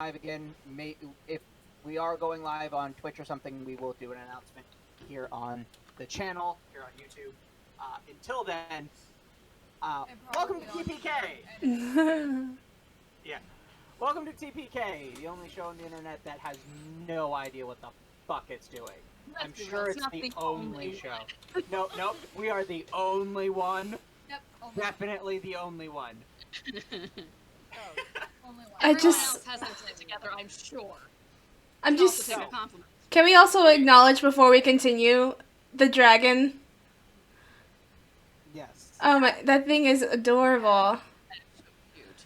live again. If we are going live on Twitch or something, we will do an announcement here on the channel, here on YouTube. Until then, welcome to TPK! Yeah. Welcome to TPK, the only show on the internet that has no idea what the fuck it's doing. I'm sure it's the only show. Nope, we are the only one. Yep, Definitely the only one. Only one. I Everyone just- else has their shit together, I'm sure. I'm Can also just. take a compliment. Can we also acknowledge before we continue the dragon? Yes. Oh my, that thing is adorable.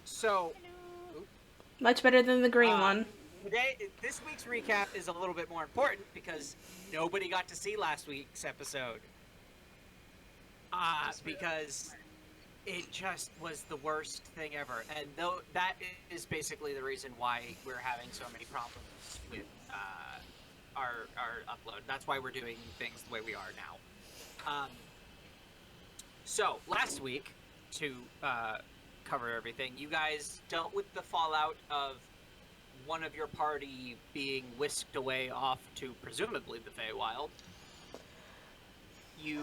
So, Much better than the green one. this week's recap is a little bit more important because nobody got to see last week's episode. Because it just was the worst thing ever, and that is basically the reason why we're having so many problems with our upload. That's why we're doing things the way we are now. So last week, to cover everything, you guys dealt with the fallout of one of your party being whisked away off to presumably the Feywild. You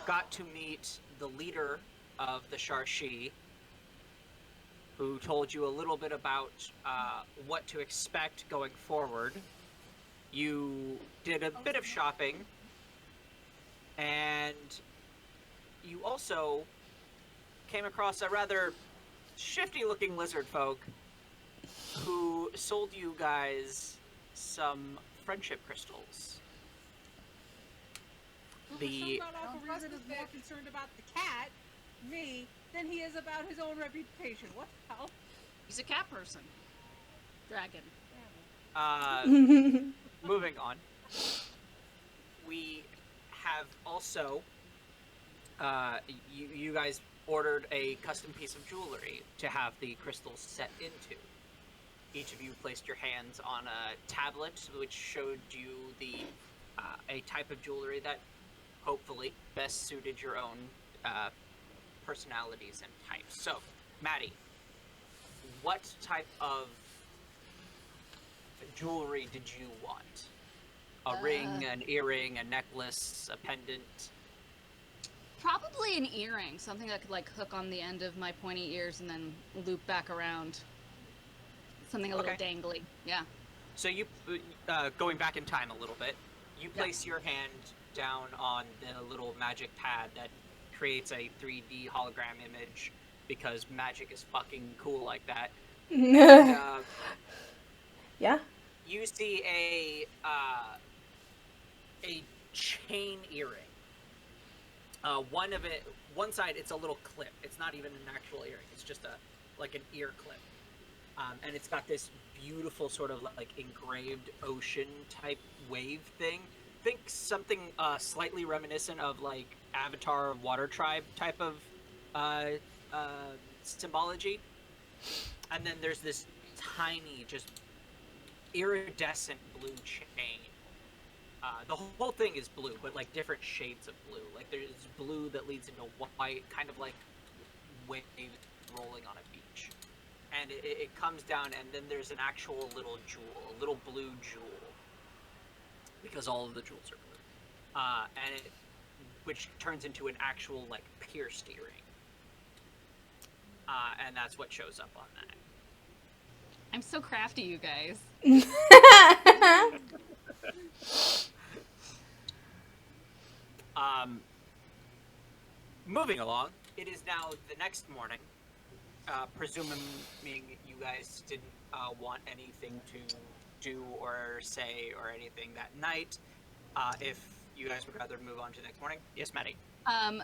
got to meet the leader of the Sharshi, who told you a little bit about what to expect going forward. You did a bit of shopping, and you also came across a rather shifty-looking lizard folk who sold you guys some friendship crystals. The Algorithm is more concerned about the cat, me, than he is about his own reputation. What the hell? He's a cat person. Dragon. moving on. We have also you guys ordered a custom piece of jewelry to have the crystals set into. Each of you placed your hands on a tablet which showed you the a type of jewelry that hopefully best suited your own personalities and types. So, Maddie, what type of jewelry did you want? A ring, an earring, a necklace, a pendant? Probably an earring, something that could like hook on the end of my pointy ears and then loop back around. Something a little dangly, yeah. So you, going back in time a little bit, you place your hand down on the little magic pad that creates a 3D hologram image because magic is fucking cool like that. And, yeah. You see a chain earring. One side it's a little clip. It's not even an actual earring. It's just like an ear clip. And it's got this beautiful sort of like engraved ocean type wave thing. Think something slightly reminiscent of like Avatar Water Tribe type of symbology. And then there's this tiny, just iridescent blue chain. The whole thing is blue, but like different shades of blue. Like there's blue that leads into white, kind of like waves rolling on a beach. And it comes down, and then there's an actual little jewel, a little blue jewel, because all of the jewels are blue, which turns into an actual like pierced earring, and that's what shows up on that. I'm so crafty, you guys. Moving along, it is now the next morning. Presuming you guys didn't want anything to do or say or anything that night, if you guys would rather move on to the next morning. Yes, Maddie.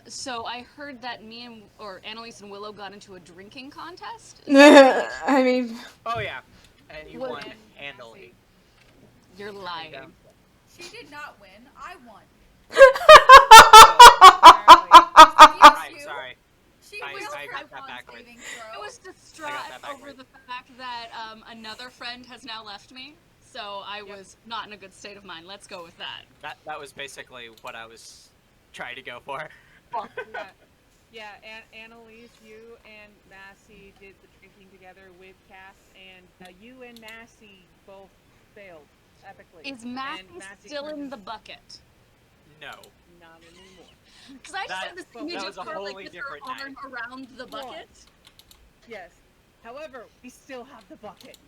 So I heard that Annalise and Willow got into a drinking contest. I mean... Oh, yeah. And you won handily. You're lying. She did not win. I won. Right, sorry. She I will got that have backwards. saving I throw. was distraught over the fact that another friend has now left me, so I was not in a good state of mind. Let's go with that. That was basically what I was trying to go for. Well, yeah. Yeah, Annalise, you and Massey did the drinking together with Cass, and you and Massey both failed epically. Is And Massey still turned in in- the bucket? No. Not anymore. Because I just That- have this that image was of a her like wholly with her different arm night. around the bucket. Yes. However, we still have the bucket.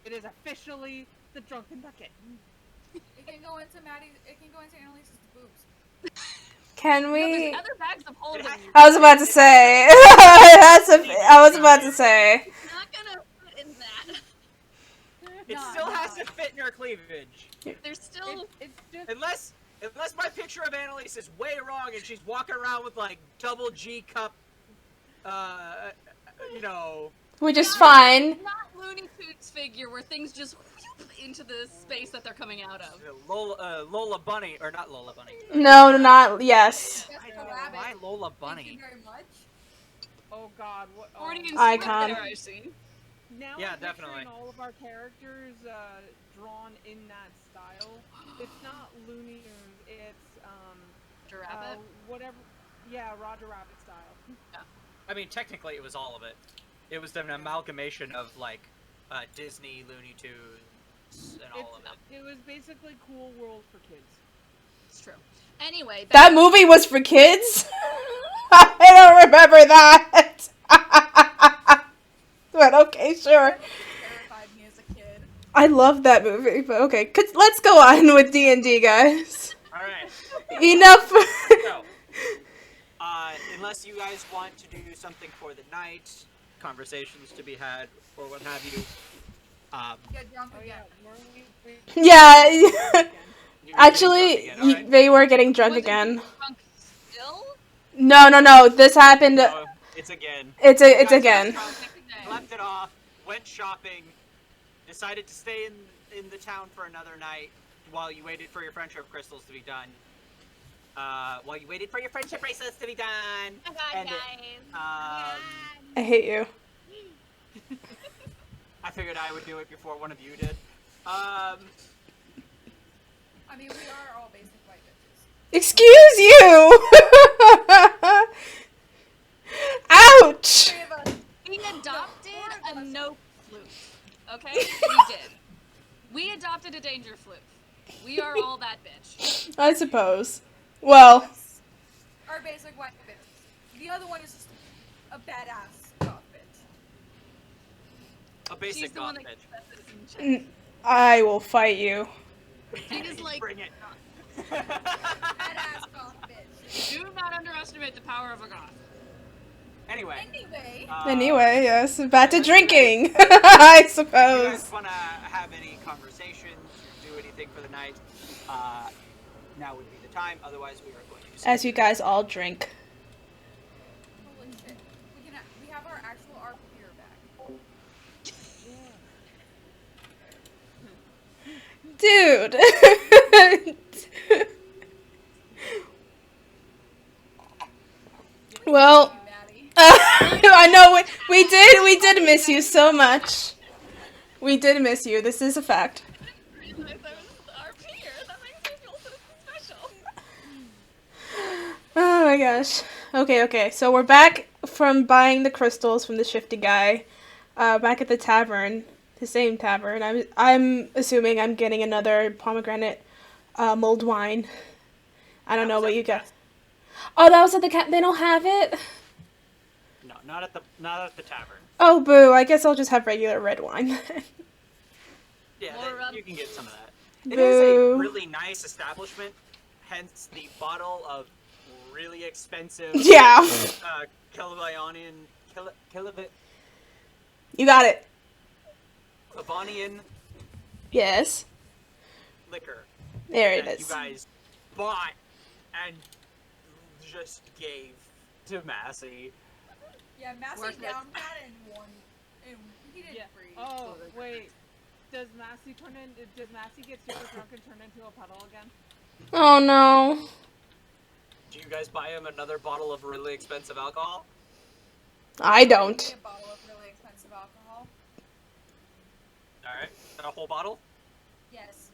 It is officially the drunken bucket. It can go into Maddie. It can go into Annalise's boobs. Can No, we? there's other bags of holding. I was about to say. I was about to say. It's not gonna fit in that. It Nah, still nah. has to fit in her cleavage. There's still. It's just Unless my picture of Annalise is way wrong and she's walking around with like double G cup, you know. Which is fine. Not Looney Tunes figure where things just whoop into the space that they're coming out of. Lola Bunny, or not Lola Bunny. No, not yes. Just I a don't know rabbit. why Lola Thank Bunny. you very much. oh god, what? Oh. Freudian Icon. slip there, I see. Now Yeah, I'm picturing definitely. all of our characters drawn in that style. It's not Looney Tunes. It's Rabbit. whatever. Yeah, Roger Rabbit style. I mean, technically, it was all of it. It was an amalgamation of like Disney, Looney Tunes, and all of it. It was basically Cool World for kids. It's true. Anyway, That movie was for kids? I don't remember that. But okay, sure. Terrified me as a kid. I love that movie, but okay. Let's go on with D&D, guys. All right. Enough. So, unless you guys want to do something for the night, conversations to be had, or what have you. Get drunk Oh again. yeah, weren't we? Yeah. you're getting Actually, drunk again, all right? they were getting drunk was it again. drunk still? No. This happened. No, it's again. It's You guys again. got drunk, left it off, went shopping, decided to stay in the town for another night while you waited for your friendship crystals to be done. While you waited for your friendship bracelets to be done. Oh God, And, guys. I hate you. I figured I would do it before one of you did. I mean, we are all basic white bitches. Excuse you. Ouch. Three of us. We adopted four of a us. no flute. Okay? We did. We adopted a danger flute. We are all that bitch. I suppose. Well, Our basic white bitches. The other one is just a badass goth bitch. A basic She's the one goth that bitch. keeps us in check. I will fight you. She's like, Bring it. Badass goth bitch. do not underestimate the power of a goth. Anyway. Anyway, Anyway, yes, back to drinking. I If you suppose. guys want to have any conversations, do anything for the night, now would be the time. Otherwise, we are going to. As you guys all drink. holy shit. We have our actual art beer back. Dude. Well, Maddie. I know we did miss you so much. We did miss you. This is a fact. That was our peer. That makes me feel so special. Oh my gosh. Okay. So we're back from buying the crystals from the shifty guy. Back at the tavern, the same tavern. I'm assuming I'm getting another pomegranate mulled wine. I don't know what you got. Oh, that was at the they don't have it. No, not at the tavern. Oh, boo. I guess I'll just have regular red wine. Yeah, More, you can get some of that. It is a Boo. really nice establishment, hence the bottle of really expensive. Yeah. Kilibanian You got it. Yes. liquor There it that you is. guys bought and just gave to Massey. Yeah, Massey Worth it. downed that and won. And he didn't Yeah. freeze. Oh wait, does Massey get super drunk and turn into a puddle again? Oh no. Do you guys buy him another bottle of really expensive alcohol? I don't. A bottle of really expensive alcohol. All right, a whole bottle. Yes.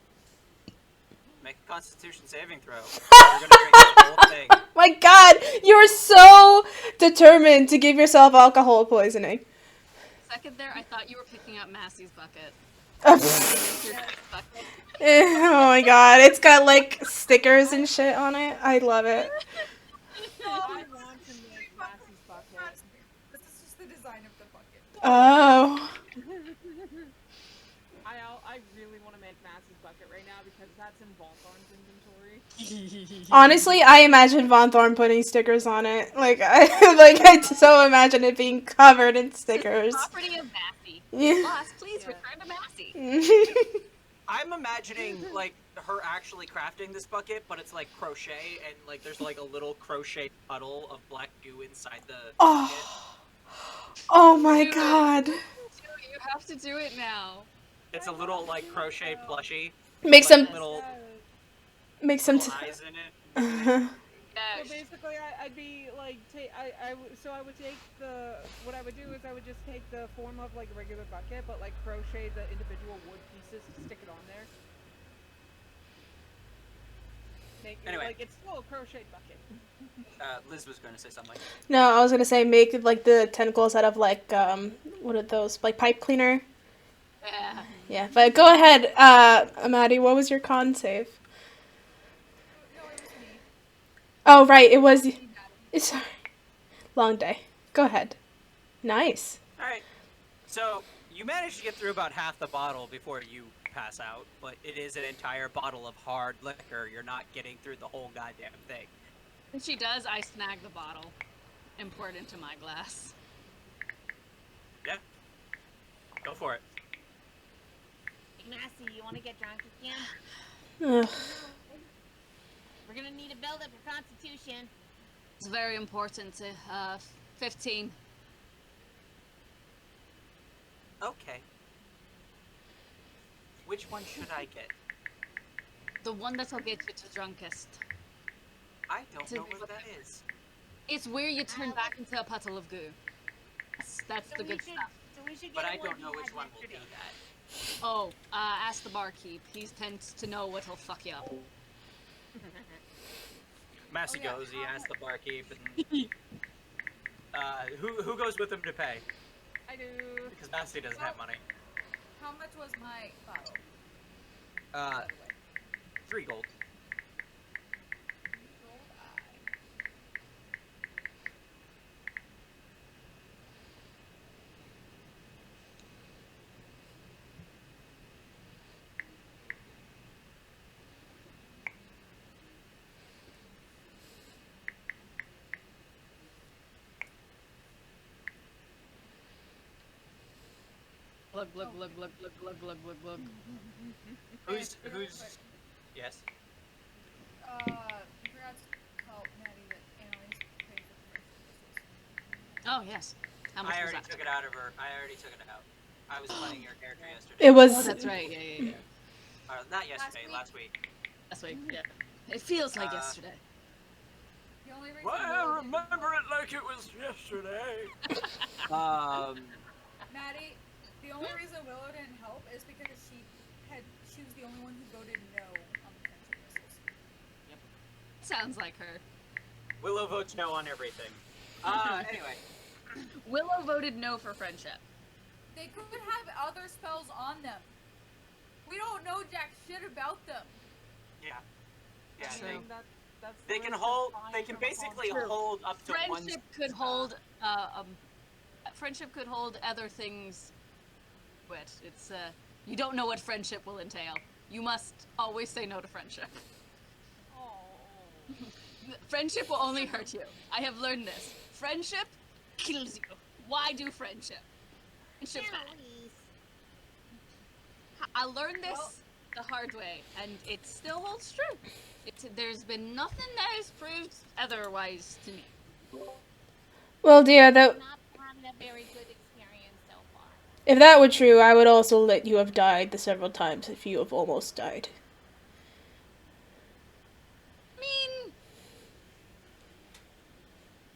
Make a Constitution saving throw. You're gonna drink the whole thing. My God, you're so determined to give yourself alcohol poisoning. Second there, I thought you were picking up Massey's bucket. Oh Your next bucket. my God, it's got like stickers and shit on it. I love it. I want to make Massey's bucket. This is just the design of the bucket. Oh. I really want to make Massey's bucket right now because that's in Volthorn's inventory. Honestly, I imagine Von Thorn putting stickers on it. Like I so imagine it being covered in stickers. Property of Massey. Yeah. Boss, please Yeah. return to Massey. I'm imagining like her actually crafting this bucket, but it's like crochet and like there's like a little crochet puddle of black goo inside the bucket. Oh my God. You have to do it now. It's a little like crochet plushie. Make Like, some little Little eyes in it. Yeah, So basically, I'd be like, so I would take what I would do is I would just take the form of like a regular bucket, but like crochet the individual wood pieces to stick it on there. Make it, Anyway. like it's still a crocheted bucket. Liz was going to say something. No, I was gonna say make like the tentacles out of like what are those, like pipe cleaner? yeah. Yeah, but go ahead, Maddie. What was your con save? No, it was me. Oh right, it was. Sorry, long day. Go ahead. Nice. All right. So you managed to get through about half the bottle before you pass out, but it is an entire bottle of hard liquor. You're not getting through the whole goddamn thing. When she does, I snag the bottle and pour it into my glass. Yeah. Go for it. Massey, you want to get drunk again? Ugh. We're gonna need to build up your constitution. It's very important. 15. Okay. Which one should I get? The one that'll get you to drunkest. I don't know what that is. It's where you turn back into a puddle of goo. That's the good stuff. So we should get But the I don't you know which had one will do yesterday. that. Oh, ask the barkeep. He tends to know what'll fuck you up. Massey Oh, yeah. goes, he asks the barkeep, and who goes with him to pay? I do. Because Massey doesn't have money. How much was my bottle? 3 gold. Gold eye. Glug, glug, glug, glug, glug, glug, glug, glug, glug. Who's Real quick, yes? congrats to help Maddie that Annalise paid for the crystals. Oh, yes. How much I was already that? took it out of her. I already took it out. I was playing your character yesterday. It Oh, was. that's right. Yeah. Not yesterday, last week. That's right. Yeah. It feels like yesterday. The only reason Well, I Willow didn't remember help it like it was yesterday. Maddie, the only reason Willow didn't help is because she was the only one who voted no on the friendship missiles. Sounds like her. Willow votes no on everything. Anyway. Willow voted no for friendship. They could have other spells on them. We don't know jack shit about them. Yeah. Yeah, True. That's they the can list hold. of They can signs from basically True. hold up to one. Friendship could hold. Friendship could hold other things. But it's you don't know what friendship will entail. You must always say no to friendship. Oh. Friendship will only hurt you. I have learned this. Friendship kills you. Why do friendship? Friendship's bad. Annalise. I learned this Well- the hard way, and it still holds true. There's been nothing that has proved otherwise to me. Well, dear, that Not having a very good experience so far. if that were true, I would also let you have died the several times if you have almost died. I mean,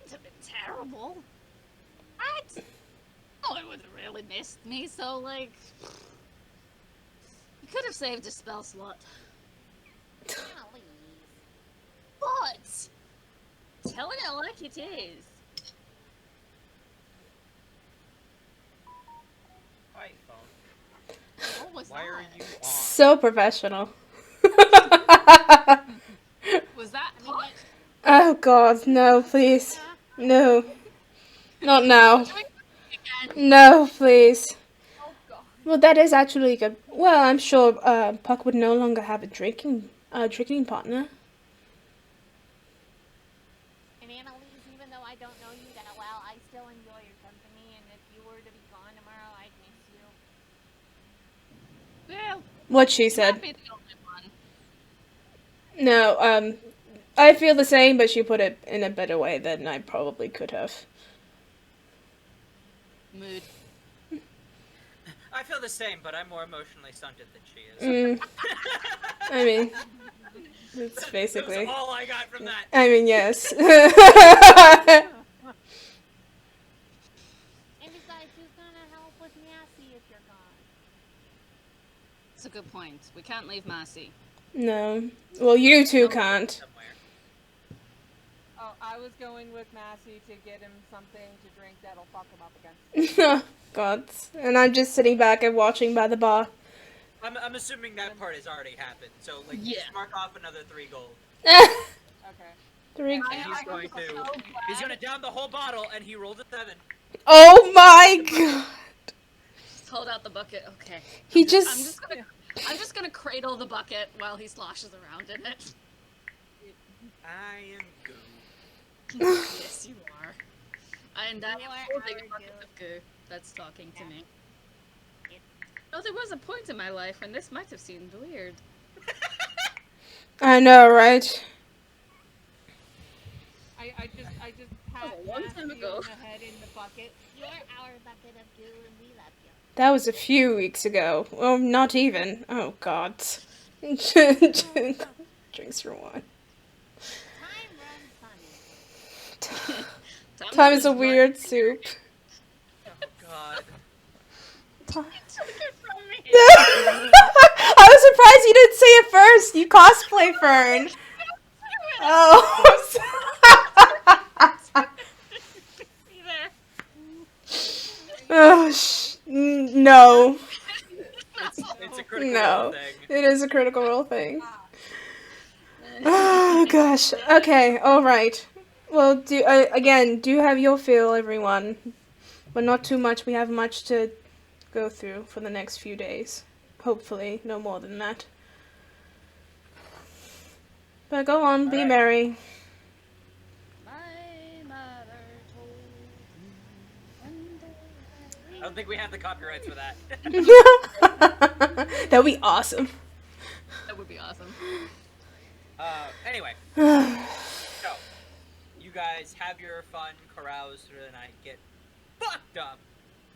it's been terrible. What? Oh, it would have really missed me, so, like... You could have saved a spell slot. telling it like it is. Hi, phone. What was Why are that? you on? So professional. Was that I mean, hot? Oh God, no, please, no, not now. Doing again. No, please. Oh god. Well, that is actually good. Well, I'm sure Puck would no longer have a drinking partner. and Annalise, even though I don't know you that well, I still enjoy your company, and if you were to be gone tomorrow, I'd miss you. Well, What she you said. might be the only one. No, I feel the same, but she put it in a better way than I probably could have. Mood. I feel the same, but I'm more emotionally stunted than she is. I mean, it's That was basically. all I got from that. I mean, yes. And besides, who's gonna help with Massey if you're gone? That's a good point. We can't leave Massey. No. Well, you two can't. Somewhere. Oh, I was going with Massey to get him something to drink that'll fuck him up again. God. And I'm just sitting back and watching by the bar. I'm assuming that part has already happened. So like, Yeah. just mark off another 3 gold. Okay. 3. And he's gonna down the whole bottle, and he rolled a 7. Oh my God. Just hold out the bucket. Okay. He I'm just. just gonna cradle the bucket while he sloshes around in it. I am goo. Yes, you are. And I You am are holding our a bucket goo. of goo that's talking to me. It- Oh, there was a point in my life when this might have seemed weird. I know, right? I just pat a long time Massey ago. on the head in the bucket. You're our bucket of goo, and we love you. That was a few weeks ago. Well, not even. Oh God. Drinks for one. Time runs funny. Time is a weird soup. Oh God. Took it from me. I was surprised you didn't say it first. You cosplay Fern. Oh. See there. Oh, no. It's a critical No. thing. It is a critical role thing. Oh gosh. Okay. All right. Well, do have your fill, everyone, but not too much. We have much to go through for the next few days. Hopefully, no more than that. But go on, be Alright. merry. My mother told me one day I don't think we have the copyrights for that. That would be awesome. that would be awesome. Anyway, so you guys have your fun carouse for the night, get fucked up,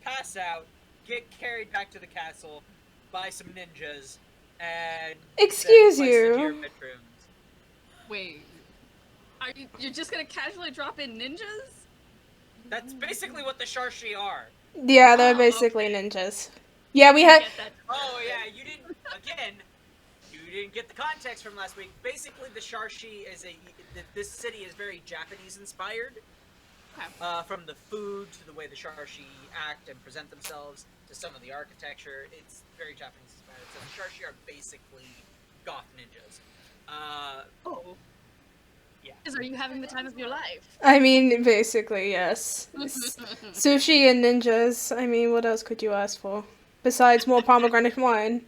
pass out, get carried back to the castle by some ninjas, and Excuse then placed into your you. bedrooms. Wait, you're just gonna casually drop in ninjas? That's basically what the Sharshi are. Yeah, they're Oh, basically okay. ninjas. Yeah, we had. Get that. Oh yeah, you didn't get the context from last week. Basically, the Sharshi is this city is very Japanese inspired. Okay. From the food to the way the Sharshi act and present themselves to some of the architecture, it's very Japanese inspired. So the Sharshi are basically goth ninjas. Oh. Yeah. Are you having the time of your life? I mean, basically, yes. Sushi and ninjas. I mean, what else could you ask for? Besides more pomegranate wine.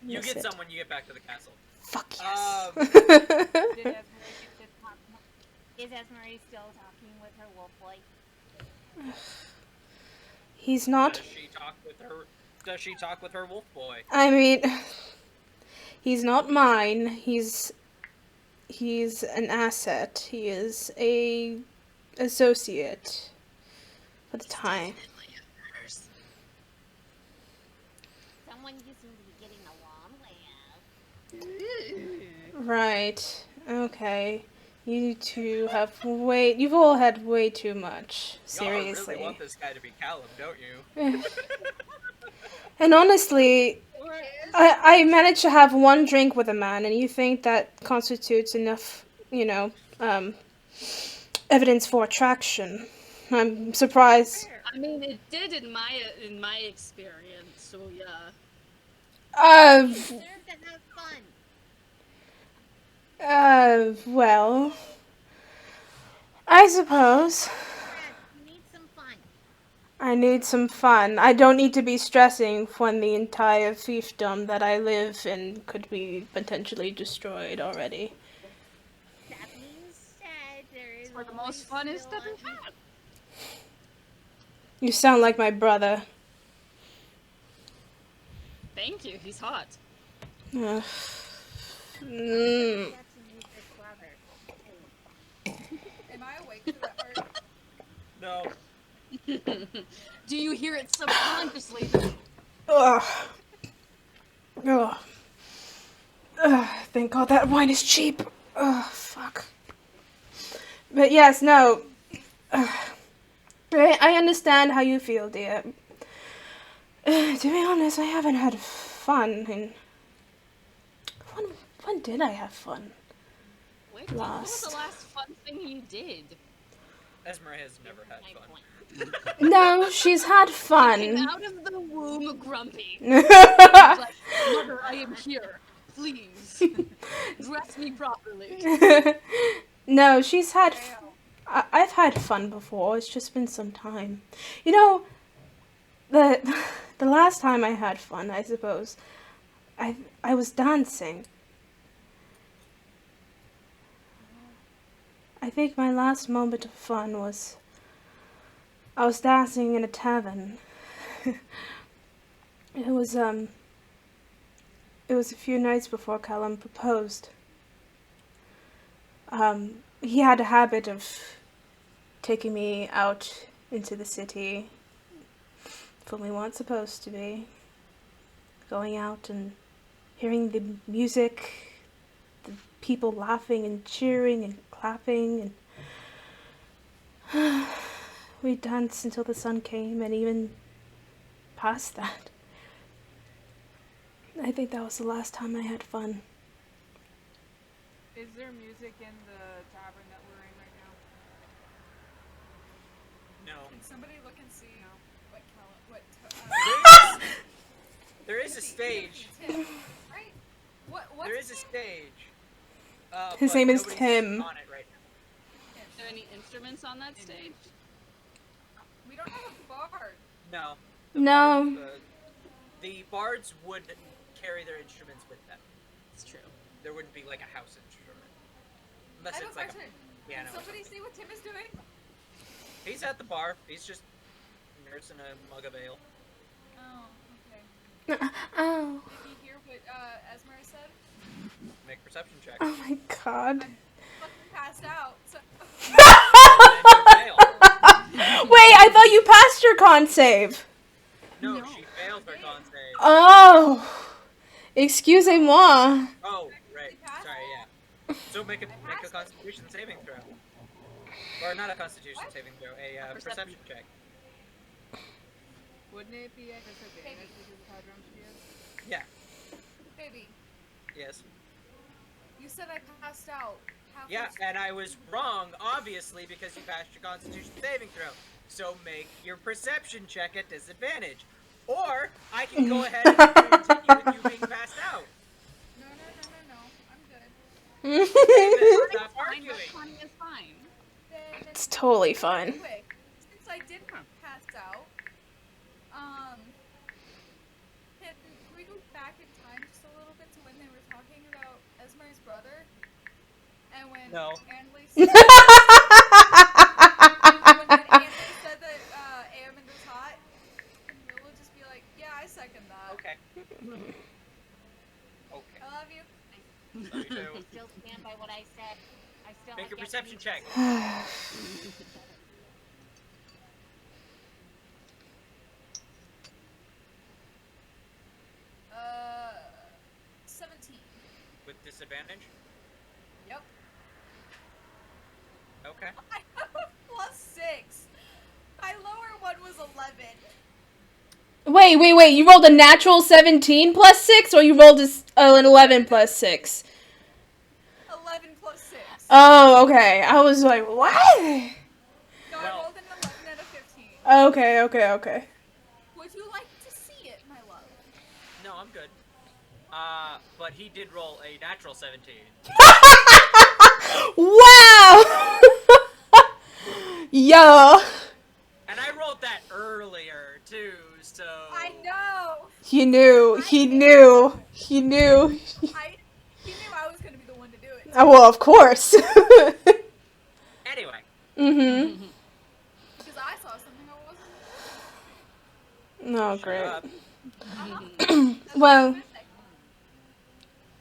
You That's get it. some when you get back to the castle. Fuck yes. Did Esmeralda get to talk? Is Esmeralda still talking with her wolf boy? He's not. Does she talk with her wolf boy? I mean, he's not mine. He's an asset. He is a associate for the time. Someone you seem to be getting along with. Right. Okay. You two have you've all had way too much. Y'all Seriously. really want this guy to be Callum, don't you? And honestly, I managed to have one drink with a man, and you think that constitutes enough, evidence for attraction. I'm surprised. Fair. I mean, it did in my experience. So yeah. Uh, You deserve to have fun. well, I suppose. Brad, you need some fun. I need some fun. I don't need to be stressing when the entire fiefdom that I live in could be potentially destroyed already. That being said, there is For the always most fun is still that we've had. You sound like my brother. Thank you. He's hot. Ugh. Jackson needs his brother. Am I awake for that part? No. Do you hear it subconsciously? Ugh. Ugh. Ugh. Thank God that wine is cheap. Ugh, fuck. But yes, no. Ugh. I understand how you feel, dear. To be honest, I haven't had fun in... When did I have fun? Wait, what was Lost. the last fun thing you did? Esmer has never had My fun. point. No, she's had Came fun. out of the womb grumpy. He's like, Mother, I am here. Please, dress me properly. No, she's had... Fail. I've had fun before. It's just been some time. You know, the last time I had fun, I suppose, I was dancing. I think my last moment of fun was I was dancing in a tavern. It was a few nights before Callum proposed. He had a habit of taking me out into the city when we weren't supposed to be. Going out and hearing the music, the people laughing and cheering and clapping, and we danced until the sun came, and even past that. I think that was the last time I had fun. Is there music in the tavern that we're in right now? No. Can somebody look and see what There is a stage. Tim, right? What's There is a his name? stage. His but name is nobody's Tim. On it right now. Are there any instruments on that stage? We don't have a bard. No. No. The bards would carry their instruments with them. It's true. There wouldn't be like a house instrument. Unless I have a it's like question. a piano. Can or somebody something. see what Tim is doing? He's at the bar. He's just nursing a mug of ale. Oh, okay. Oh. Did you hear what Esmer said? Make perception check. Oh my god. Fucking passed out. So And you fail. Wait, I thought you passed your con save. No, she failed her con save. Oh. Excusez-moi. Oh, right. passed? Sorry, yeah. So make a Constitution saving throw. Or not a Constitution saving throw, a perception check. Wouldn't it be at disadvantage because of how drunk she is? Yeah. baby, Yes. you said I passed out. Yeah, and I was wrong, obviously, because you passed your Constitution saving throw. So make your perception check at disadvantage. Or I can go ahead and continue with you being passed out. No, I'm good. Stop Fine, arguing. Connie is fine. Then It's totally fine. quick, since I did pass out, can we go back in time just a little bit to when they were talking about Esmer's brother? And when No. Anley said, when Anley said that Aemond was hot, and we'll just be like, yeah, I second that. Okay. Okay. I love you. Love you too. I still stand by what I said. I still Make have your yet to perception meet check. you. 17. With disadvantage? Yep. Okay. I have a +6. My lower one was 11. Wait. You rolled a natural 17 plus 6, or you rolled an 11 plus 6? 11 +6. Oh, okay. I was like, what? No, I Well- rolled an 11 out of 15. Okay. Would you like to see it, my love? No, I'm good. But he did roll a natural 17. Wow! Yo! And I rolled that earlier, too, so... I know. He knew. He knew He knew. He knew I was gonna be the one to do it. Oh, well, of course. Anyway. Mm-hmm. Because I saw something I wasn't. Oh, Shut great. up. That's Well, what I said.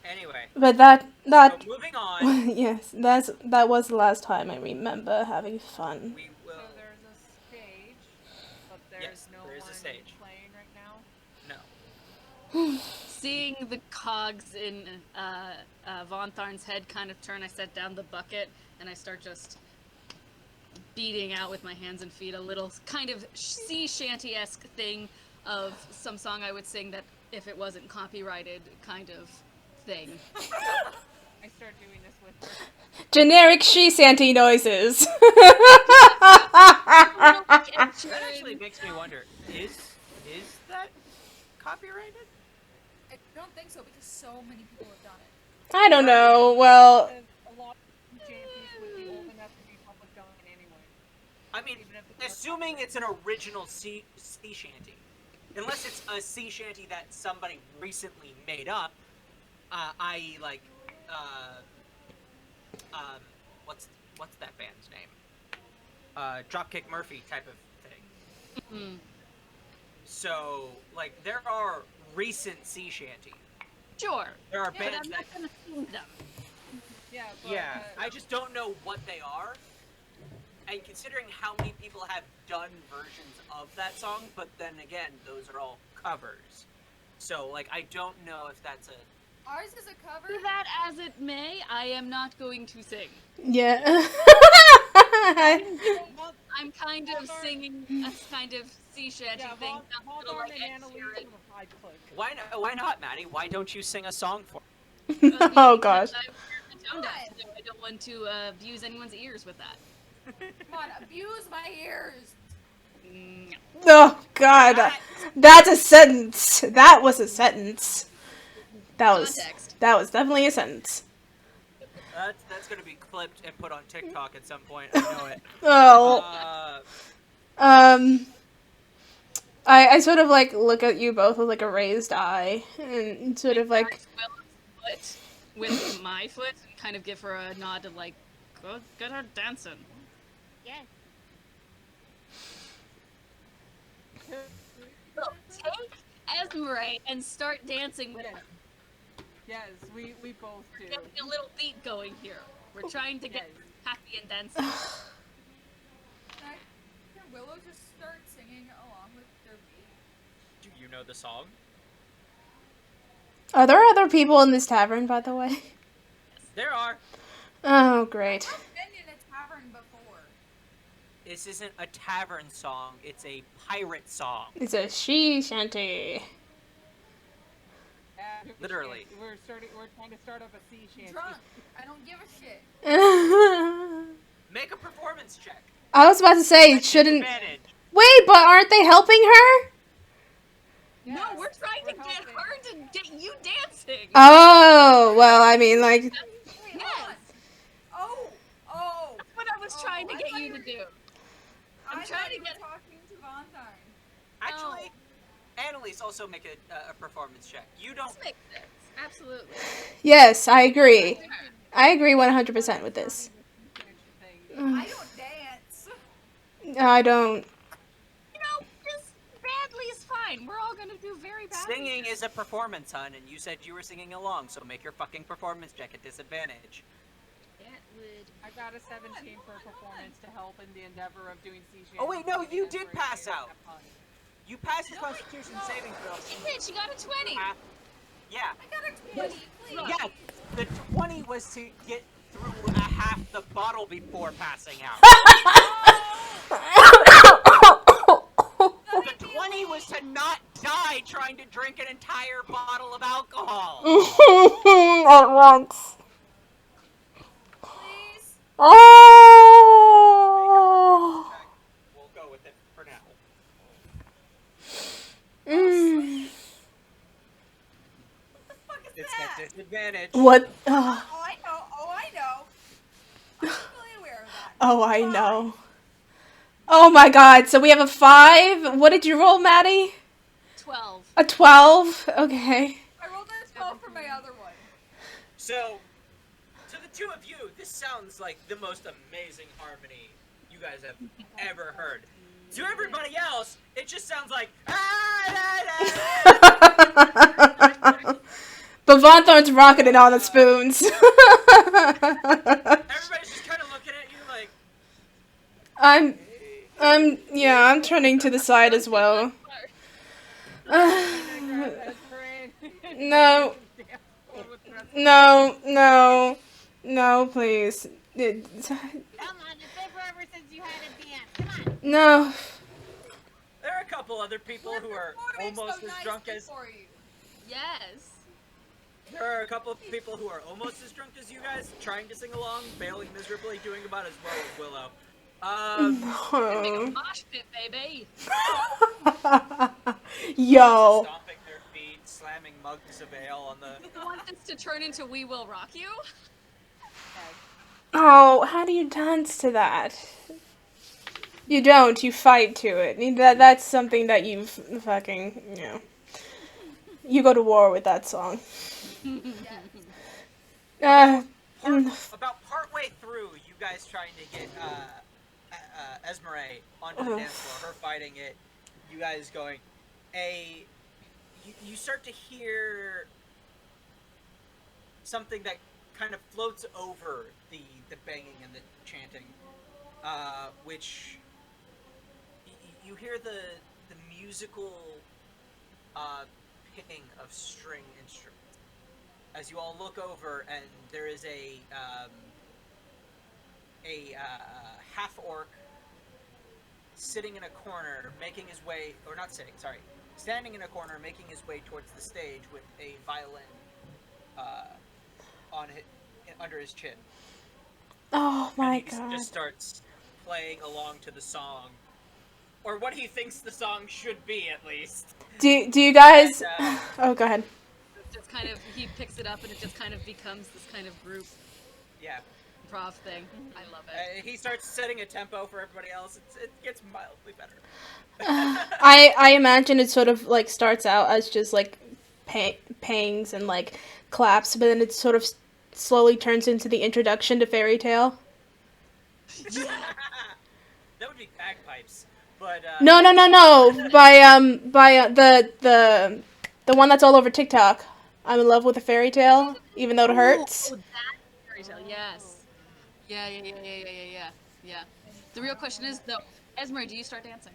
Anyway. but that So moving on, yes, that was the last time I remember having fun. we So will... there's a stage, but there's Yes, no there is a one stage. playing right now. No. Seeing the cogs in Von Tharn's head kind of turn, I set down the bucket and I start just beating out with my hands and feet a little kind of sea shanty-esque thing of some song I would sing that if it wasn't copyrighted kind of thing. I start doing this with her. Generic she Santee noises. That actually makes me wonder, is that copyrighted? I don't think so because so many people have done it. I don't know. Well, Because a lot of champions would be old enough to be public domain anyway. I mean, Even if it's assuming it's an original sea shanty. Unless it's a sea shanty that somebody recently made up, i.e. like, what's that band's name? Dropkick Murphy type of thing. So, like, there are recent sea shanty. Sure. There are But bands I'm that... not gonna sing them. Yeah, but, Yeah, I just don't know what they are. And considering how many people have done versions of that song, but then again, those are all covers. So, like, I don't know if that's a... Ours is a cover. Be that as it may, I am not going to sing. yeah. I'm kind of singing a kind of sea shanty yeah, thing. not sort of Valdorn like and Ed Annalise Sheeran. have a high click. Why not, Maddie? Why don't you sing a song for Oh gosh. I don't want to abuse anyone's ears with that. Come on, abuse my ears. Mm, Oh god. That's a sentence. That was a sentence. Context. That was definitely a sentence. That's gonna be clipped and put on TikTok at some point. I know it. Oh. I sort of like look at you both with like a raised eye and sort of like foot with my foot and kind of give her a nod to like, go get her dancing. Yes. So take Esmeralda and start dancing with Yes. her. Yes, we both do. We're getting a little beat going here. We're trying to get Yes. happy and dancing. Can Willow just start singing along with their beat? Do you know the song? Are there other people in this tavern, by the way? There are. Oh, great. I've been in a tavern before. This isn't a tavern song. It's a pirate song. It's a she shanty. Yeah, Literally. We're trying to start up a sea shanty. Drunk. I don't give a shit. I Make a performance check. was about to say, shouldn't... Advantage. Wait, but aren't they helping her? Yes, No, we're trying to get helping. her to get you dancing. Oh, well, I mean, like... Wait, Yes. hold on. Oh. That's what I was trying to I get thought you you to were- do. I'm trying trying to to get- talking to Vontarn. Actually, Annalise also make a performance check. You don't. This makes sense. Absolutely. Yes, I agree. I agree 100% with this. I don't dance. I don't... You know, just badly is fine. We're all gonna do very badly. Singing is a performance, hun, and you said you were singing along, so make your fucking performance check at disadvantage. That would. I got a 17 for performance to help in the endeavor of doing sea shanty. Oh, wait, no, you That's did where pass you out. have fun. You passed the Constitution saving throw. She did. She got a 20. Yeah. I got a 20, please. Yeah. The 20 was to get through a half the bottle before passing out. The 20 was to not die trying to drink an entire bottle of alcohol. At once. Please Oh. We'll go with it for now. Mm. What the fuck is It's that? at disadvantage. What? Oh, Oh. I know. Oh, I know. I'm fully aware of that. Oh, I Fine. know. Oh my god, so we have a 5. What did you roll, Maddie? 12. A 12? Okay. I rolled a 12 for my other one. So, to the two of you, this sounds like the most amazing harmony you guys have ever heard. To everybody else, it just sounds like. But Von Thorne's rocketing on the spoons. Everybody's just kind of looking at you like. I'm turning to the side as well. No, no, please. Come on, it's been forever since you had a dance. Come on. No. There are a couple other people who are almost as drunk as. For you. Yes. There are a couple of people who are almost as drunk as you guys, trying to sing along, failing miserably, doing about as well as Willow. Make a mosh pit, baby. Yo. Stomping their feet, slamming mugs of ale on the. You want this to turn into We Will Rock You? Oh, how do you dance to that? You don't. You fight to it. That's something that you've fucking, You go to war with that song. About partway through, you guys trying to get Esmeralda onto the dance floor, her fighting it, you guys going, you start to hear something that kind of floats over the banging and the chanting, which you hear the musical picking of string instruments as you all look over, and there is a half-orc sitting in a corner, making his way, or not sitting, sorry, standing in a corner, making his way towards the stage with a violin under his chin. Oh my and he god. just starts playing along to the song, or what he thinks the song should be, at least. Do you guys? And, Oh, go ahead. Just kind of, he picks it up and it just kind of becomes this kind of group yeah. improv thing. I love it. He starts setting a tempo for everybody else. It gets mildly better. I imagine it sort of like starts out as just like pangs and like claps, but then it sort of slowly turns into the introduction to Fairy Tale. That would be bagpipes, but No. By the one that's all over TikTok. I'm in love with a fairy tale, even though it hurts. Oh, that Fairy Tale, yes. Yeah. The real question is though, Esmer, do you start dancing?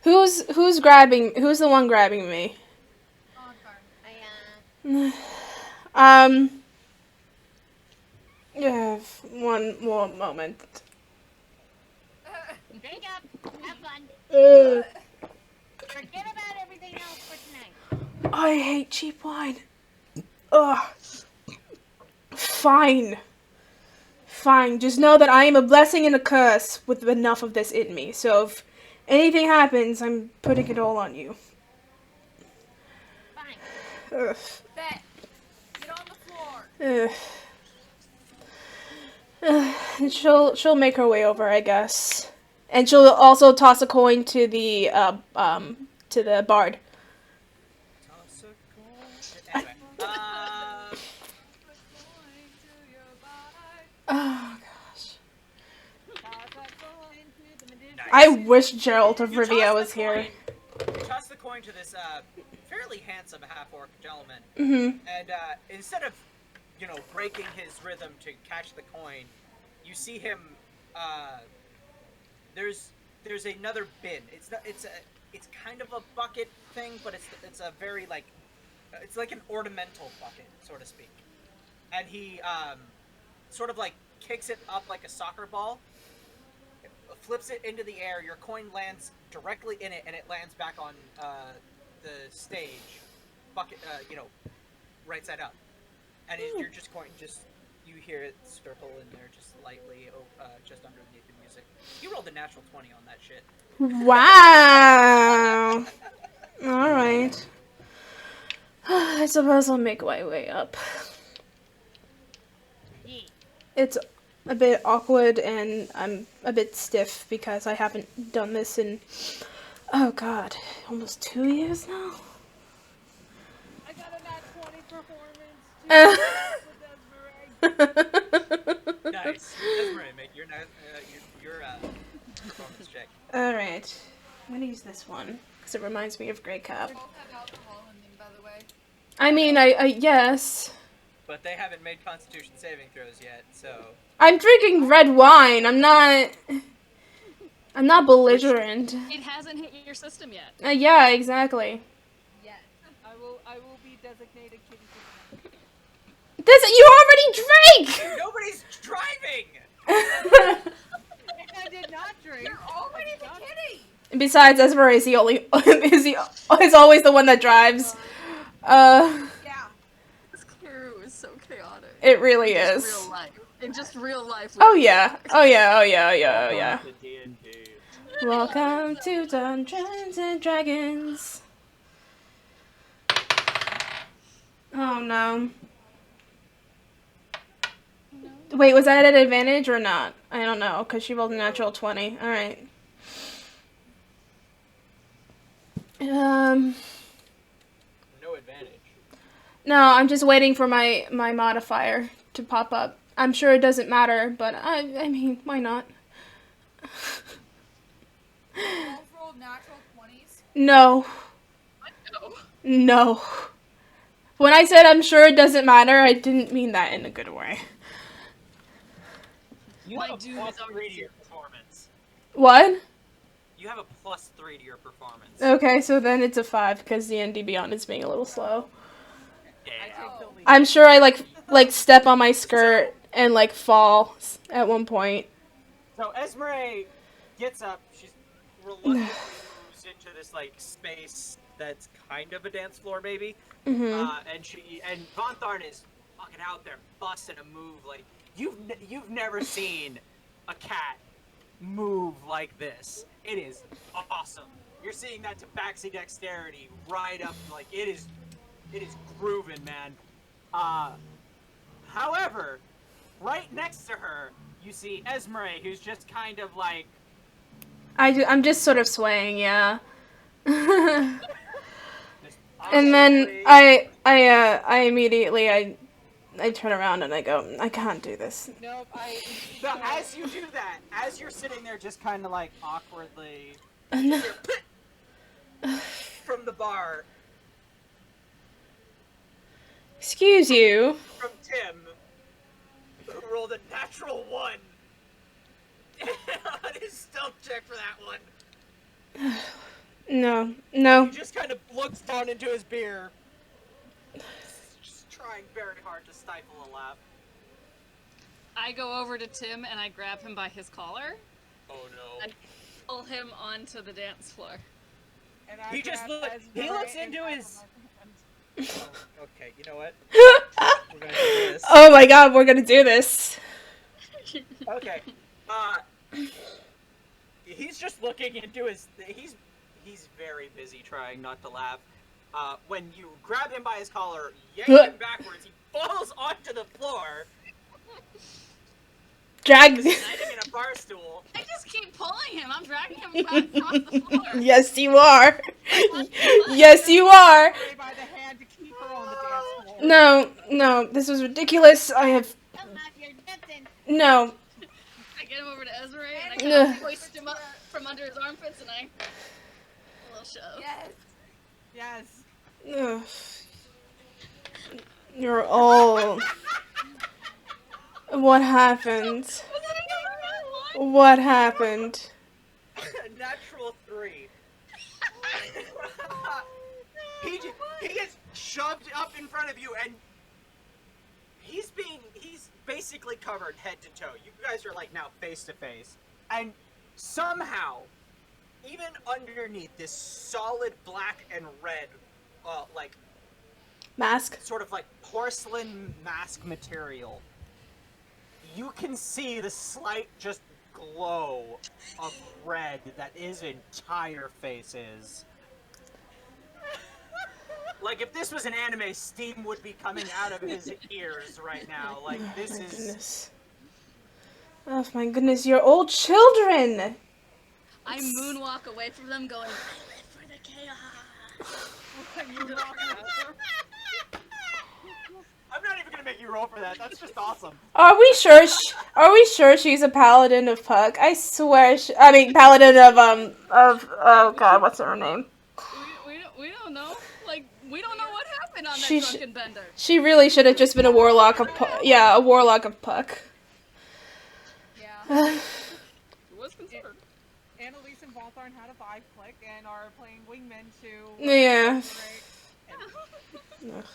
Who's the one grabbing me? One more moment. Drink up. Have fun. Forget about everything else for tonight. I hate cheap wine. Ugh. Fine. Just know that I am a blessing and a curse with enough of this in me. So if anything happens, I'm putting it all on you. Fine. Ugh. Bet. Get on the floor. And she'll make her way over, I guess. And she'll also toss a coin to the bard. Toss a coin. Anyway, Oh gosh. nice. I wish Gerald of You toss Rivia the was here. coin- You toss the coin to this fairly handsome half-orc gentleman, Mm-hmm. and instead of breaking his rhythm to catch the coin, you see him. There's another bin. It's kind of a bucket thing, but it's a very it's like an ornamental bucket, so to speak. And he sort of like kicks it up like a soccer ball, flips it into the air. Your coin lands directly in it, and it lands back on the stage, bucket, right side up. And you're just you hear it circle in there just slightly, just underneath the music. You rolled a natural 20 on that shit. Wow. All right. I suppose I'll make my way up. Yeah. It's a bit awkward and I'm a bit stiff because I haven't done this in, oh god, almost 2 years now? I got a nat 20 performance too with Desiree. Nice. Desiree, make your performance check. Alright. I'm gonna use this one because it reminds me of Grey Cup. They both have alcohol in them, by the way. I mean, I yes. But they haven't made Constitution saving throws yet, so. I'm drinking red wine. I'm not belligerent. It hasn't hit your system yet. Yeah, exactly. Yes. I will be designated kitty for This you already drank. Nobody's driving. I did not drink. You're already the kitty! Besides, Esmer is the only is always the one that drives. Yeah. This crew is so chaotic. It really In is. just real life. In just real life. Oh yeah. Oh yeah. Oh yeah. Oh yeah. Oh yeah. Welcome to D&D. Welcome to Dungeons and Dragons. Oh no. Wait, was that at advantage or not? I don't know, because she rolled a natural 20. Alright. No advantage. No, I'm just waiting for my modifier to pop up. I'm sure it doesn't matter, but I mean, why not? Both rolled natural 20s. No. No. When I said I'm sure it doesn't matter, I didn't mean that in a good way. You My have a dude plus is already 3 to your serious. performance. What? You have a plus 3 to your performance. Okay, so then it's a 5 because the ND Beyond is being a little slow. I take the lead. I'm sure I like step on my skirt and like fall at one point. So Esmeralda gets up. She's reluctantly moves into this like space that's kind of a dance floor, maybe. Mhm. And Von Tharn is fucking out there busting a move like you've never seen a cat move like this. It is awesome. You're seeing that tabaxi dexterity right up like it is grooving, man. However, right next to her, you see Esmeralda, who's just kind of like I'm just sort of swaying, yeah. this And then possibly- I immediately I turn around and I go, I can't do this. Nope, So as you do that, as you're sitting there just kind of like awkwardly from the bar, Excuse you. from Tim, who rolled a natural 1 on his stealth check for that one. No. He just kind of looks down into his beer, just trying very hard to stifle a laugh. I go over to Tim and I grab him by his collar Oh no. and pull him onto the dance floor. and I He just grab look- he Esmeralda looks and into grab his- my hand. Okay, you know what? We're gonna do this. Oh my god, we're gonna do this. Okay. He's just looking into his. He's very busy trying not to laugh. When you grab him by his collar, yank him backwards, he falls onto the floor, Drag. sitting in a bar stool. I just keep pulling him. I'm dragging him back across the floor. Yes, you are. Yes, you are. Esmeralda by the hand to keep her on the dance floor. No, this was ridiculous. I have Come on, you're dancing. no. I get him over to Esmer and I Ugh. kind of hoist him up from under his armpits and I... A little shove. Yes. Yes. Ugh. You're all. What happened? What happened? Natural 3. he gets shoved up in front of you, and he's basically covered head to toe. You guys are like now face to face, and somehow, even underneath this solid black and red, like Mask. sort of like porcelain mask material, you can see the slight just glow of red that his entire face is. Like, if this was an anime, steam would be coming out of his ears right now. Like, this My is... goodness. Oh my goodness, you're all children! I moonwalk away from them, going, I live for the chaos. I'm not even gonna make you roll for that. That's just awesome. Are we sure? Are we sure she's a paladin of Puck? I swear. I mean, paladin of oh god, what's her name? We don't know. Like, we don't know what happened on that She drunken bender. She really should have just been a warlock of a warlock of Puck. Yeah. It was considered. Annalise and Valtharn had a 5-click and are playing wingmen to. Yeah. Right.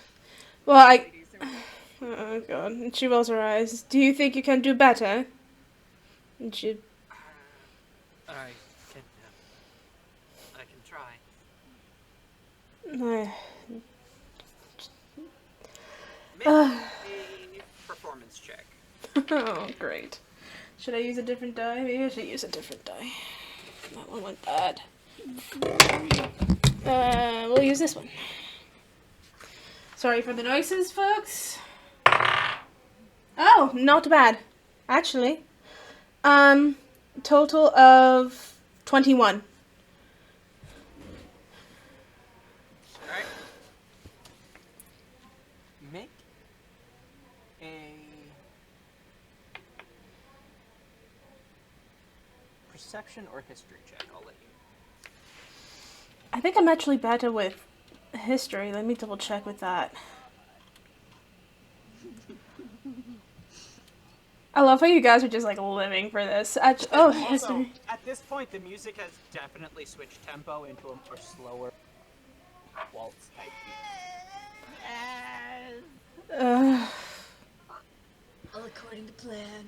Well, oh god. And she rolls her eyes. Do you think you can do better? And she. I can try. Make a performance check. Oh, great. Should I use a different die? Maybe I should use a different die. That one went bad. We'll use this one. Sorry for the noises, folks. Oh, not bad. Actually. Total of 21. Alright. Make a perception or history check. I'll let you. I think I'm actually better with history. Let me double check with that. I love how you guys are just like living for this. History. Also, at this point, the music has definitely switched tempo into a more slower waltz type beat. All according to plan.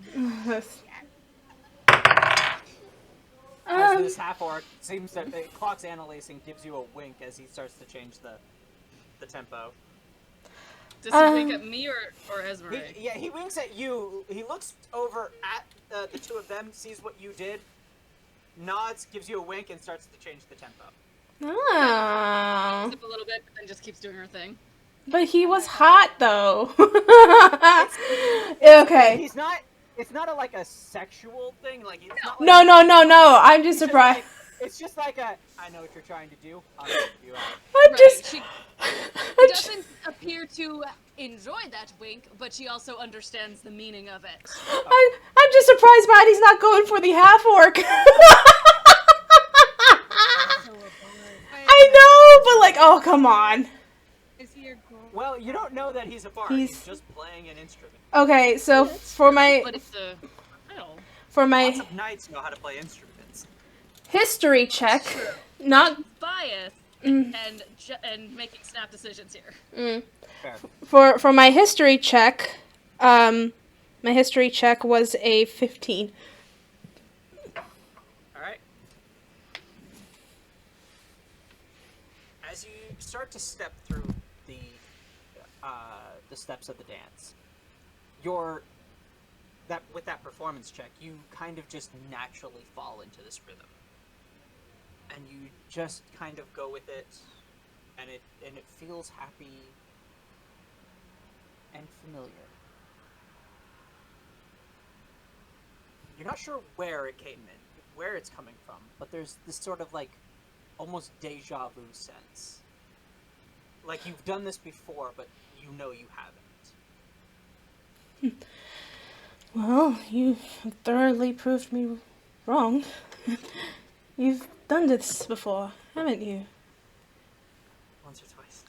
As this half-orc seems that it clocks Annalise and gives you a wink as he starts to change the tempo. Does he wink at me or Esmeralda? He winks at you. He looks over at the two of them, sees what you did, nods, gives you a wink, and starts to change the tempo. Oh. Sip a little bit, but then just keeps doing her thing. But he was hot, though. Okay. He's not. It's not like a sexual thing. Like it's not. Like, No. I'm just surprised. It's just like a. I know what you're trying to do. I'll help you out. She doesn't appear to enjoy that wink, but she also understands the meaning of it. I'm just surprised Maddie's not going for the half orc. I know, but like, oh come on. Is he a girl? Well, you don't know that he's a bard. He's just playing an instrument. Okay, so for my But it's a idol. Lots of knights know how to play instruments. history check, not Bias and making snap decisions here. Fair. for my history check, my history check was a 15. All right. As you start to step through the steps of the dance, with that performance check, you kind of just naturally fall into this rhythm, and you just kind of go with it, and it feels happy and familiar. You're not sure where it's coming from, but there's this sort of like almost deja vu sense. Like you've done this before, but you know you haven't. Well, you thoroughly proved me wrong. You've done this before, haven't you? Once or twice.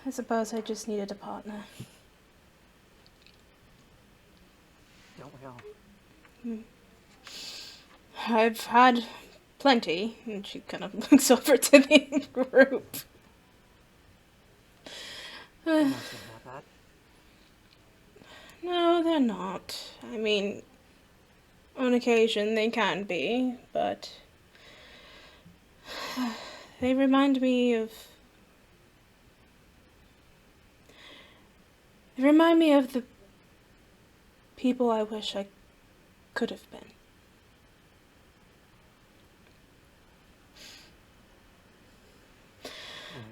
I suppose I just needed a partner. Don't we all? I've had plenty, and she kind of looks over to the group. I'm not saying that bad. No, they're not. I mean, on occasion they can be, but they remind me of remind me of the people I wish I could have been.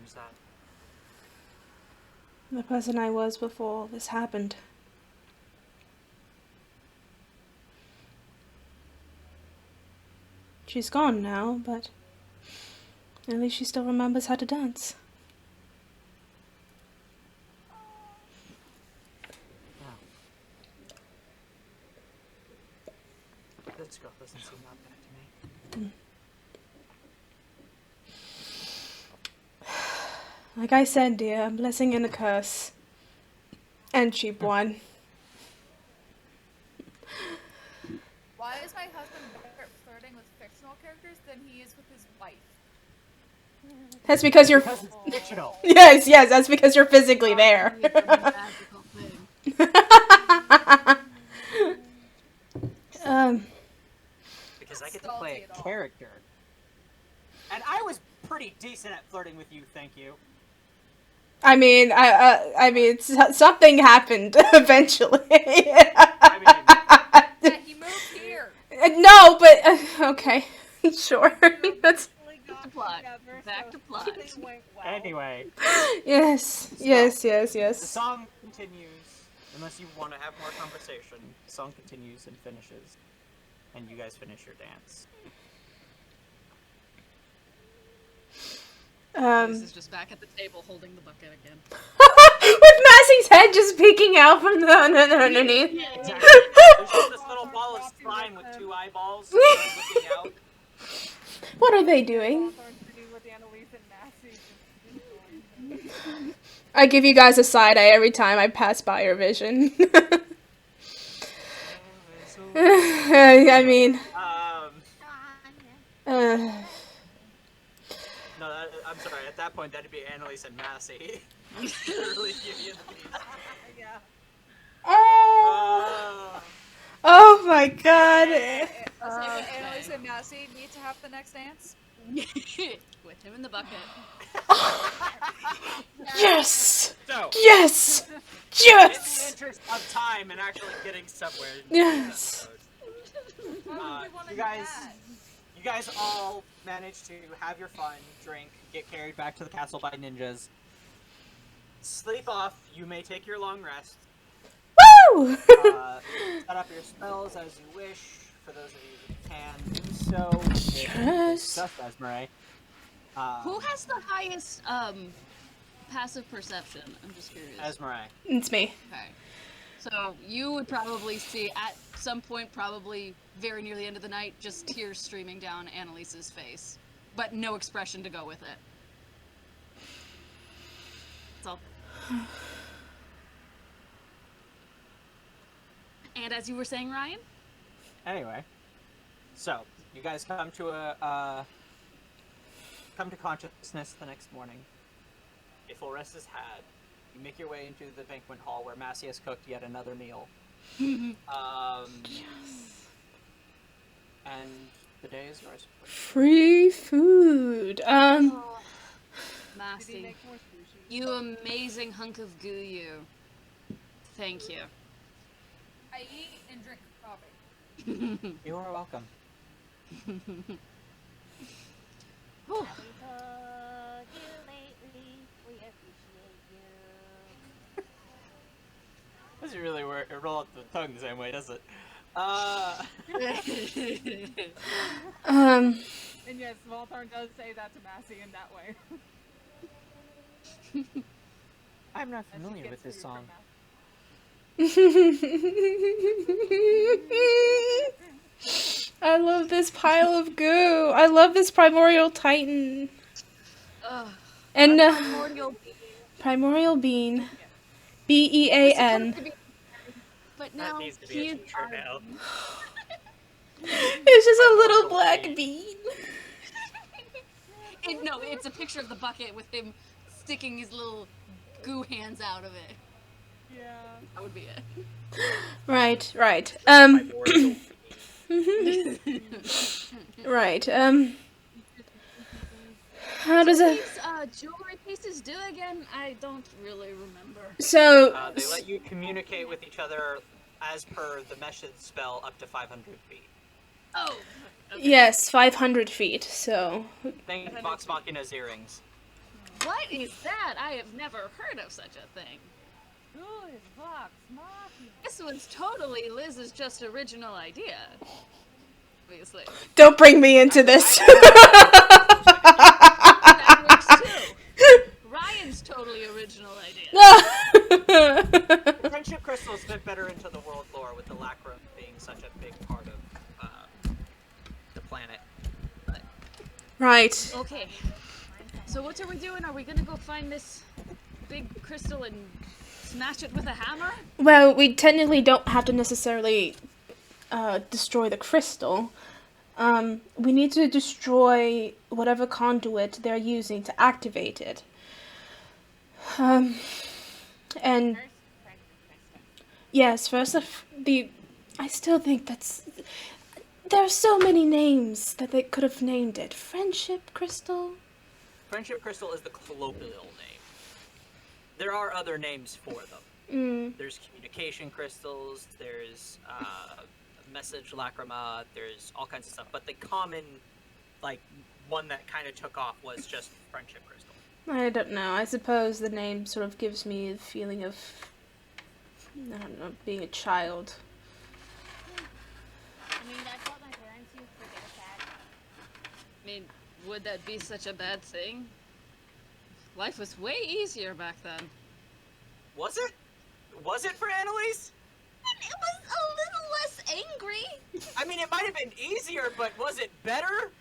Who's that? The person I was before all this happened. She's gone now, but at least she still remembers how to dance. This girl doesn't seem that bad to me. Like I said, dear, a blessing and a curse. And cheap wine. Why is my husband better at flirting with fictional characters than he is with his wife? That's because you're... Because it's fictional. Yes, that's because you're physically there. It's a magical thing. Because I get to play a character. And I was pretty decent at flirting with you, thank you. I mean, something happened eventually. I mean, Yeah, he moved here. No, but okay, sure. That's Back to plot. Back to plot. anyway, yes. the song continues. Unless you want to have more conversation, the song continues and finishes. And you guys finish your dance. This is just back at the table holding the bucket again. With Massey's head just peeking out from the underneath. Exactly. There's just this little ball of slime with two eyeballs looking out. What are they doing? I give you guys a side eye every time I pass by your vision. I mean, No, I'm sorry. At that point, that'd be Annalise and Massey. Really give you the piece. Yeah. Oh my god. Annalise and Massey need to have the next dance. With him in the bucket. Yes! So, Yes! in the Yes! interest of time and actually getting somewhere. Yes. You guys all managed to have your fun, drink, get carried back to the castle by ninjas, sleep off. You may take your long rest. Woo! Set up your spells as you wish. For those of you that can do so. Yes. Just Esmeralda. Who has the highest passive perception? I'm just curious. Esmeralda. It's me. Okay. So you would probably see at some point, probably very near the end of the night, just tears streaming down Annalise's face, but no expression to go with it. That's all. And as you were saying, Ryan? Anyway, so you guys come to consciousness the next morning. A full rest is had. You make your way into the banquet hall where Massey has cooked yet another meal. And the day is yours. Free food. Massey, you amazing hunk of goo, you. Thank you. I eat and drink coffee. You are welcome. We told you lately, we appreciate you. Doesn't really roll up the tongue the same way, does it? And yes, Voltarn does say that to Massey in that way. I'm not As she familiar gets with this food from song. Massey. I love this pile of goo. I love this primordial titan. And primordial bean. BEAN. But That now needs to be he a is t-shirt now. It's just a little black bean. No, it's a picture of the bucket with him sticking his little goo hands out of it. Yeah. That would be it. Right. Primordial. Right. How does it? These jewelry pieces guys do again? I don't really remember. So, They let you communicate with each other as per the message spell up to 500 feet. Oh. Okay. yes, 500 feet, so... Thank Vox Machina's earrings. What is that? I have never heard of such a thing. Who is Vox Machina? This was totally Liz's just original idea. Obviously. Don't bring me into this. That works too. Ryan's totally original idea. Friendship crystals fit better into the world lore with the Lachrum being such a big part of the planet. But Right. Okay. So what are we doing? Are we gonna go find this big crystal and smash it with a hammer? Well, we technically don't have to necessarily destroy the crystal. We need to destroy whatever conduit they're using to activate it. And yes, first I still think there are so many names that they could have named it. Friendship crystal? Friendship crystal is the colloquial name. There are other names for them. There's communication crystals, there's message lacrima, there's all kinds of stuff. But the common, one that kind of took off was just friendship crystal. I don't know. I suppose the name sort of gives me the feeling of, I don't know, being a child. I mean, that's what my parents used for their cat. I mean, would that be such a bad thing? Life was way easier back then. Was it? Was it for Annalise? It was a little less angry. I mean, it might have been easier, but was it better?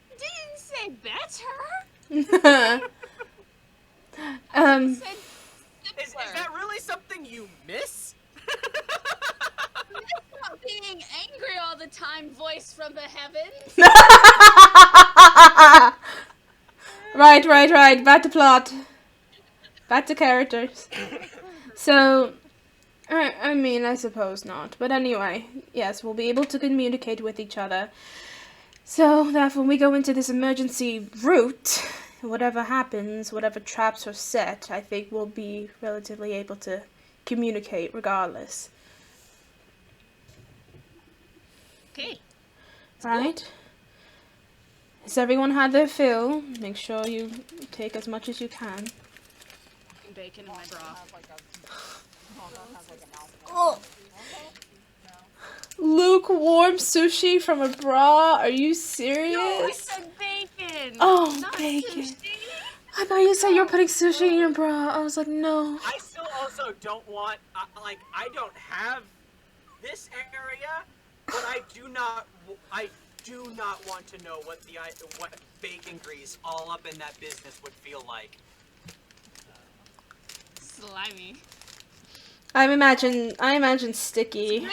Didn't say better. Said Is that really something you miss? not being angry all the time, voice from the heavens. Right. Back to plot. Back to characters. So, I mean, I suppose not. But anyway, yes, we'll be able to communicate with each other. So that when we go into this emergency route, whatever happens, whatever traps are set, I think we'll be relatively able to communicate regardless. Okay. Right? Has everyone had their fill? Make sure you take as much as you can. Bacon in my bra. Oh. Lukewarm sushi from a bra? Are you No, I serious? said bacon. Oh, not bacon. Sushi. I thought you said you were putting sushi in your bra. I was like, no. I still also don't want, I don't have this area, but I do not want to know what bacon grease all up in that business would feel like. Slimy. I imagine sticky. Good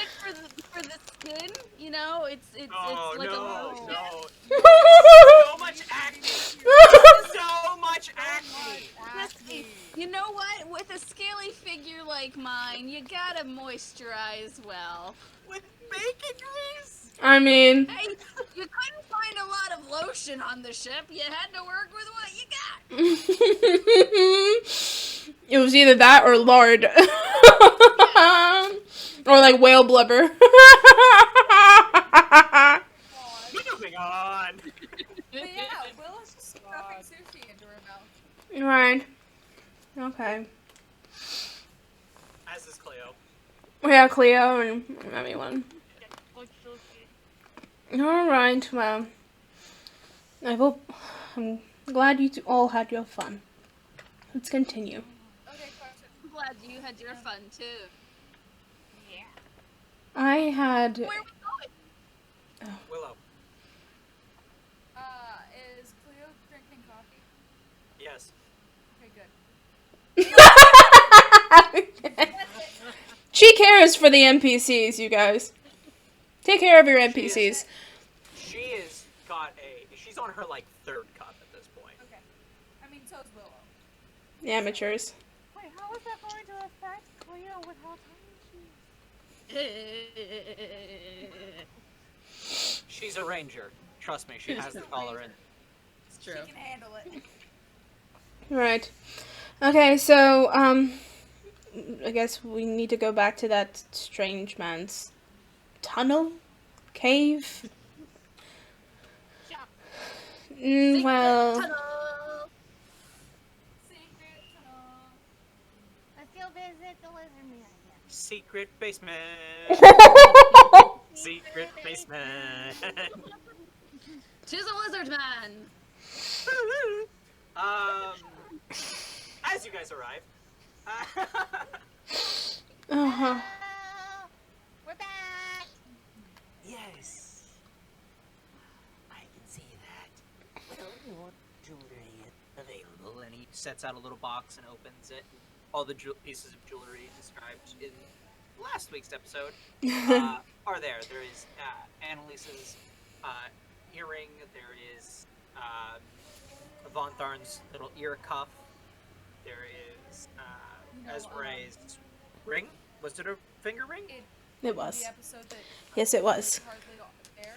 for the skin, you know. It's Oh, like a no. So much acne. So much acne. Acne. You know what? With a scaly figure like mine, you gotta moisturize well. With bacon grease? I mean, Hey, you couldn't find a lot of lotion on the ship. You had to work with what you got. it was either that or lard. Or like whale blubber. Moving on. But yeah, Willow's just stuffing sushi into her mouth. Right. Okay. As is Cleo. Yeah, Cleo and everyone. Alright, well. I'm glad you all had your fun. Let's continue. Okay, question. I'm glad you had your fun too. Yeah. I had. Where are we going? Willow. Is Cleo drinking coffee? Yes. Okay, good. She cares for the NPCs, you guys. Take care of your NPCs. She's on her third cup at this point. Okay. I mean, so is Willow. Amateurs. Wait, how is that going to affect Cleo with how tiny she is? She's a ranger. Trust me, she has the tolerance. It's true. She can handle it. Right. Okay, so, I guess we need to go back to that strange man's tunnel? Cave? Shock. Well, Secret tunnel. Let's go visit the lizard man again. Secret basement. Secret basement. To the lizard man. As you guys arrive, uh-huh. Oh, we're back. yes, I can see that. Well, jewelry available, and he sets out a little box and opens it. All the pieces of jewelry described in last week's episode are there. There is Annalise's earring. There is Von Tharn's little ear cuff. There is Esmeray's ring. Was it a finger ring? It was. The episode that Yes, it was. hardly air.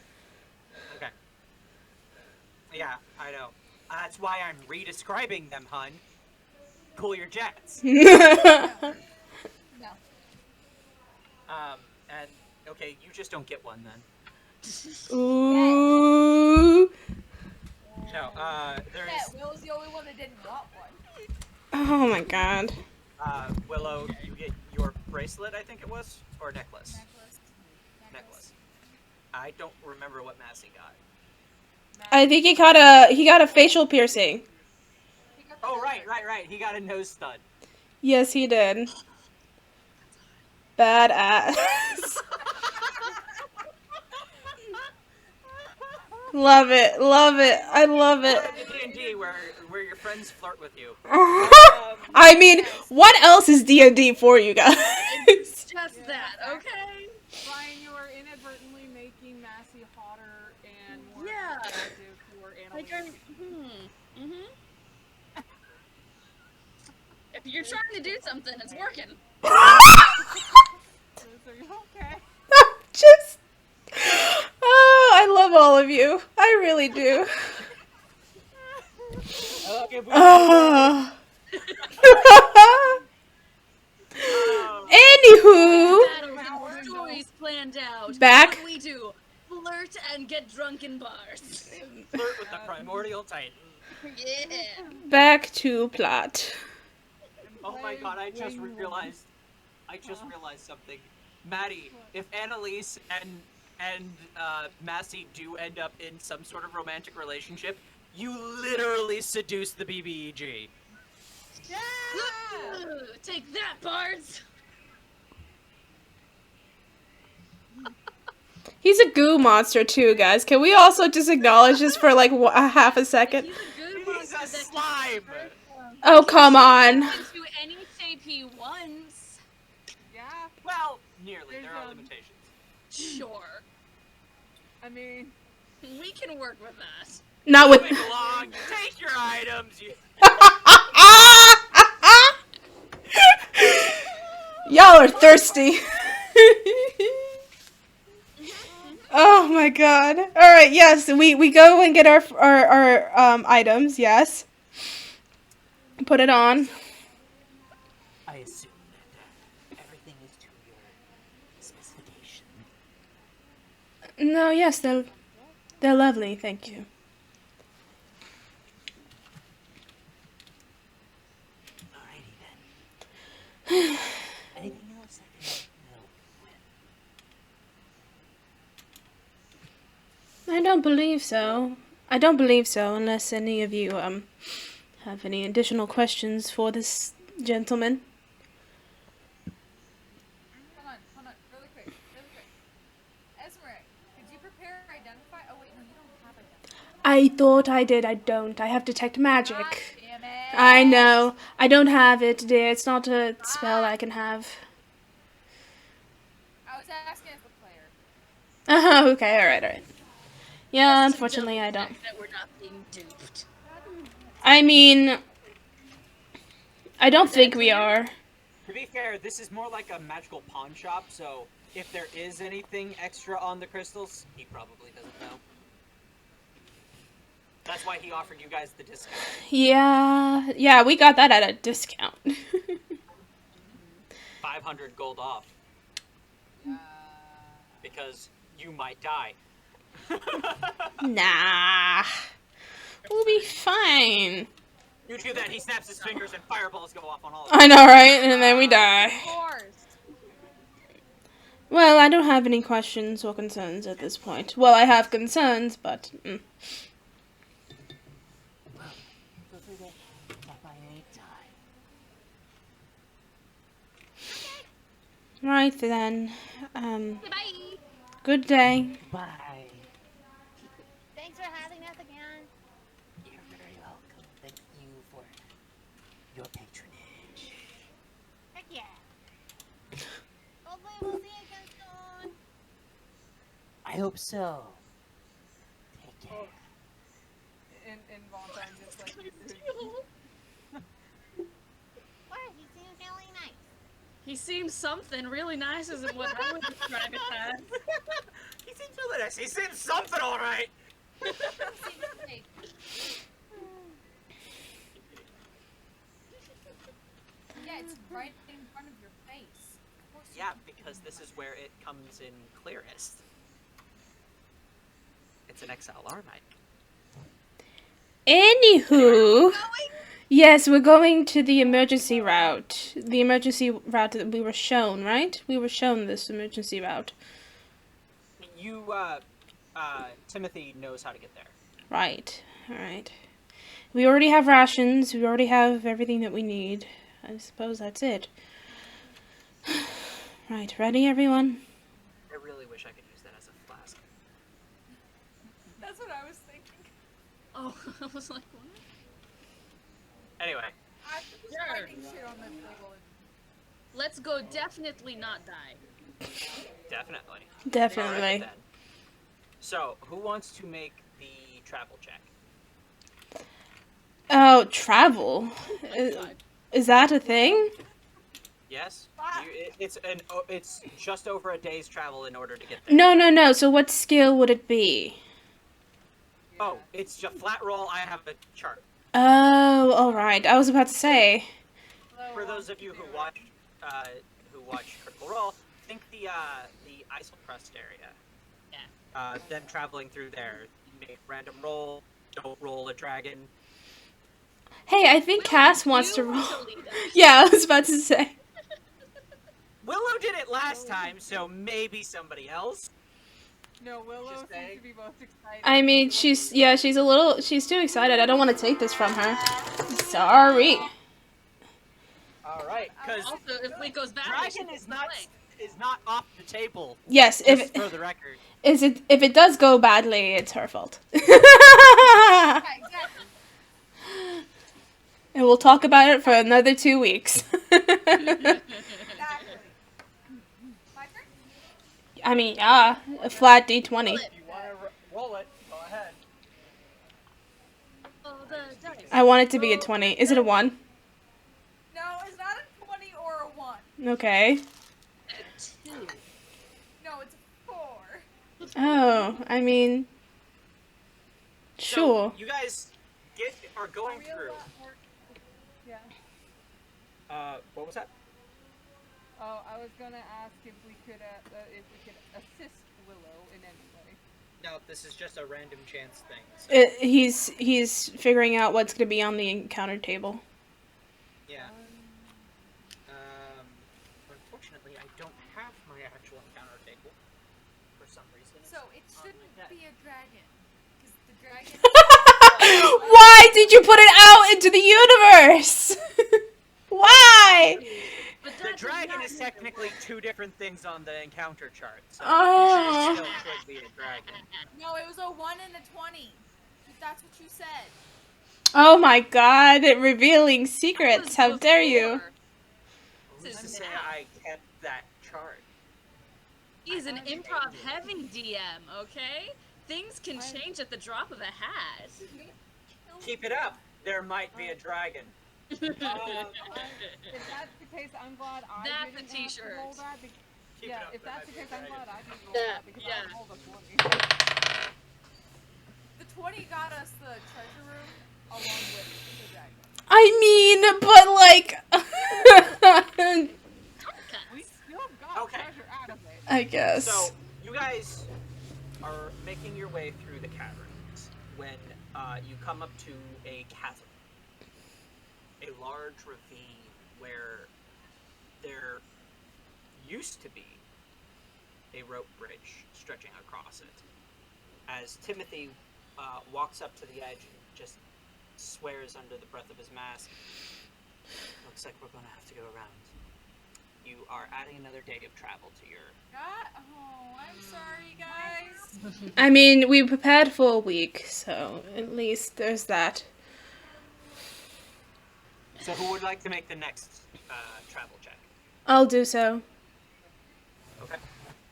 Okay. Yeah, I know. That's why I'm re-describing them, hun. Cool your jets. No. And okay, you just don't get one then. Ooh. No, there's Yeah, Will's the only one that didn't want one. Oh my god. Willow. You get your bracelet, I think it was, or necklace. Necklace. I don't remember what Massey got. I think he got a facial piercing. Oh right. He got a nose stud. Yes, he did. Badass. Love it. I love it. D&D where your friends flirt with you. I mean, what else is D&D for you guys? Just that, okay? Brian, you are inadvertently making Massey hotter and more Yeah. attractive for Like, Annalise. If you're trying to do something, it's working. Are you okay? Just. Oh, I love all of you. I really do. Okay, Oh. Anywho, Battles and stories planned out. Back- What we do? Flirt and get drunk in bars. flirt with the primordial titan. Yeah. back to plot. Oh my god, I just realized something. Maddie, if Annalise and Massey do end up in some sort of romantic relationship, you literally seduce the BBEG. Ooh, take that, bards. He's a goo monster too, guys. Can we also just acknowledge this for like a half a second? He's a good He's monster a that slime! Oh, come on. can into any shape he wants. Yeah, Well, nearly. There's, There are limitations. Sure, I mean, we can work with that. Not with. Moving along, take your items. Y'all are thirsty. Oh my god. Alright, yes, we go and get our items, yes. Put it on. I assume that everything is to your specification. No, yes, they're lovely, thank you. Alrighty then. Anything else I can help with? I don't believe so. I don't believe so, unless any of you have any additional questions for this gentleman. Hold on, really quick. Esmeralda, did you prepare or identify? Oh wait, no, you don't have identify. I thought I did, I don't. I have detect magic. Damn it. I know. I don't have it, dear. It's not a spell I can have. I was asking as a player. Oh, okay, alright. Yeah, unfortunately I don't. That we're not being duped. I mean, I don't think we are. To be fair, this is more like a magical pawn shop, so if there is anything extra on the crystals, he probably doesn't know. That's why he offered you guys the discount. Yeah, we got that at a discount. 500 gold off. Because you might die. Nah. We'll be fine. You do that, he snaps his fingers and fireballs go off on all of them. I know, right? And then we die. Of course. Well, I don't have any questions or concerns at this point. Well, I have concerns, but... Well, feel free to stop by any time. Right then. Bye. Good day. Bye. Thanks for having us again. You're very welcome. Thank you for your patronage. Heck yeah. Hopefully we'll see you again soon. I hope so. Take care. And Valentine just like What? He seems really nice. He seems something really nice, isn't what I would describe it as. He seems really nice. He seems something alright. Yeah, it's right in front of your face. Of course you Yeah, can- because this is where it comes in clearest. It's an XLR mic. Anywho... Yes, we're going to the emergency route. The emergency route that we were shown, right? We were shown this emergency route. You, Timothy knows how to get there. Right. Alright. We already have rations. We already have everything that we need. I suppose that's it. Right, ready, everyone? I really wish I could use that as a flask. That's what I was thinking. Oh, I was like, what? Anyway, I'm just Sure. writing shit on the table. Let's go definitely not die. definitely. Definitely. Alright then. So, who wants to make the travel check? Oh, travel? Is that a thing? Yes? It's just over a day's travel in order to get there. No. So what skill would it be? Oh, it's just flat roll. I have a chart. Oh, alright. I was about to say. For those of you who watch Critical Role, think the Isle Crust area. Yeah. Them traveling through there. Make random roll. Don't roll a dragon. Hey, I think Cass wants to You roll. to lead us. Yeah, I was about to say. Willow did it last time, so maybe somebody else. No, Willow Just seems saying. to be most excited. I mean, she's too excited. I don't want to take this from her. Sorry. All right, because Also, if Lee goes back, dragon is not off the table. Yes, Just for the record. if it does go badly, it's her fault. Yeah, exactly. And we'll talk about it for another 2 weeks. Exactly. My turn? I mean, yeah, a flat D20. If you want to roll it, go ahead. Oh, the dice. I want it to be a 20. Is it a 1? No, it's not a 20 or a 1. Okay. Two. No, it's a 4. Oh, I mean, sure. So, you guys are going Real through. lot more- Yeah. What was that? Oh, I was gonna ask if we could assist Willow in any way. No, this is just a random chance thing. So, He's figuring out what's gonna be on the encounter table. yeah. Unfortunately, I don't have my actual encounter table for some reason. So it shouldn't be a dragon. Because the dragon. Why did you put it out into the universe? Why? But The that's dragon not- is technically two different things on the encounter chart, so Oh. it still could be a dragon. No, it was a 1 and a 20. If that's what you said. Oh my god, revealing that was secrets. How dare you? before. Who's to This is say now. I kept that chart? He's an improv heavy DM, okay? Things can change at the drop of a hat. Keep it up. There might be a dragon. If that's the case, I'm glad I That's didn't a have to roll t-shirt. that. Keep Yeah, it up. if there that's the might be a case, I'm dragon. glad I didn't roll Yeah, that because yeah. I rolled a 20. The 20 got us the treasure room along with the dragon. I mean, but We still got Okay. treasure out of it. I guess. So you guys are making your way through the caverns when you come up to a chasm, a large ravine where there used to be a rope bridge stretching across it. As Timothy walks up to the edge and just swears under the breath of his mask, looks like we're going to have to go around. You are adding another day of travel to your... Oh, I'm sorry, guys. I mean, we prepared for a week, so at least there's that. So who would like to make the next travel check? I'll do so. Okay.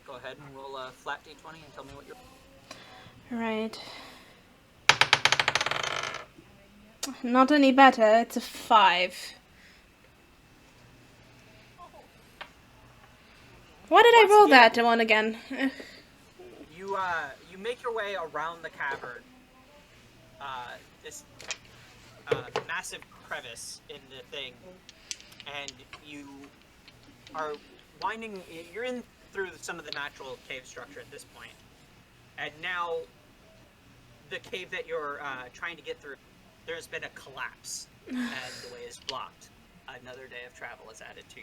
Go ahead and roll a flat d20 and tell me what you're... Right. Not any better. It's a 5. Why did I Once roll again- that one again? You make your way around the cavern. This massive crevice in the thing, and you are winding. You're in through some of the natural cave structure at this point, and now the cave that you're trying to get through, there's been a collapse, and the way is blocked. Another day of travel is added to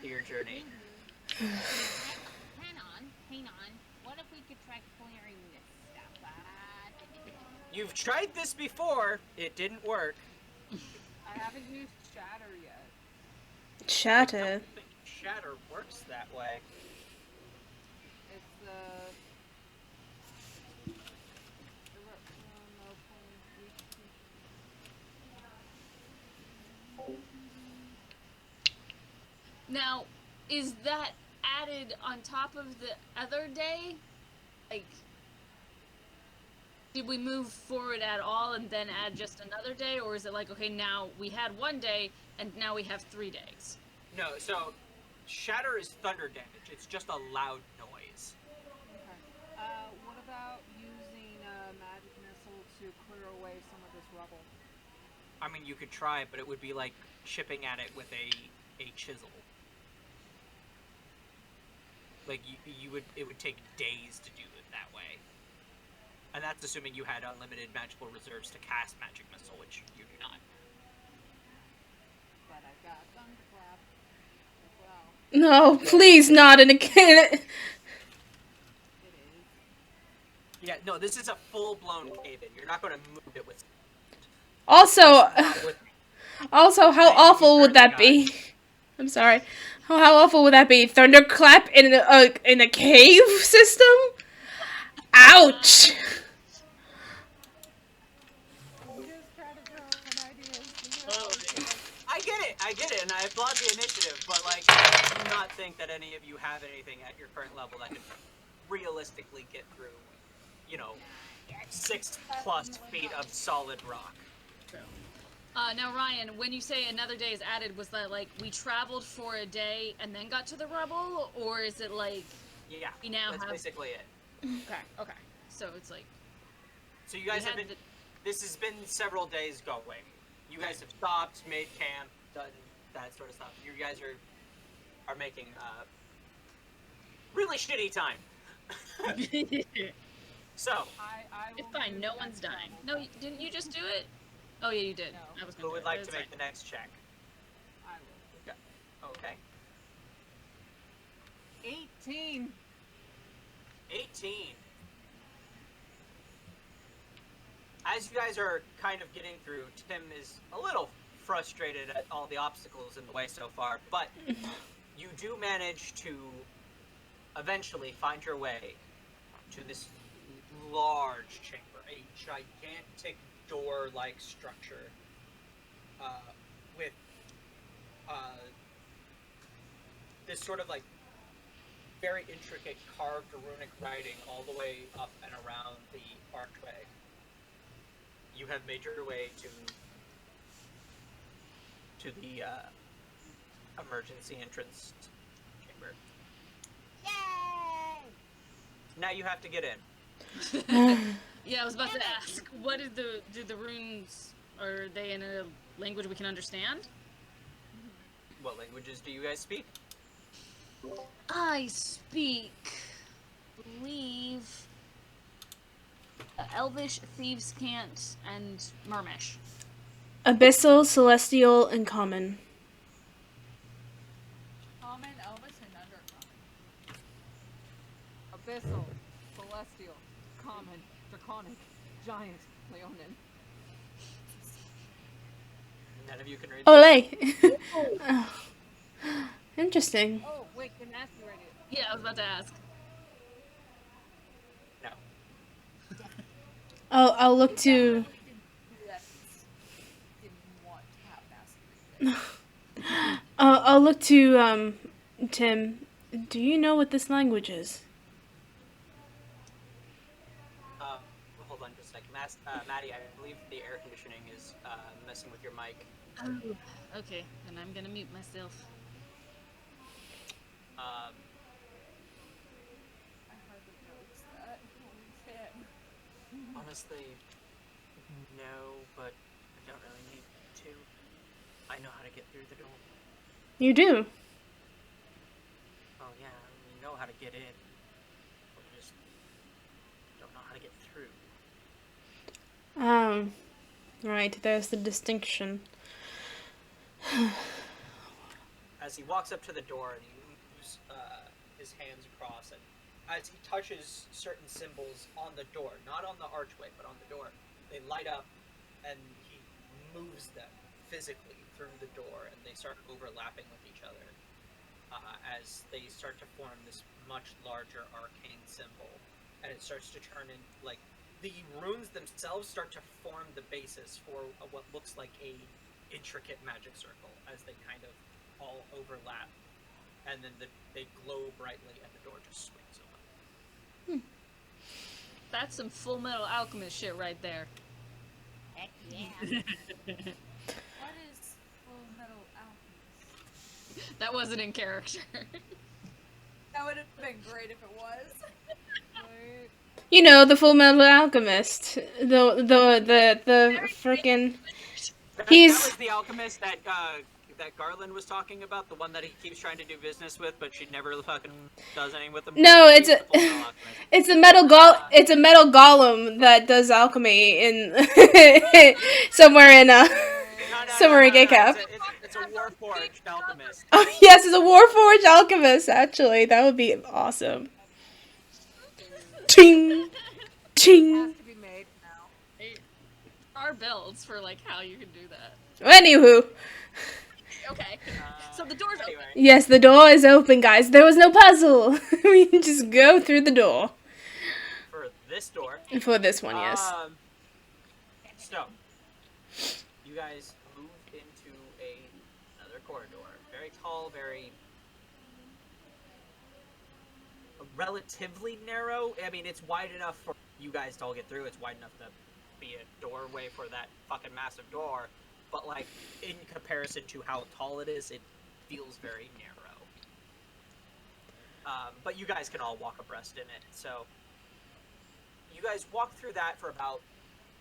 your journey. Hang on. What if we could try clearing this stuff? You've tried this before. It didn't work. I haven't used shatter yet. I Shatter. don't think shatter works that way. It's Now, is that added on top of the other day? Like, did we move forward at all and then add just another day? Or is it like, okay, now we had 1 day and now we have 3 days? No, so shatter is thunder damage. It's just a loud noise. okay. What about using a magic missile to clear away some of this rubble? I mean, you could try, but it would be like chipping at it with a chisel. Like it would take days to do it that way. And that's assuming you had unlimited magical reserves to cast magic missile, which you do not. But I've got thunderclap as well. No, please not in a kid. It is. Yeah, no, this is a full-blown cave-in. You're not going to move it with... Also, not with how Thank you, awful would that Curly be? I'm sorry. How awful would that be? Thunderclap in a cave system? Ouch! Just try to throw an idea. I get it, and I applaud the initiative, but, like, I do not think that any of you have anything at your current level that can realistically get through, 6+ feet of solid rock. Now, Ryan, when you say another day is added, was that like we traveled for a day and then got to the rubble? Or is it like Yeah, we now that's have... basically it. Okay. So it's like... So you guys we have had been... This has been several days going. You guys have stopped, made camp, done that sort of stuff. You guys are making really shitty time. So, I It's will fine, do no the one's next dying. one. No, didn't you just do it? Oh yeah, you did. No. I was who gonna would do it, like but to it's make the next check? I will. Okay. 18. 18. As you guys are kind of getting through, Tim is a little frustrated at all the obstacles in the way so far, but you do manage to eventually find your way to this large chamber, a gigantic door-like structure with this sort of like very intricate carved runic writing all the way up and around the archway. You have made your way to the emergency entrance chamber. Yay! Now you have to get in. Yeah, I was about to Damn it. ask, what is do the runes, are they in a language we can understand? What languages do you guys speak? I speak, believe, Elvish, Thieves' Cant, and Mermish. Abyssal, Celestial, and Common. Common, Elvis, and undercommon. Abyssal, celestial, common, draconic, giant, Leonin. None of you can read. Olay! Oh. Interesting. Oh, wait, can ask you right here. Yeah, I was about to ask. No. I'll look to. Didn't want to have mastery. I'll look to Tim. Do you know what this language is? Hold on just a second. Maddie, I believe the air conditioning is messing with your mic. Oh, okay, then I'm gonna mute myself. Um, I hardly noticed that. Holy shit. honestly, no, but I don't really need to. I know how to get through the door. You do. Oh yeah, we know how to get in. But we just don't know how to get through. Right, there's the distinction. As he walks up to the door and he moves his hands across, and as he touches certain symbols on the door, not on the archway, but on the door, they light up, and he moves them physically through the door, and they start overlapping with each other as they start to form this much larger arcane symbol, and it starts to turn in, like, the runes themselves start to form the basis for what looks like a intricate magic circle as they kind of all overlap, and then they glow brightly, and the door just swings open. That's some Full Metal Alchemist shit right there. Heck yeah. What is Full Metal Alchemist? That wasn't in character. That would have been great if it was. Wait. You know, the Full Metal Alchemist. The frickin'. That He's- was the alchemist that Garland was talking about, the one that he keeps trying to do business with, but she never fucking does anything with him. No, it's He's a- the Full Metal Alchemist. It's a metal golem that does alchemy in somewhere in No, somewhere in Gaycap. It's a Warforged alchemist. Oh yes, it's a Warforged alchemist. Actually, that would be awesome. Ching, ching. Has to be made now. There are builds for like how you can do that. Anywho, Okay. So the door's open. Anyway, yes, the door is open, guys. There was no puzzle. We can just go through the door. for this door, For this one, yes. So, you guys move into another corridor. Very tall, very relatively narrow. I mean, it's wide enough for you guys to all get through. It's wide enough to be a doorway for that fucking massive door. But, like, in comparison to how tall it is, it feels very narrow. But you guys can all walk abreast in it. So, you guys walk through that for about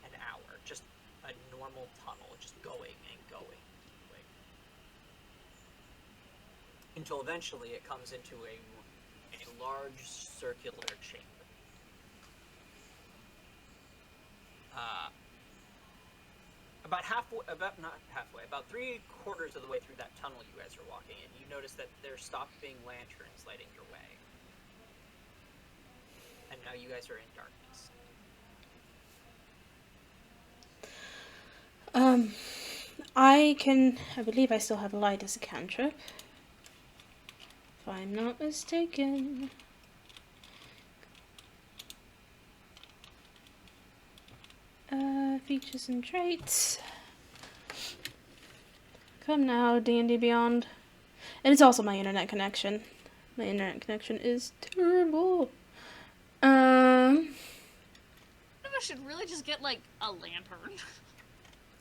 an hour. Just a normal tunnel, just going and going and going. Until eventually it comes into a large circular chamber. About three-quarters of the way through that tunnel you guys are walking in, you notice that there stopped being lanterns lighting your way. And now you guys are in darkness. I believe I still have light as a cantrip. If I'm not mistaken. Features and traits. Come now, D&D Beyond. And it's also my internet connection. My internet connection is terrible. I should really just get like a lantern.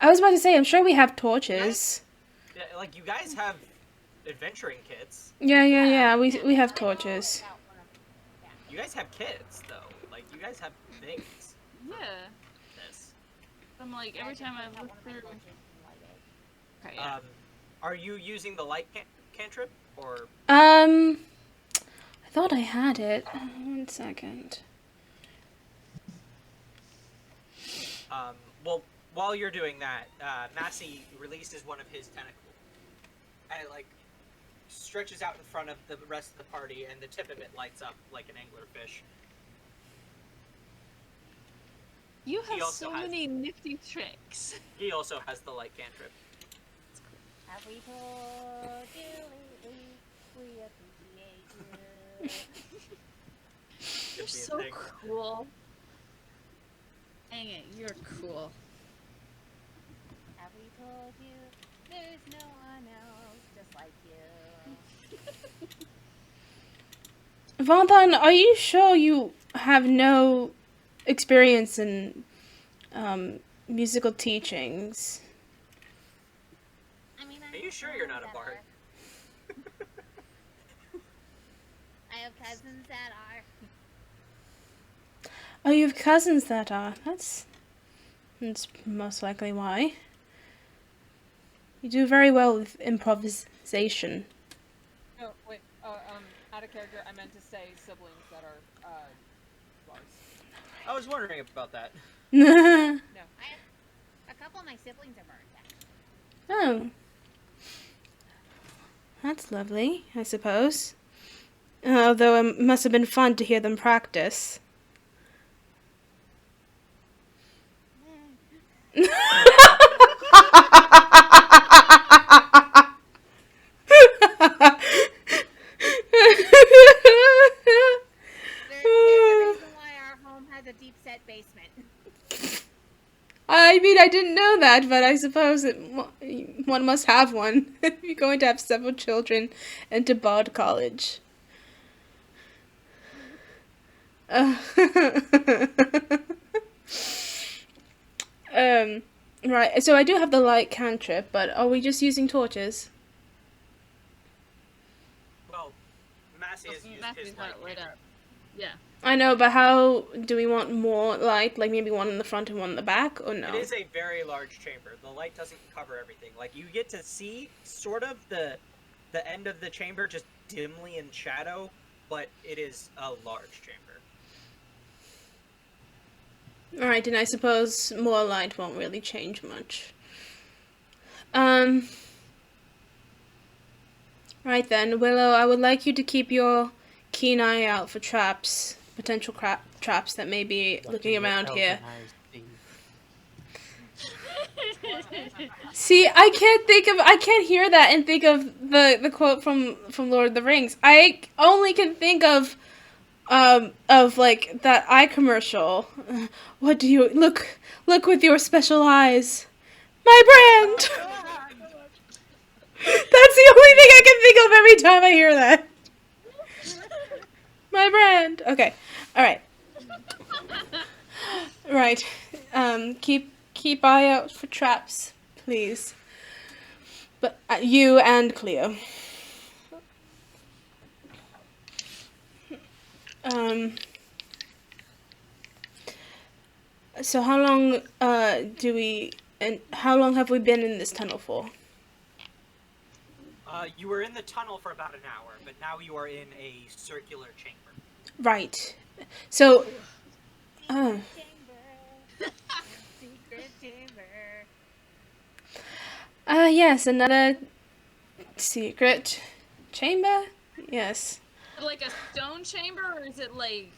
I was about to say, I'm sure we have torches. Yeah, like, you guys have adventuring kits. Yeah. We have torches. You guys have kids, though. Like, you guys have things. for Yeah. this. I'm like, every time I look through. Okay, yeah. Are you using the light cantrip or? I thought I had it. 1 second. Well, while you're doing that, Massey releases one of his tentacles, and it like stretches out in front of the rest of the party, and the tip of it lights up like an anglerfish. You He have also so has- many nifty tricks. He also has the light cantrip. Have we told you lately we appreciate you? You're Could be a so thing. cool. Dang it, you're cool. Have we told you there's no one else just like you? Vonthon, are you sure you have no experience in musical teachings? I mean, Are you sure you're not a bard? I have cousins that are. Oh, you have cousins that are. That's most likely why. You do very well with improvisation. No, wait. Out of character, I meant to say siblings that are bards. I was wondering about that. No. I have a couple of my siblings are birds. Oh. That's lovely, I suppose. Although it must have been fun to hear them practice. There's a reason why our home has a deep set basement. I mean, I didn't know that, but I suppose one must have one if you're going to have several children into Bard College. Right, so I do have the light cantrip, but are we just using torches? Well, Massey has used Matthew's his got light it lit cantrip. up. Yeah. I know, but how do we want more light? Like maybe one in the front and one in the back, or no? It is a very large chamber. The light doesn't cover everything. Like, you get to see sort of the end of the chamber just dimly in shadow, but it is a large chamber. Alright, and I suppose more light won't really change much. Right then, Willow, I would like you to keep your keen eye out for traps, potential traps that may be looking around here. See, I can't hear that and think of the quote from Lord of the Rings. I only can think of like that eye commercial. What do you look with your special eyes? My brand. That's the only thing I can think of every time I hear that. My brand. Okay. All right. Right. Keep eye out for traps, please. But you and Cleo. So how long how long have we been in this tunnel for? You were in the tunnel for about an hour, but now you are in a circular chamber. Right. So Chamber. Secret chamber. yes, another secret chamber? Yes. Like a stone chamber, or is it like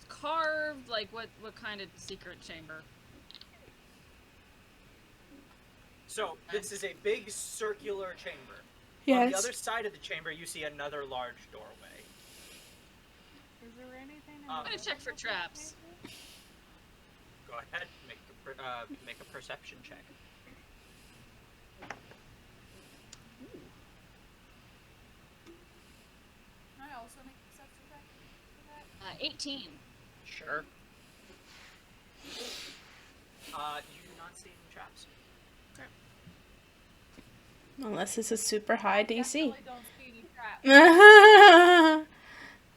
carved? Like what kind of secret chamber? So, this is a big circular chamber. Yes. On the other side of the chamber, you see another large doorway. Is there anything? I'm gonna check for traps. Go ahead, make a perception check. Can I also make a perception check for that? 18. Sure. You do not see any traps. Unless it's a super high DC. Definitely don't see any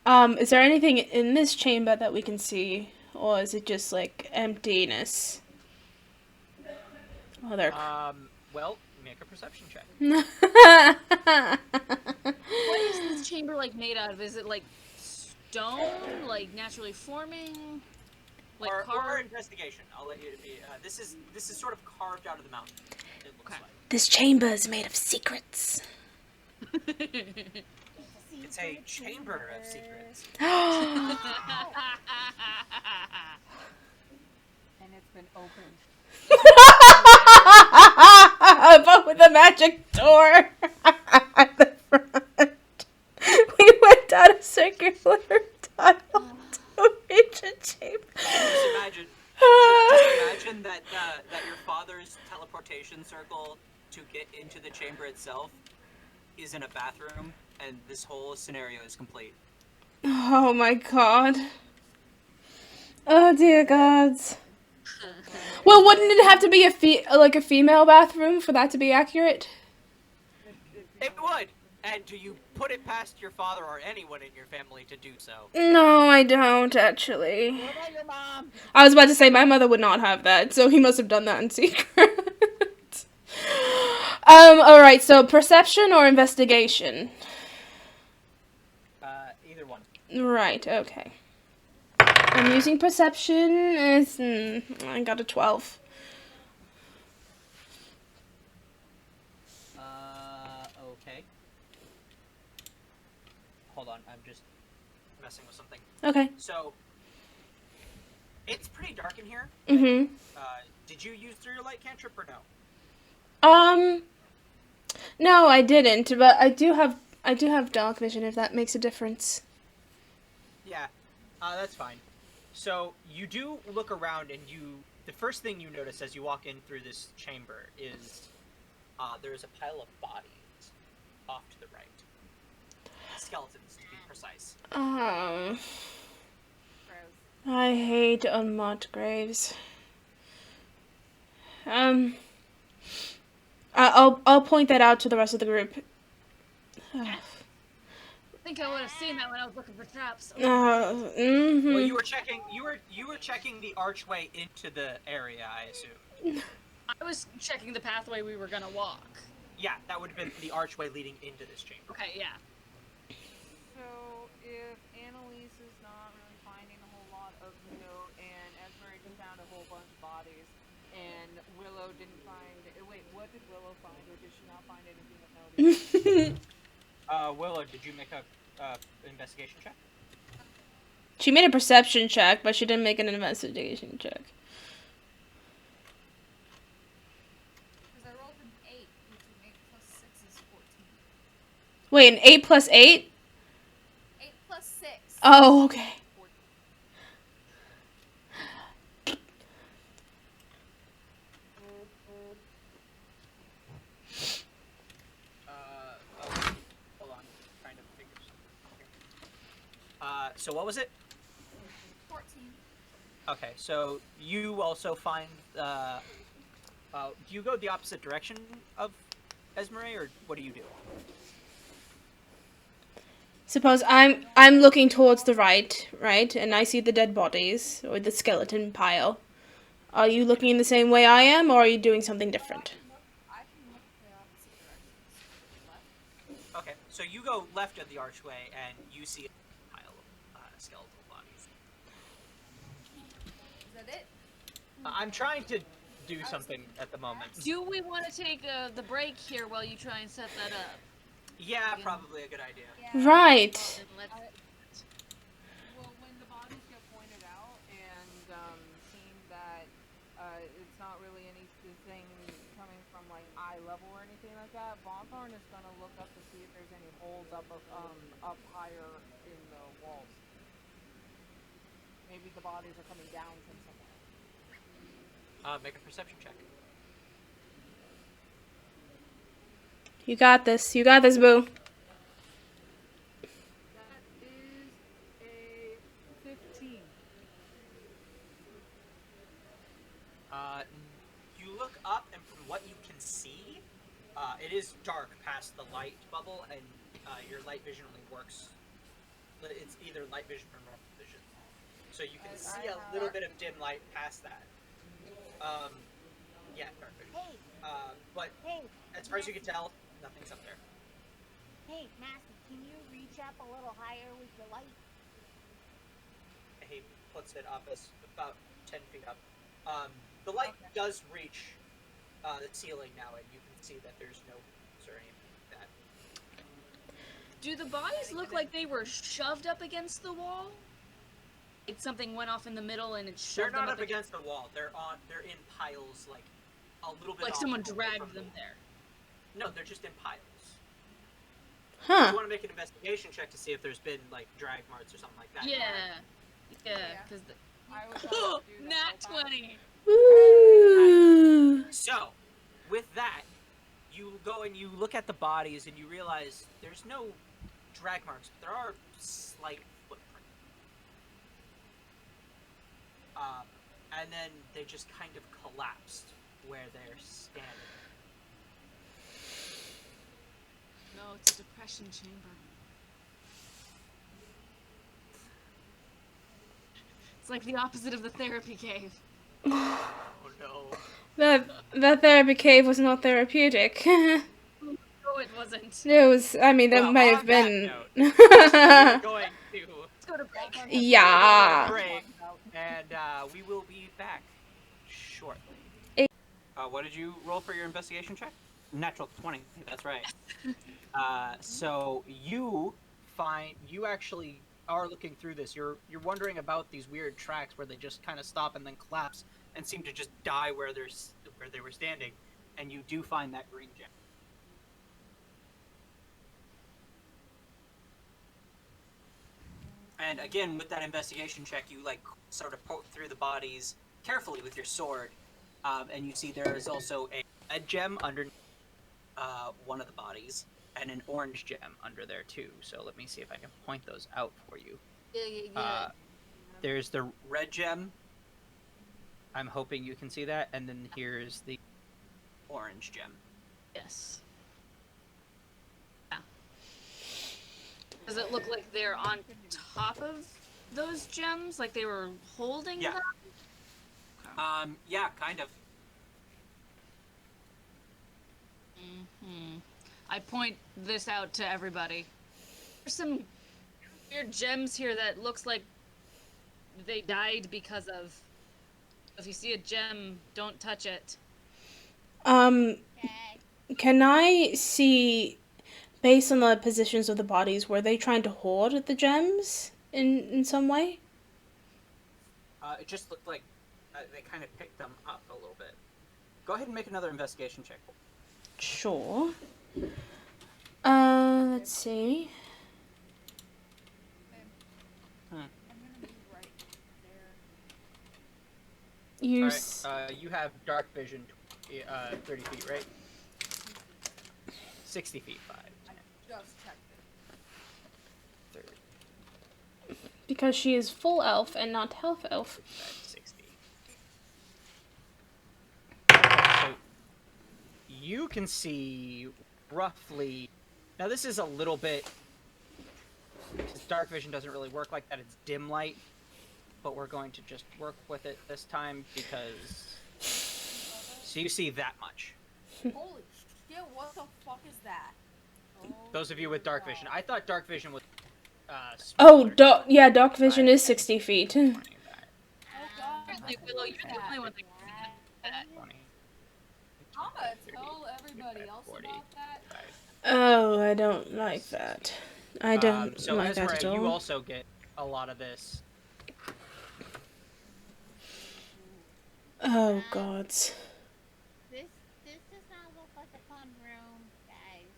traps. Is there anything in this chamber that we can see or is it just like emptiness? Oh, there. Well, make a perception check. What is this chamber like made out of? Is it like stone, like naturally forming, like or carved? investigation. I'll let you be. This is sort of carved out of the mountain. It looks Okay. like This chamber is made of secrets. it's a chamber of secrets. And it's been opened. But with a magic door at the front. We went down a circular tunnel to reach a chamber. Just imagine that your father's teleportation circle to get into the chamber itself is in a bathroom, and this whole scenario is complete. Oh my god. Oh dear gods. Well, wouldn't it have to be a female bathroom for that to be accurate? It would, and do you put it past your father or anyone in your family to do so? No, I don't actually. What about your mom? I was about to say my mother would not have that, so he must have done that in secret. Alright, so perception or investigation? Either one. Right, okay. I'm using perception. I got a 12. Okay. Hold on, I'm just messing with something. Okay. So, it's pretty dark in here. Mm-hmm. Did you use through your light cantrip or no? No, I didn't, but I do have dark vision if that makes a difference. Yeah, that's fine. So you do look around, and the first thing you notice as you walk in through this chamber is there's a pile of bodies off to the right. Skeletons, to be precise. I hate unmarked graves. I'll point that out to the rest of the group. I think I would have seen that when I was looking for traps. Mm-hmm. Well, you were checking the archway into the area, I assume. I was checking the pathway we were gonna walk. Yeah, that would have been the archway leading into this chamber. Okay, yeah. So, if Annalise is not really finding a whole lot of note, and Esmeralda just found a whole bunch of bodies, and Willow didn't find... Wait, what did Willow find, or did she not find anything of note? Willow, did you make a investigation check? She made a perception check, but she didn't make an investigation check. Because I rolled an 8, which an 8 plus 6 is 14. Wait, an 8 plus 8? 8 plus 6. Oh, okay. 14. Okay. Hold on. Trying to figure something. So what was it? 14. Okay, so you also find, do you go the opposite direction of Esmeralda, or what do you do? Suppose I'm looking towards the right, and I see the dead bodies, or the skeleton pile. Are you looking in the same way I am, or are you doing something different? I can look the opposite direction. Left. Okay, so you go left of the archway, and you see a pile of skeletal bodies. Is that it? I'm trying to do something at the moment. Do we want to take the break here while you try and set that up? Yeah, probably a good idea. Yeah. Right. Then let's- Well, when the bodies get pointed out, and seeing that it's not really anything coming from like eye level or anything like that, Bonthorn is gonna look up to see if there's any holes up higher in the walls. Maybe the bodies are coming down from somewhere. Make a perception check. You got this. You got this, boo. That is a 15. You look up, and from what you can see, it is dark past the light bubble, and your light vision only works. It's either light vision or normal vision. So you can I see a have little dark bit of dim light past that. Yeah, dark vision. Hey, But hey, as far as you can tell, nothing's up there. hey, Massey, can you reach up a little higher with your light? He puts it up as about 10 feet up. The light does reach the ceiling now, and you can see that there's no holes or anything like that. Do the bodies look like they were shoved up against the wall? Like something went off in the middle and it They're shoved them not up up against the wall. They're in piles, like a little bit. like off someone from dragged the them wall. there. No, they're just in piles. Huh. You want to make an investigation check to see if there's been like drag marks or something like that. Yeah. Yeah, Yeah. because I would like to do the nat whole back. 20. Woo. So, with that, you go and you look at the bodies and you realize there's no drag marks, but there are slight footprints. And then they just kind of collapsed where they're standing. No, it's a depression chamber. It's like the opposite of the therapy cave. Oh no. That therapy cave was not therapeutic. No, it wasn't. It was. I mean, that Well, might on have been. We're going to Let's go to break. Yeah. break, and we will be back shortly. What did you roll for your investigation check? Natural 20. That's right. So you actually are looking through this. You're wondering about these weird tracks where they just kind of stop and then collapse and seem to just die where they were standing, and you do find that green gem. And again, with that investigation check, you like sort of poke through the bodies carefully with your sword, and you see there is also a red gem under one of the bodies, and an orange gem under there too. So let me see if I can point those out for you. Yeah. There's the red gem. I'm hoping you can see that, and then here's the orange gem. Yes. Yeah. Does it look like they're on top of those gems? Like they were holding Yeah. them? Yeah, kind of. Mm-hmm. I point this out to everybody. There's some weird gems here that looks like they died because of. If you see a gem, don't touch it. Okay. Can I see, based on the positions of the bodies, were they trying to hoard the gems in some way? It just looked like they kind of picked them up a little bit. Go ahead and make another investigation check. Sure. Let's see. I'm gonna be right there. You. Alright, you have dark vision, 30 feet, right? 60 feet, 5. I just checked it. 30, Because she is full elf and not half elf. 60. Okay, so you can see roughly. Now, this is a little bit. Because dark vision doesn't really work like that, it's dim light. But we're going to just work with it this time because. So you see that much. Holy shit, what the fuck is that? Those of you with dark vision. I thought dark vision was. Oh, smaller. yeah, dark vision is 60 feet. 20, Oh god. Apparently, Willow, you're the only one that can see that. 20, I'm gonna 30, tell everybody 35, else 40, about that. 55. Oh, I don't like that. I don't So like that Ezra, at you all. also get a lot of this. Oh, God. This does not look like a fun room, guys.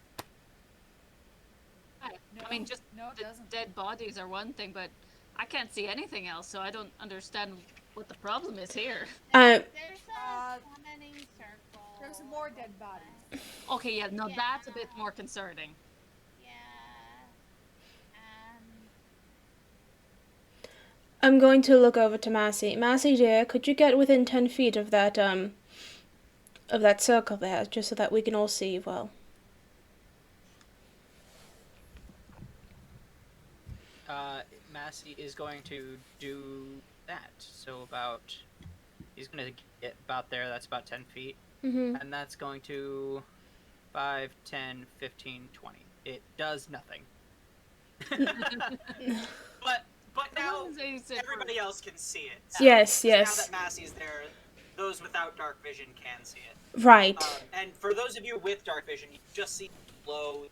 I mean, just No, it the doesn't. dead bodies are one thing, but I can't see anything else, so I don't understand what the problem is here. There's Uh, a summoning circle. There's more dead bodies. Okay, yeah, no, Yeah. that's a bit more concerning. Yeah. I'm going to look over to Massey. Massey, dear, could you get within 10 feet of that circle there, just so that we can all see well? Massey is going to do that. So he's going to get about there. That's about 10 feet. Mm-hmm. And that's going to 5, 10, 15, 20. It does nothing. but now everybody else can see it. So, Yes, Now yes. that Massey's there, those without dark vision can see it. Right. And for those of you with dark vision, you just see low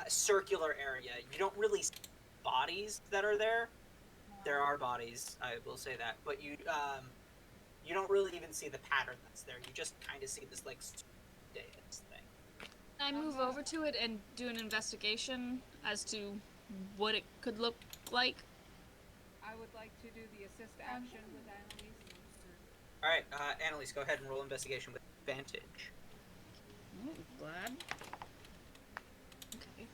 circular area. You don't really see bodies that are there. There are bodies, I will say that, but you don't really even see the pattern that's there. You just kind of see this like dais thing. I move over to it and do an investigation as to what it could look like. I would like to do the assist action with Annalise. All right, Annalise, go ahead and roll investigation with advantage. Oh, glad. Okay.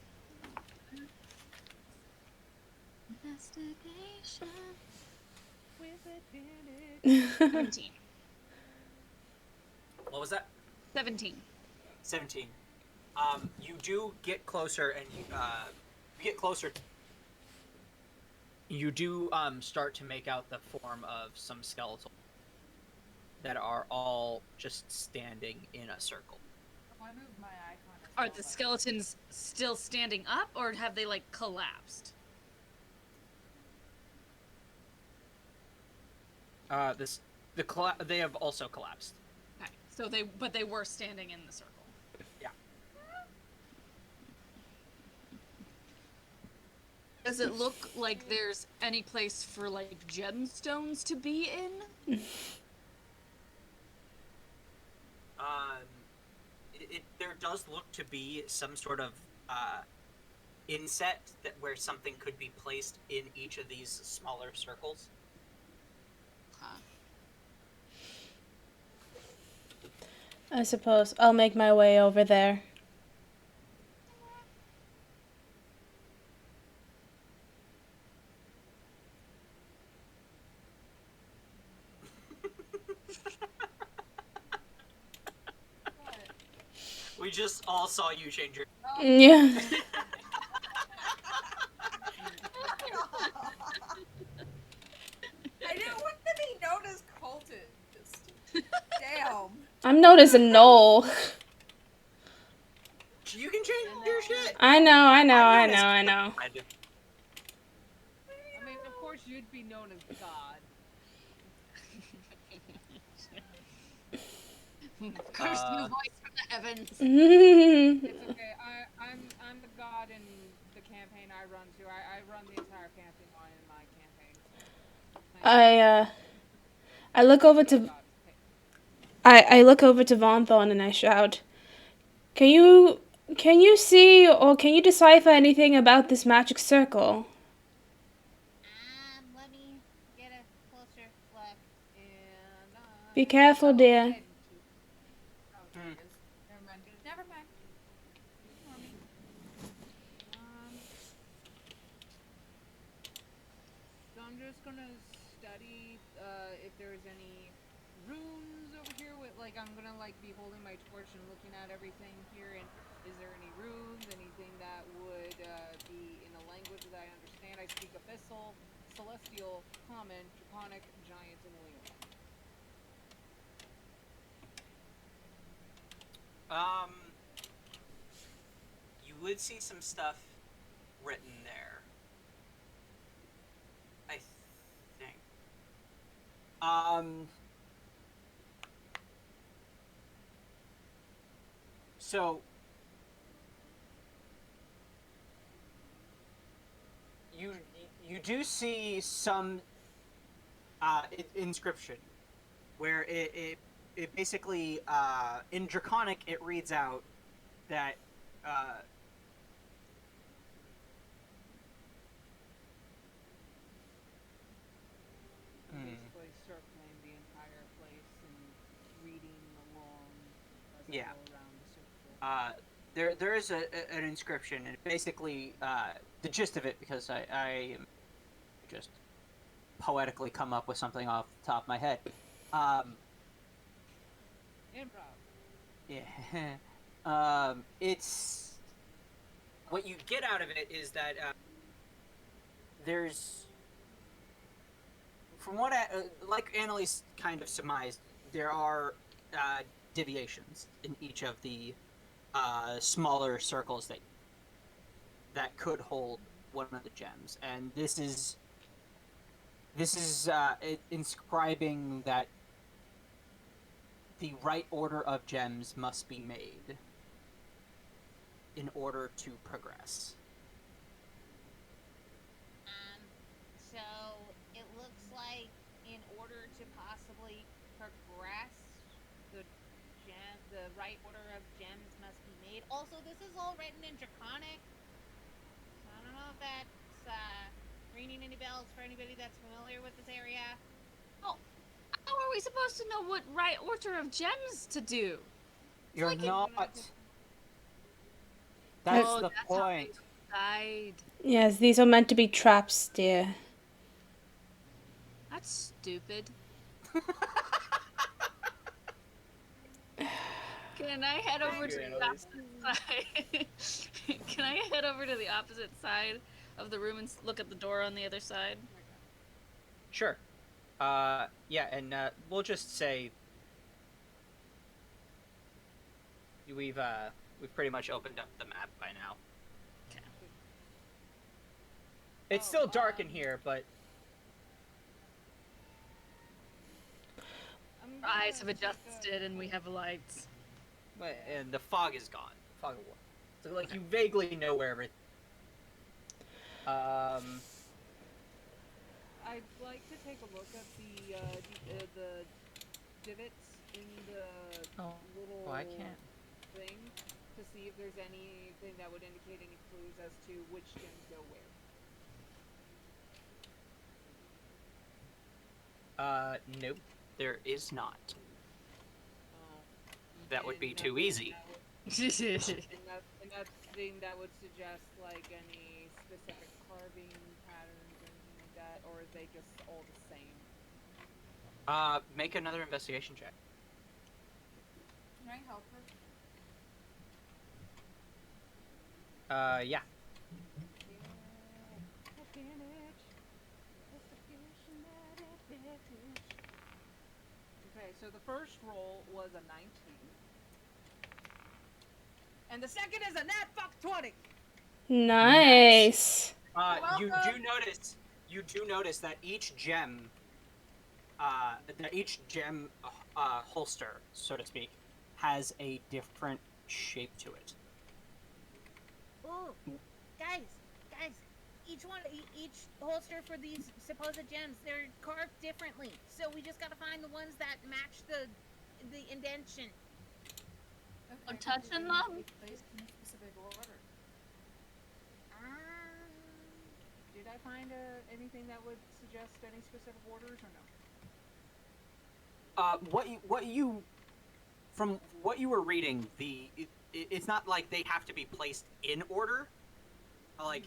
Investigation with advantage. 17. What was that? 17. 17. You do get closer, and you get closer. You do start to make out the form of some skeletal that are all just standing in a circle. I moved my icon. Are the skeletons still standing up, or have they like collapsed? They have also collapsed. Okay, so they were standing in the circle. Yeah. Does it look like there's any place for like gemstones to be in? There does look to be some sort of inset where something could be placed in each of these smaller circles. Huh. I suppose I'll make my way over there. We just all saw you change your... Yeah. I didn't want to be known as cultist. Damn. I'm known as a knoll. You can change your shit! I know. I know. I mean, of course, you'd be known as God. Curse you, voice from the heavens. It's okay. I'm the god in the campaign I run to. I run the entire campaign in my campaign. I look over to I look over to Vonthorn and I shout, Can you see or can you decipher anything about this magic circle? Let me get a closer look. And Be careful, dear. Never mind. So I'm just gonna study if there's any runes over here. I'm gonna be holding my torch and looking at everything here. And is there any runes? Anything that would be in a language that I understand? I speak Abyssal, Celestial, Common, Draconic, Giant, and Lingual. You would see some stuff written there. I think. So you do see some inscription where it basically in Draconic it reads out that Basically circling the entire place and reading along as Yeah. I go around the circle. there is an inscription, and basically the gist of it, because I am just poetically come up with something off the top of my head. Improv. Yeah. It's what you get out of it is that there's, from what like Annalise kind of surmised, there are deviations in each of the smaller circles that could hold one of the gems, and this is inscribing that the right order of gems must be made in order to progress. So it looks like in order to possibly progress, the right order of gems must be made. Also, this is all written in Draconic. So I don't know if that's ringing any bells for anybody that's familiar with this area. How are we supposed to know what right order of gems to do? You're like not. That's- That's Oh, the that's how point. Died. Yes, these are meant to be traps, dear. That's stupid. Can I head over to the opposite side? Can I head over to the opposite side of the room and look at the door on the other side? Sure. Yeah, and we'll just say we've pretty much opened up the map by now. Okay. It's still dark in here, but Our eyes have adjusted and we have lights. and the fog is gone. Fog of war. So like you vaguely know where everything. I'd like to take a look at the divots in the little I can't. thing to see if there's anything that would indicate any clues as to which gems go where. Nope. There is not. That would be And too easy. And that's thing that would suggest like any specific carving patterns or anything like that, or are they just all the same? Make another investigation check. Can I help her? Yeah. Okay, so the first roll was a 19. And the second is a nat fuck 20! Nice. You welcome. do notice that each gem, holster, so to speak, has a different shape to it. Ooh, guys, each holster for these supposed gems, they're carved differently. So we just gotta find the ones that match the indentation. Okay, I'm touching they need them? to be placed in a specific order. Did I find anything that would suggest any specific orders or no? From what you were reading, it's not like they have to be placed in order, like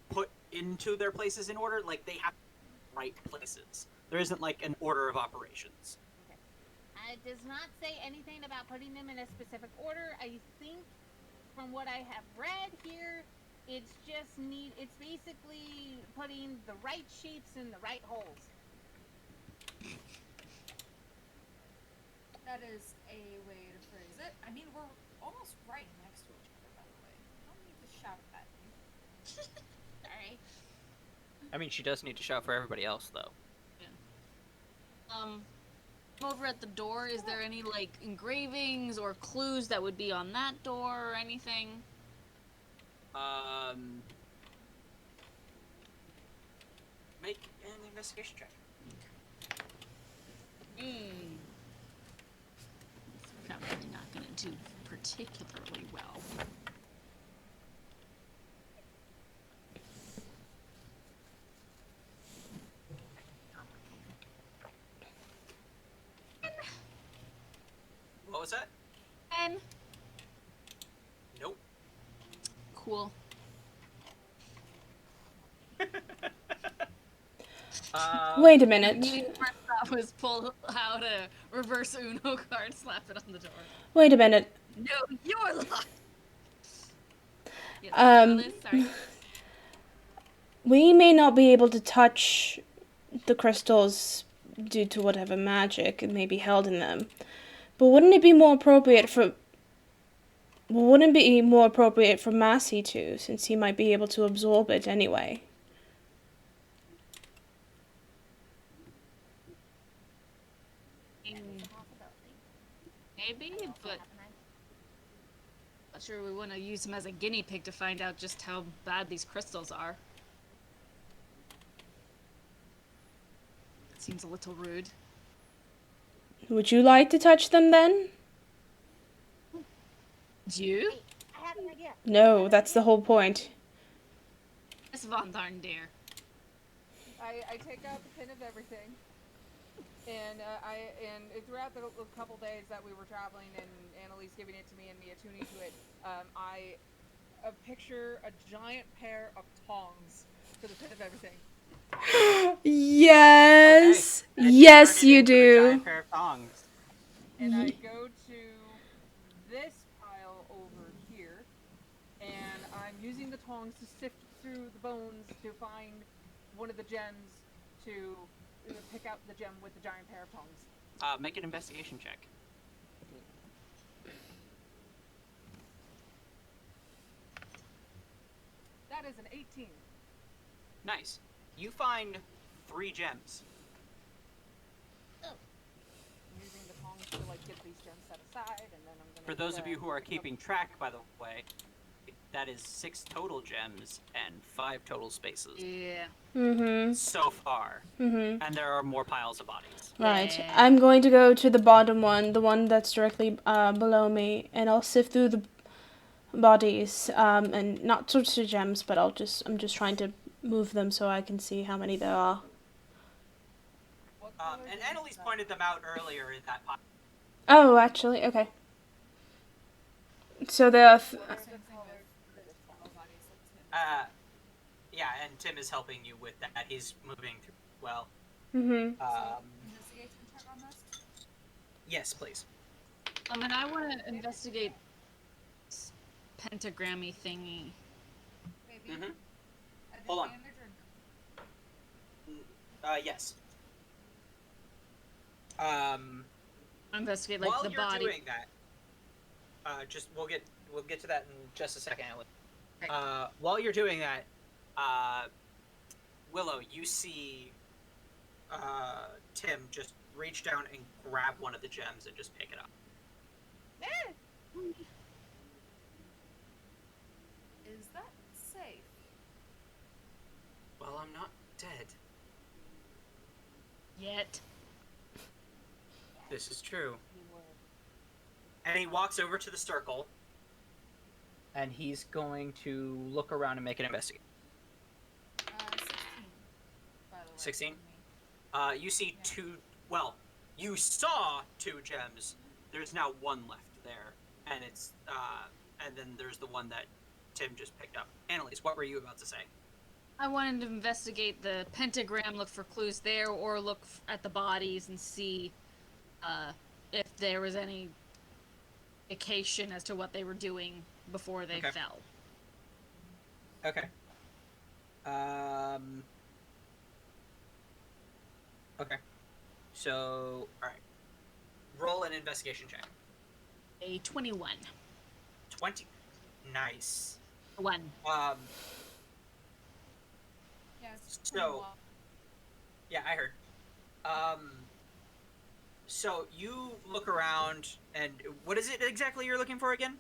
put into their places in order. Like they have right places. There isn't like an order of operations. It does not say anything about putting them in a specific order. I think, from what I have read here, it's basically putting the right shapes in the right holes. That is a way to phrase it. I mean, we're almost right next to each other, by the way. You don't need to shout at me. Sorry. I mean, she does need to shout for everybody else, though. Over at the door, is there any like engravings or clues that would be on that door or anything? Make an investigation check. Probably not gonna do particularly well. What was that? And Nope. cool. Wait a minute. The first thought was pull out a reverse Uno card, slap it on the door. Wait a minute. No, you're locked. Yes, Um, Alice, sorry. We may not be able to touch the crystals due to whatever magic may be held in them. But wouldn't it be more appropriate for Massey to, since he might be able to absorb it anyway? Mm, Possibility. maybe, Also but have an not sure we want to use him as a guinea pig to find out just how bad these crystals are. Seems a little rude. Would you like to touch them then? You? Wait, I have an idea. No, that's the whole point. Miss Von Tharn, dear. I take out the pin of everything, and throughout the couple days that we were traveling and Annalise giving it to me and me attuning to it, I picture a giant pair of tongs for the pin of everything. Yes! Okay, and Yes, turn it you into a do. giant pair of tongs. And I go to this pile over here, and I'm using the tongs to sift through the bones to find one of the gems to pick out the gem with the giant pair of tongs. Make an investigation check. That is an 18. Nice. You find 3 gems. I'm using the tongs to get these gems set aside, and then I'm gonna. For those of you who are keeping track, by the way, that is 6 total gems and 5 total spaces Yeah. Mm-hmm. so far. Mm-hmm. And there are more piles of bodies. Right. Yeah. I'm going to go to the bottom one, the one that's directly below me, and I'll sift through the bodies, and not touch the gems, but I'm just trying to move them so I can see how many there are. What color And gems Annalise is that? pointed them out earlier in that pile. Oh, actually, okay. So there are. What are the Same thing colors there. for this All one? bodies like Tim. Yeah, and Tim is helping you with that. He's moving through well. Mm-hmm. So, investigation check on this? Yes, please. And I want to investigate this pentagrammy thingy. Maybe. Mm-hmm. At Hold on. advantage or no? Yes. Investigate like While the you're body. doing that, just we'll get to that in just a second, Alex. While you're doing that, Willow, you see Tim just reach down and grab one of the gems and just pick it up. Is that safe? Well, I'm not dead. Yet. This is true. And he walks over to the circle, and he's going to look around and make an investigation. 16. By the way. 16? for me. You see 2. Well, you saw 2 gems. There's now 1 left there, and it's and then there's the one that Tim just picked up. Annalise, what were you about to say? I wanted to investigate the pentagram, look for clues there, or look at the bodies and see if there was any indication as to what they were doing before they Okay. fell. Okay. Okay. So, alright. Roll an investigation check. A 21. 20. Nice. 1. Um, Yeah, it's So- pretty well. yeah, I heard. So you look around, and what is it exactly you're looking for again?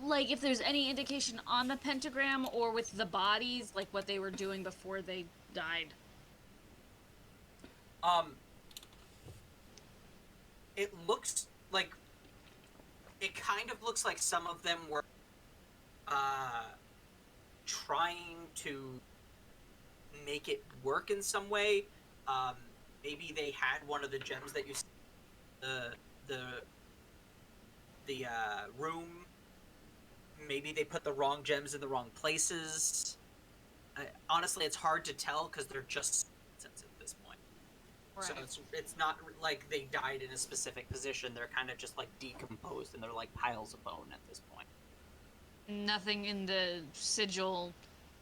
Like if there's any indication on the pentagram or with the bodies, like what they were doing before they died. It looks like, it kind of looks like some of them were, trying to make it work in some way. Maybe they had one of the gems that you see, the room. Maybe they put the wrong gems in the wrong places. Honestly, it's hard to tell because they're just at this point. So it's not like they died in a specific position. They're kind of just like decomposed, and they're like piles of bone at this point. Nothing in the sigil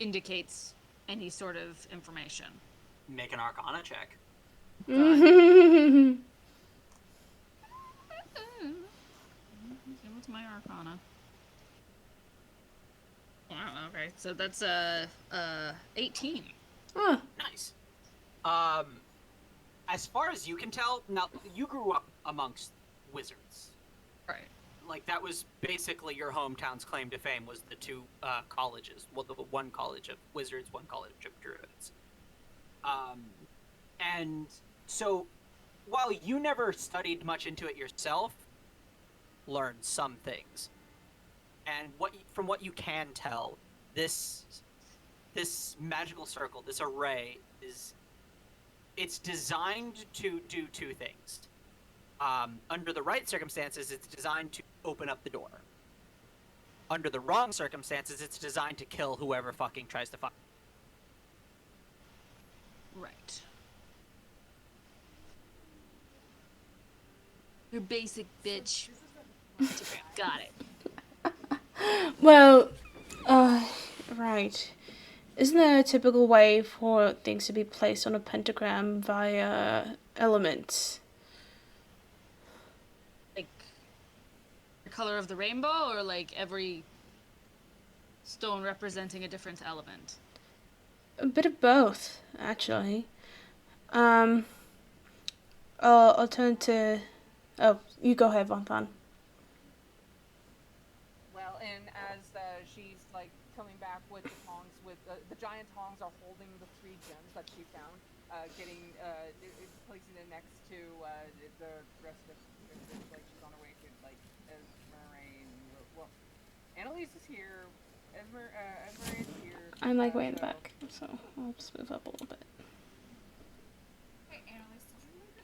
indicates any sort of information. Make an Arcana check. What's my Arcana? Wow, okay. So that's 18. Oh, Nice. As far as you can tell, now you grew up amongst wizards. Right. Like that was basically your hometown's claim to fame was the two colleges. Well, the one college of wizards, one college of druids. And so, while you never studied much into it yourself, learned some things. And from what you can tell, this magical circle, this array it's designed to do two things. Under the right circumstances, it's designed to open up the door. Under the wrong circumstances, it's designed to kill whoever fucking tries to fuck. Right. You're basic, bitch. Got it. well, right. Isn't there a typical way for things to be placed on a pentagram via elements? Like the color of the rainbow, or like every stone representing a different element? A bit of both, actually. I'll turn to... Oh, you go ahead, Von. Well, and as she's like coming back with the tongs, with the giant tongs are holding the 3 gems that she found, placing it next to the rest of like she's on her way to like Esmeralda. Well, Annalise is here. Esmeralda is here. I'm like way in the back, so I'll just move up a little bit. Hey, Annalise, did you leave the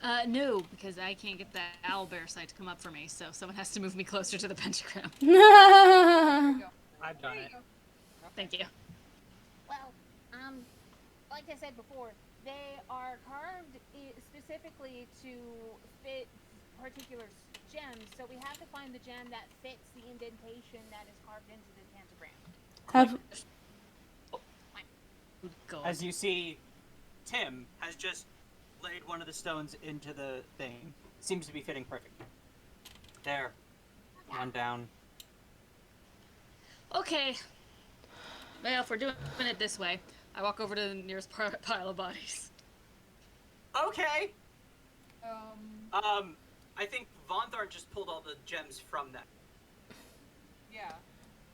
driveway? No, because I can't get that owlbear side to come up for me, so someone has to move me closer to the pentagram. There you go. I've done There it. you go. Thank you. Well, like I said before, they are carved specifically to fit particular gems, so we have to find the gem that fits the indentation that is carved into the pentagram. Go. As you see, Tim has just laid one of the stones into the thing. Seems to be fitting perfectly. There. One down. Okay. Well, if we're doing it this way, I walk over to the nearest pile of bodies. Okay. I think Vonthar just pulled all the gems from that. Yeah.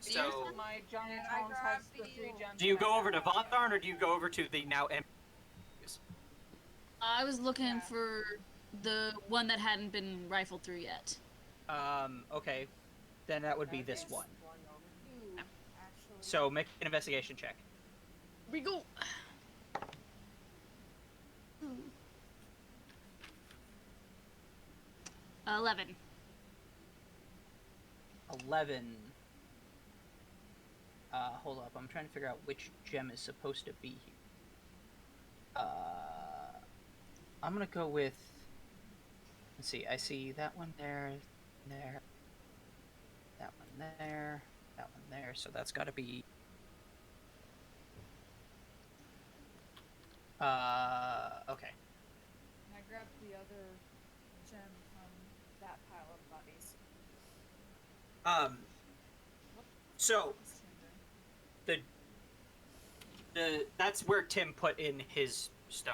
So, My giant I tongs has grabbed the the- 3 gems. do you that I go over to found. Vonthar or do you go over to the now empty? I was looking Yeah. for the one that hadn't been rifled through yet. Okay. Then that would be this This one. Ooh, actually. So make an investigation check. We go. 11. 11. Hold up. I'm trying to figure out which gem is supposed to be here. I'm gonna go with... Let's see. I see that one there, there, that one there, that one there. So that's gotta be... okay. And I grabbed the other gem from that pile of bodies. So that's where Tim put in his stone.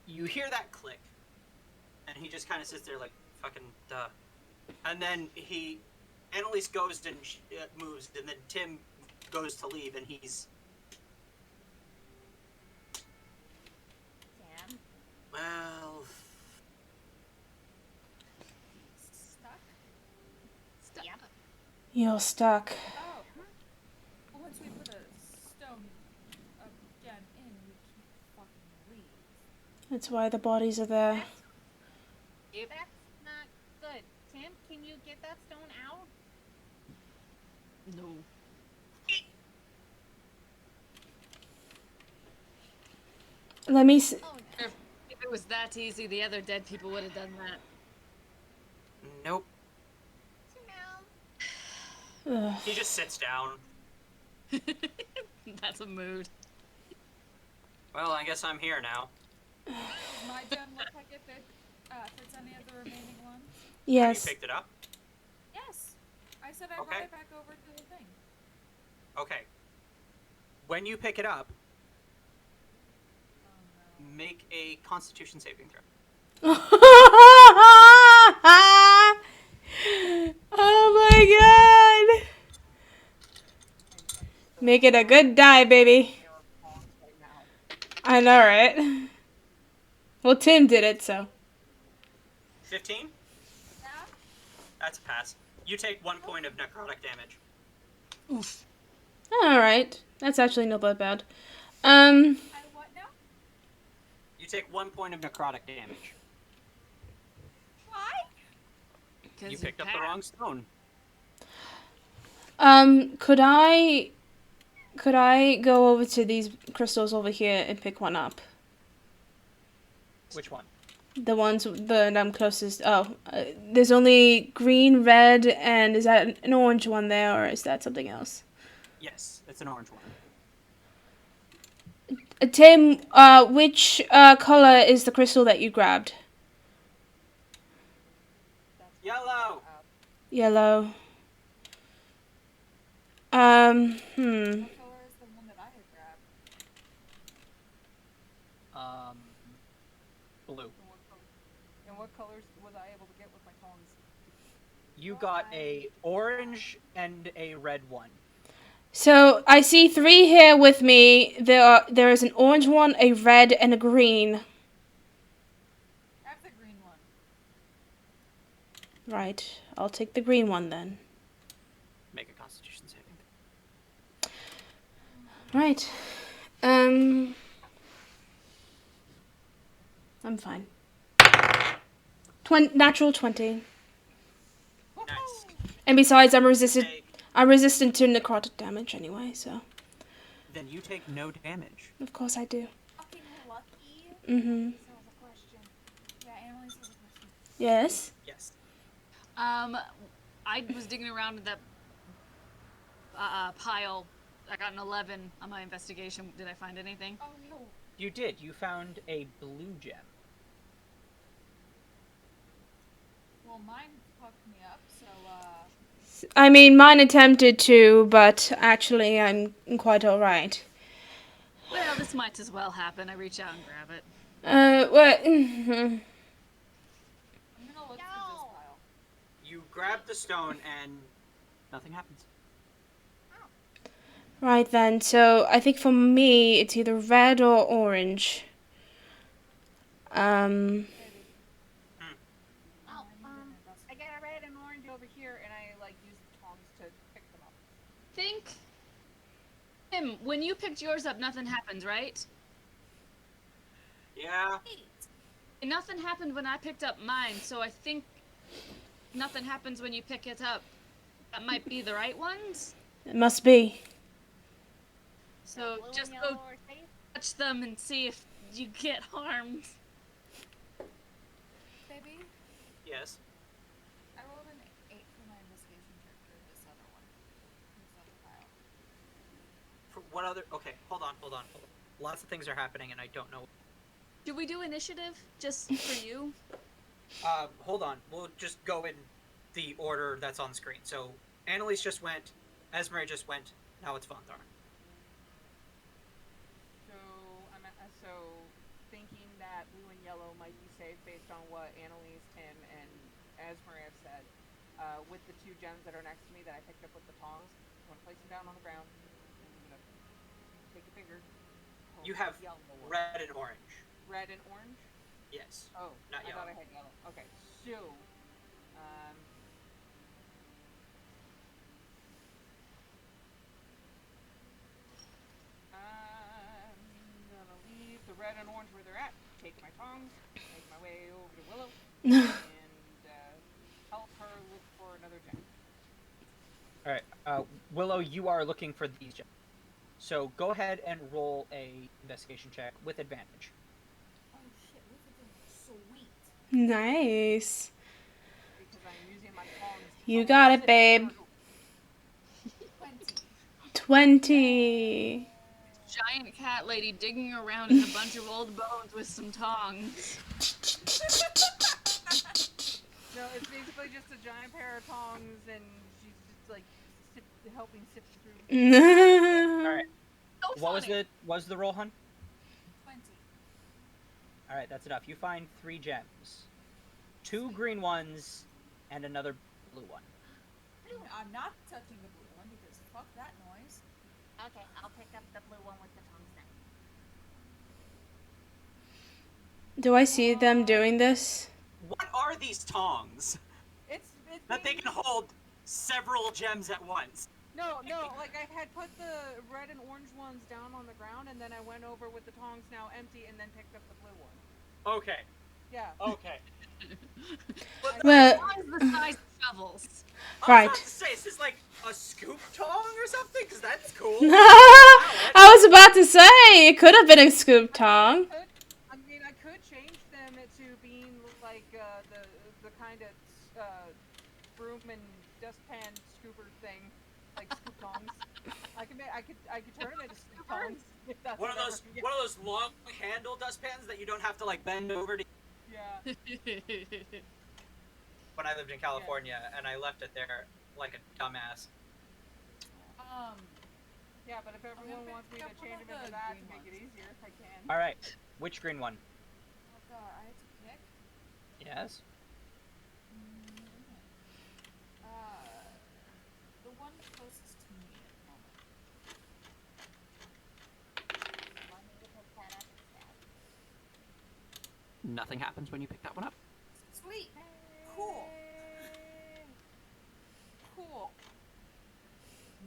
You hear that click, and he just kind of sits there like, fucking duh. And then Annalise goes and moves, and then Tim goes to leave, and he's, Damn. well, Stuck? Yep. You're stuck. Oh. Well, once we put a stone again in, we can fucking leave. That's why the bodies are there. That's not good. Tim, can you get that stone out? No. Let me... Oh no. If it was that easy, the other dead people would have done that. Nope. Ugh. He just sits down. That's a mood. Well, I guess I'm here now. Does my gem look like it fits any of the remaining ones? Yes. Have you picked it up? Yes. I said I Okay. brought it back over to the thing. Okay. When you pick it up, Oh no. make a Constitution saving throw. Oh my god! Make it a good die, baby. I know, right? Well, Tim did it, so. 15? Yeah? That's a pass. You take 1 point of necrotic damage. Oof. Alright. That's actually not that bad. I what now? You take 1 point of necrotic damage. Why? You picked up the wrong stone. Could I go over to these crystals over here and pick one up? Which one? The ones that I'm closest. Oh, there's only green, red, and is that an orange one there, or is that something else? Yes, it's an orange one. Tim, which color is the crystal that you grabbed? Yellow! Yellow. What color is the one that I had grabbed? Blue. And what colors was I able to get with my tongs? You got a orange and a red one. So I see 3 here with me. There is an orange one, a red, and a green. Grab the green one. Right. I'll take the green one then. Make a Constitution saving. Right. I'm fine. Natural 20. Nice. And besides, I'm resistant to necrotic damage anyway, so. Then you take no damage. Of course I do. Fucking lucky. Mm-hmm. So was a question. Yeah, Annalise has a question. Yes? Yes. I was digging around in that pile. I got an 11 on my investigation. Did I find anything? Oh no. You did. You found a blue gem. Well, mine fucked me up, so I mean, mine attempted to, but actually I'm quite alright. Well, this might as well happen. I reach out and grab it. What? I'm gonna look through this pile. You grab the stone and nothing happens. Right then, so I think for me it's either red or orange. I got a red and orange over here, and I use the tongs to pick them up. Think. Tim, when you picked yours up, nothing happened, right? Yeah. And nothing happened when I picked up mine, so I think nothing happens when you pick it up. That might be the right ones. It must be. So Blue and just yellow go are safe. touch them and see if you get harmed. Baby, Yes. I rolled an 8 for my investigation check for this other one. This other pile. For what other? Okay, hold on. Lots of things are happening, and I don't know. Should we do initiative just for you? Hold on. We'll just go in the order that's on the screen. So Annalise just went. Esmeralda just went. Now it's Vonthar. So thinking that blue and yellow might be safe based on what Annalise, Tim, and Esmeralda have said. With the 2 gems that are next to me that I picked up with the tongs, I'm gonna place them down on the ground. And I'm gonna take a finger. pull You have the yellow one. red and orange. Red and orange. Yes. Oh, Not I thought yellow. I had yellow. Okay, so, I'm gonna leave the red and orange where they're at, take my tongs, make my way over to Willow, and help her look for another gem. All right. Willow, you are looking for these gems. So go ahead and roll a investigation check with advantage. Oh shit, what's it doing? Nice. because I'm using my tongs. You got it, babe. 20. 20. Giant cat lady digging around in a bunch of old bones with some tongs. No, it's basically just a giant pair of tongs, and she's just like helping sift through. All right. So funny. What was the roll, hun? 20. All right, that's enough. You find 3 gems, 2 green ones, and another blue one. I'm not touching the blue one because fuck that noise. Okay, I'll pick up the blue one with the tongs then. Do I see them doing this? What are these tongs It's that they can hold several gems at once? No, like I had put the red and orange ones down on the ground, and then I went over with the tongs now empty, and then picked up the blue one. Okay. Yeah. Okay. Well, Tongs the size of shovels. I Right. was about to say, is this like a scoop tong or something? Because that's cool. I was about to say it could have been a scoop tongue. I mean, I could change them to being like the kind of broom and dustpan scooper thing, like scoop tongs. I could turn them into scoop tongs. If that's One of whatever. those long handle dustpans that you don't have to like bend over to. Yeah. When I lived in California and I left it there like a dumbass. Yeah, but if everyone wants me to change them into that to make it easier, I can. All right. Which green one? Oh god, I have to pick. Yes. The one closest to me at the moment. Want me to pick that up instead? Nothing happens when you pick that one up. Sweet. Cool. Cool.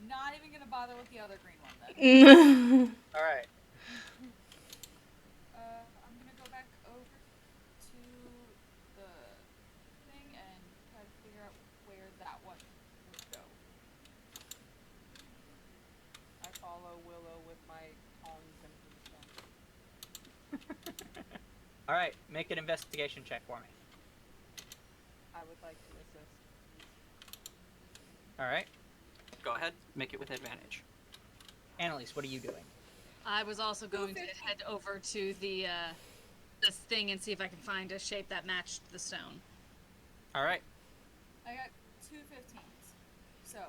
Not even gonna bother with the other green one then. All right. I'm gonna go back over to the thing and try to figure out where that one would go. I follow Willow with my tongs and bluestone. All right. Make an investigation check for me. I would like to assist. All right. Go ahead, make it with advantage. Annalise, what are you doing? I was also going to head over to the thing and see if I can find a shape that matched the stone. All right. I got 2 15s. So.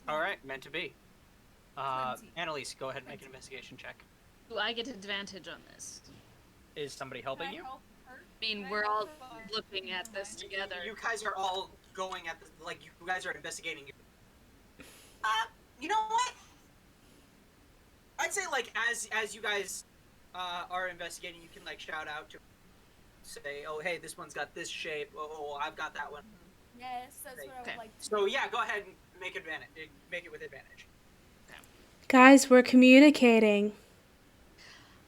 All right, meant to be. 20. Annalise, go ahead and make an investigation check. Do I get advantage on this? Is somebody helping you? Help her? I mean, Can I we're help all her? looking at this together. You guys are all going at the you guys are investigating. You know what? I'd say like as you guys are investigating, you can like shout out to say, oh hey, this one's got this shape. Oh, I've got that one. Yes, that's what I Okay. would like to So yeah, go ahead and make it with advantage. Guys, we're communicating.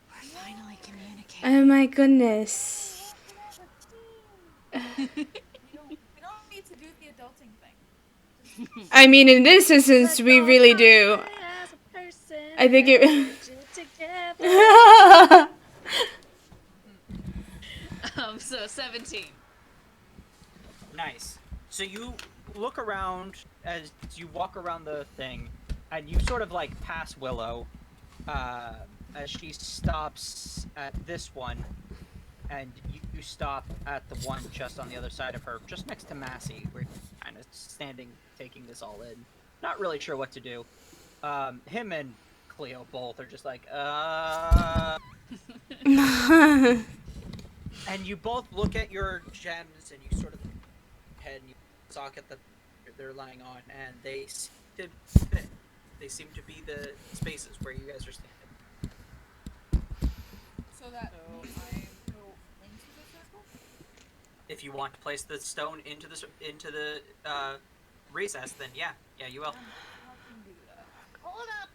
We're finally communicating. Oh my goodness. We don't need to do the adulting thing. I mean, in this instance, we really do. I think it. So 17. Nice. So you look around as you walk around the thing, and you sort of like pass Willow as she stops at this one, and you stop at the one just on the other side of her, just next to Massey. We're kind of standing, taking this all in. Not really sure what to do. Him and Cleo both are just like, And you both look at your gems, and you sort of head and you sock at they're lying on, and they seem to fit. They seem to be the spaces where you guys are standing. So that means I go into the circle? If you want to place the stone into the recess, then yeah, you will. I can do that. Hold up!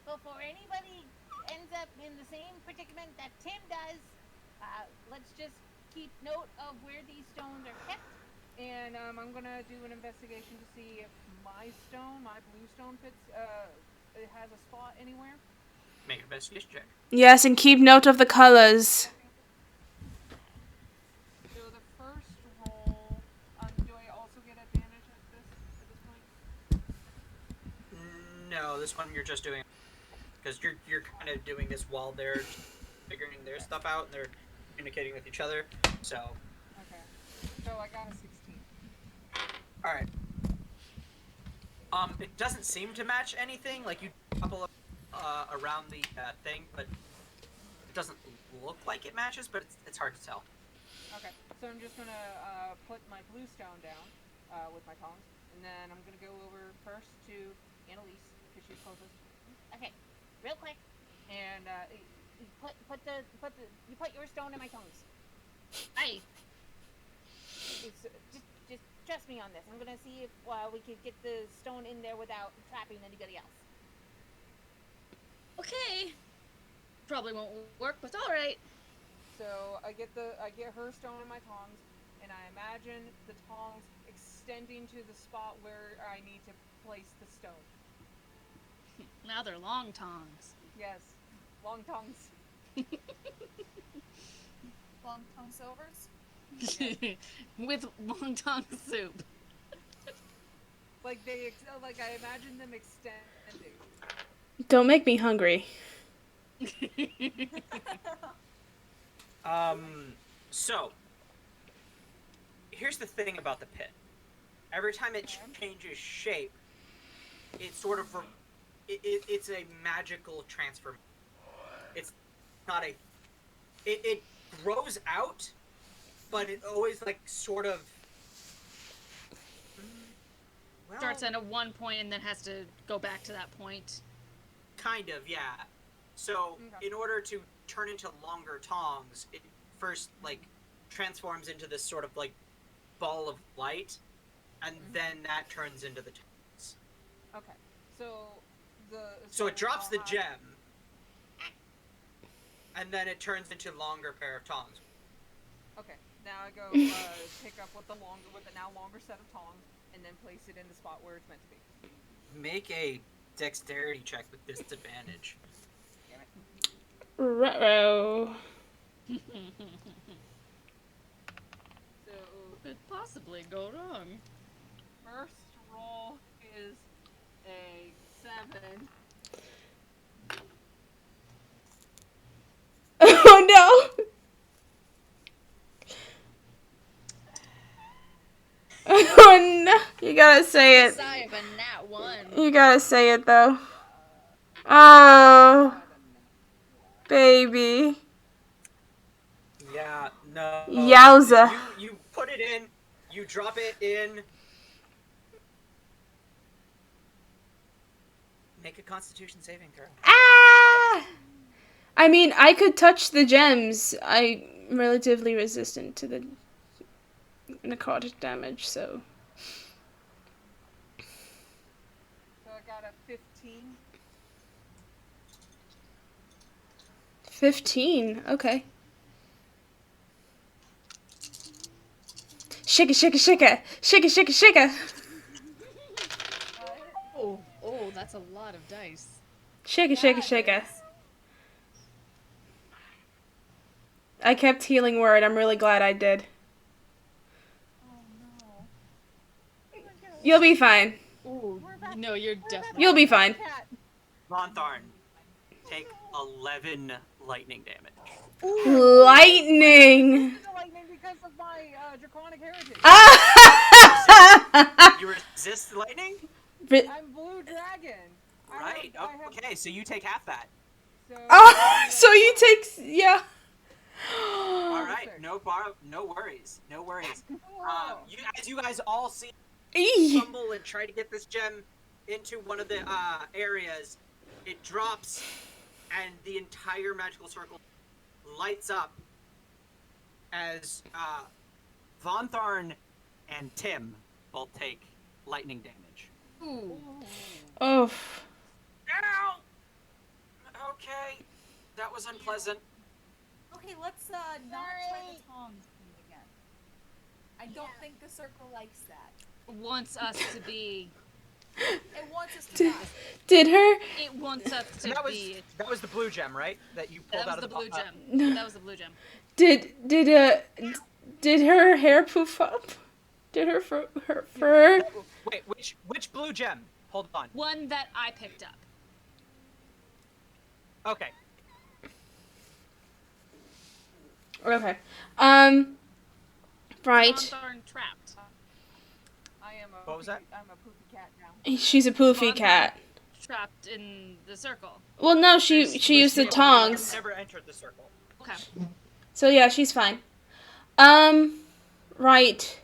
Before anybody ends up in the same predicament that Tim does, let's just keep note of where these stones are kept. And I'm gonna do an investigation to see if my blue stone fits. It has a spot anywhere. Make an investigation check. Yes, and keep note of the colors. No, this one you're just doing because you're kind of doing this while they're figuring their stuff out and they're communicating with each other. So. Okay. So I got a 16. All right. It doesn't seem to match anything. Like you couple around the thing, but it doesn't look like it matches. But it's hard to tell. Okay. So I'm just gonna put my blue stone down with my tongs, and then I'm gonna go over first to Annalise because she's closest. Okay, real quick. And You put your stone in my tongues. Hey, Just trust me on this. I'm gonna see if we can get the stone in there without trapping anybody else. okay. Probably won't work, but all right. so I get her stone in my tongs, and I imagine the tongs extending to the spot where I need to place the stone. Now they're long tongs. Yes, long tongs. Long tongue silvers. With long tongue soup. Like like I imagine them extending. Don't make me hungry. So here's the thing about the pit. Every time it changes shape, it sort of it's a magical transformation. It's not a it grows out, but it always like sort of Starts at a one point and then has to go back to that point. Kind of, yeah. So in order to turn into longer tongs, it first like transforms into this sort of like ball of light, and then that turns into the tongs. Okay, so So it drops the I'll have- gem, and then it turns into a longer pair of tongs. Okay, now I go pick up with the now longer set of tongs, and then place it in the spot where it's meant to be. Make a dexterity check with disadvantage. Ruh-roh. So Could possibly go wrong. first roll is a 7. Oh no! Oh no! You gotta say it. Sigh of a nat one. You gotta say it though. Oh, baby. Yeah, no. Yowza. You put it in, you drop it in. Make a Constitution saving throw. Ah! I mean, I could touch the gems. I'm relatively resistant to the necrotic damage, so. So I got a 15. 15. Okay. Shake it, shake it, shake it. Shake it, shake it, shake it. Oh, that's a lot of dice. Shake it, shake it, shake it. I kept healing word. I'm really glad I did. Oh no. You'll be fine. Ooh, no, you're definitely. You'll be fine. Montharn, take 11 lightning damage. Lightning. The lightning because of my draconic heritage. Ah! You resist the lightning? I'm blue dragon. Right. Okay, so you take half that. So, Oh, so you take, yeah. All right. No worries. No worries. You guys all see stumble and try to get this gem into one of the areas. It drops, and the entire magical circle lights up as Vontharn and Tim both take lightning damage. Ooh. Oh. Ow! Okay, that was unpleasant. Okay, let's not try Sorry. the tongs thing again. I don't think the circle likes that. Wants us to be. It wants us to die. Did her? It wants us to And be. that was the blue gem, right? That you pulled That was out the of the blue bo- gem. That was the blue gem. Did her hair poof up? Did her fur? Wait, which blue gem? Hold on. One that I picked up. Okay. Okay. Right. Vonthorn trapped. I am a What was that? I'm a poopy cat now. She's a poofy Vonthorn cat. trapped in the circle. Well, no, she Was used the she able to get out? tongs. Never entered the circle. Okay. So yeah, she's fine. Right.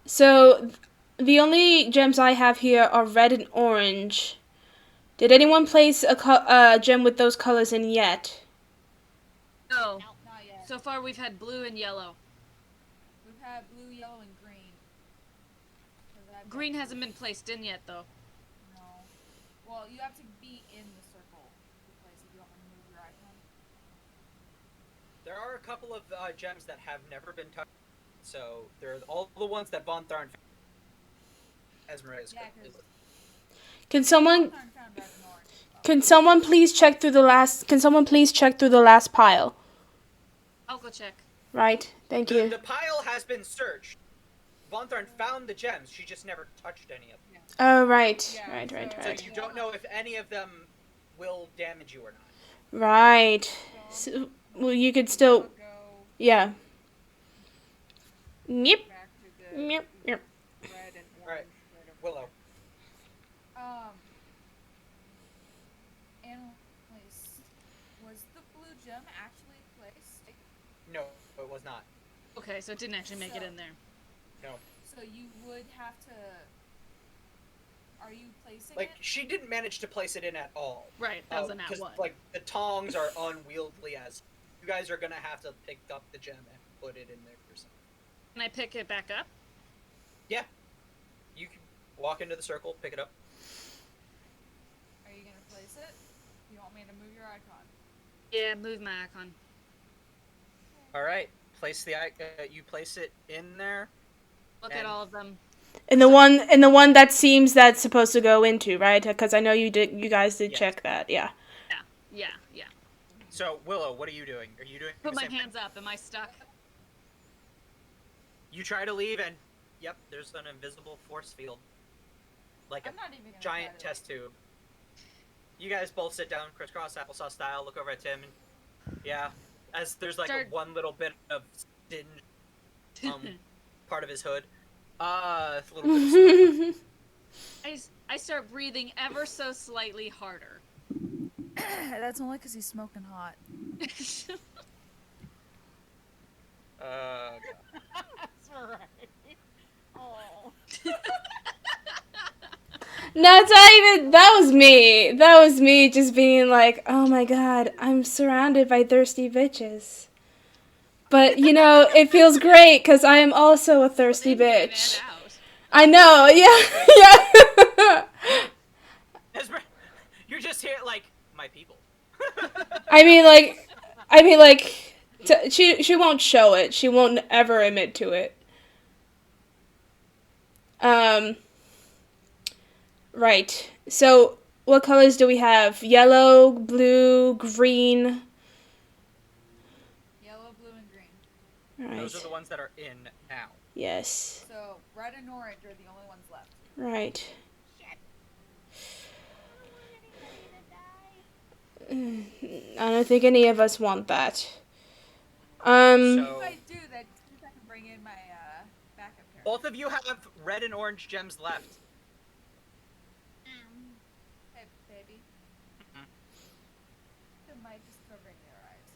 So the only gems I have here are red and orange. Did anyone place a gem with those colors in yet? No. Not yet. So far we've had blue and yellow. We've had blue, yellow, and green. 'Cause I've got Green hasn't been placed in yet, though. No. Well, you have to be in the circle to place if you want to move your icon. There are a couple of gems that have never been touched. So they're all the ones that Von Tharn found. Esmeralda is Yeah, good. 'cause Can someone Hawthorne found red and orange. can someone please check through the last pile? I'll go check. Right. Thank you. The pile has been searched. Von Tharn found the gems. She just never touched any of them. Oh, right. Yeah, Right. So Right. you don't know if any of them will damage you or not. Right. So, well, you could still. Go Yeah. Yep. back to the Yep. Yep. red and orange. Alright. Red and Willow. Analyze. Was the blue gem actually placed? No, it was not. Okay, so it didn't actually make it in there. No. So you would have to. Are you placing Like, it? she didn't manage to place it in at all. Right, that was a nat 'Cause, one. like, the tongs are unwieldy as. You guys are gonna have to pick up the gem and put it in there yourself. Can I pick it back up? Yeah. You can walk into the circle, pick it up. Are you gonna place it? You want me to move your icon? Yeah, move my icon. Alright. You place it in there. Look at And- all of them. And the one that seems that's supposed to go into, right? Because I know you guys did Yes. check that. Yeah. Yeah. So, Willow, what are you doing? Are you doing Put the my same thing? hands up. Am I stuck? You try to leave and, yep, there's an invisible force field. Like a I'm not even gonna giant try to, test tube. You guys both sit down, crisscross applesauce style, look over at Tim, and yeah, as there's like one little bit of singe, part of his hood. A little bit of smoke. I start breathing ever so slightly harder. That's only because he's smoking hot. God. That's right. Oh. No, it's not even. That was me. That was me just being like, oh my god, I'm surrounded by thirsty bitches. But, you know, it feels great because I am also a thirsty bitch. I know, yeah. Esmer, you're just here like, my people. I mean, she won't show it. She won't ever admit to it. Right. So, what colors do we have? Yellow, blue, green. Yellow, blue, and green. Right. Those are the ones that are in now. Yes. So red and orange are the only ones left. Right. I don't think any of us want that. So, If I do, that means I can bring in my backup character. both of you have red and orange gems left. Hey, baby. Mhm. The mic is covering your eyes.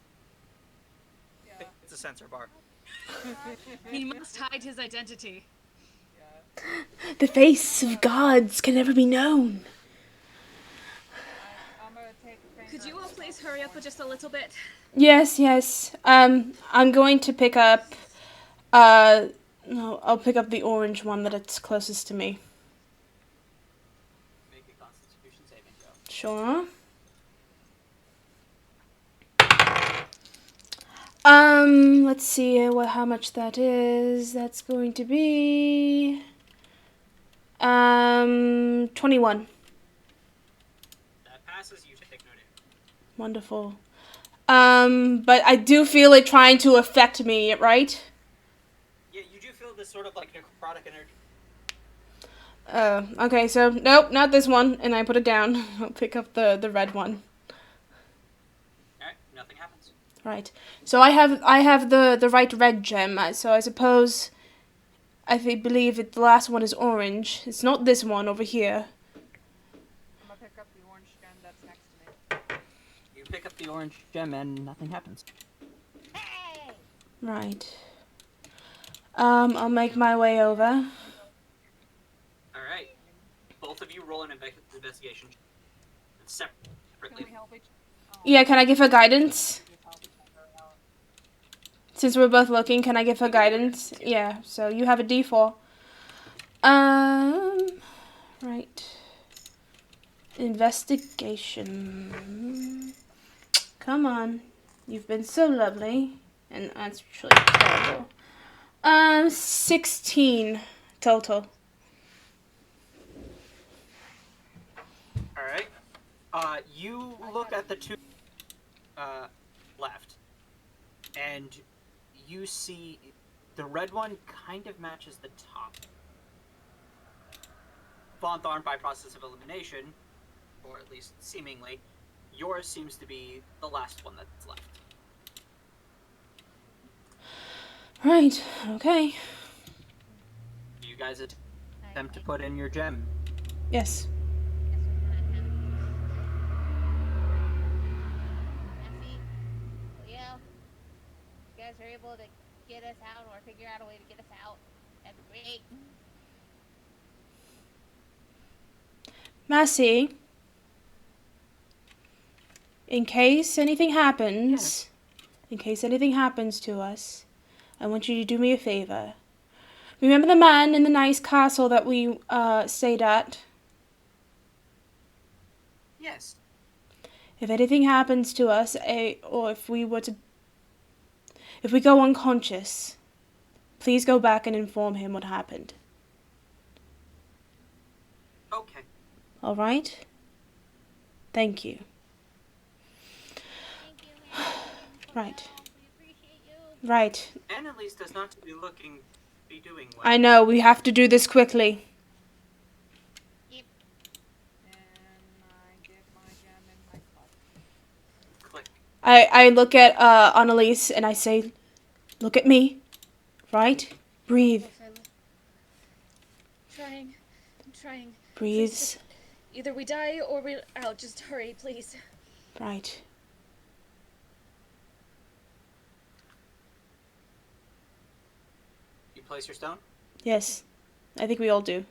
Yeah. It's a sensor bar. He must hide his identity. The face of gods can never be known. I'm gonna take a Could you all please hurry up just a little bit? Yes. I'm going to pick up. No, I'll pick up the orange one that's closest to me. Make a Constitution saving throw. Sure. Let's see how much that is. That's going to be 21. That passes, you take no damage. Wonderful. But I do feel it trying to affect me, right? Yeah, you do feel this sort of like necrotic energy. Okay, so nope, not this one, and I put it down. I'll pick up the red one. Right. So I have the right red gem. So I suppose believe it. The last one is orange. It's not this one over here. I'm gonna pick up the orange gem that's next to me. You pick up the orange gem and nothing happens. Hey! Right. I'll make my way over. All right. Both of you roll an investigation Can separately. we help each? Oh, Yeah, can I give her guidance? just help each other out. Since we're both looking, can I give her guidance? Yeah, so you have a D4. Right. Investigation. Come on. You've been so lovely. And actually terrible. 16 total. All right. You look at the two left, and you see the red one kind of matches the top. Von Thorn, by process of elimination, or at least seemingly, yours seems to be the last one that's left. Right, okay. You guys attempt to put in your gem. Yes. Effie, Leo, you guys are able to get us out or figure out a way to get us out. That'd be great. Massey, in case anything happens, to us, I want you to do me a favor. Remember the man in the nice castle that we stayed at? Yes. If anything happens to us, or if we go unconscious, please go back and inform him what happened. Okay. All right? Thank you. Thank you, man. Right. We appreciate you. Right. Annalise does not be doing well. I know, we have to do this quickly. Yep. And I get my gem in my cup. Click. I look at Annalise and I say, look at me. Right? Breathe. I'm trying. Breathe. Just, either we die or we're out. Just hurry, please. Right. You place your stone? Yes. I think we all do.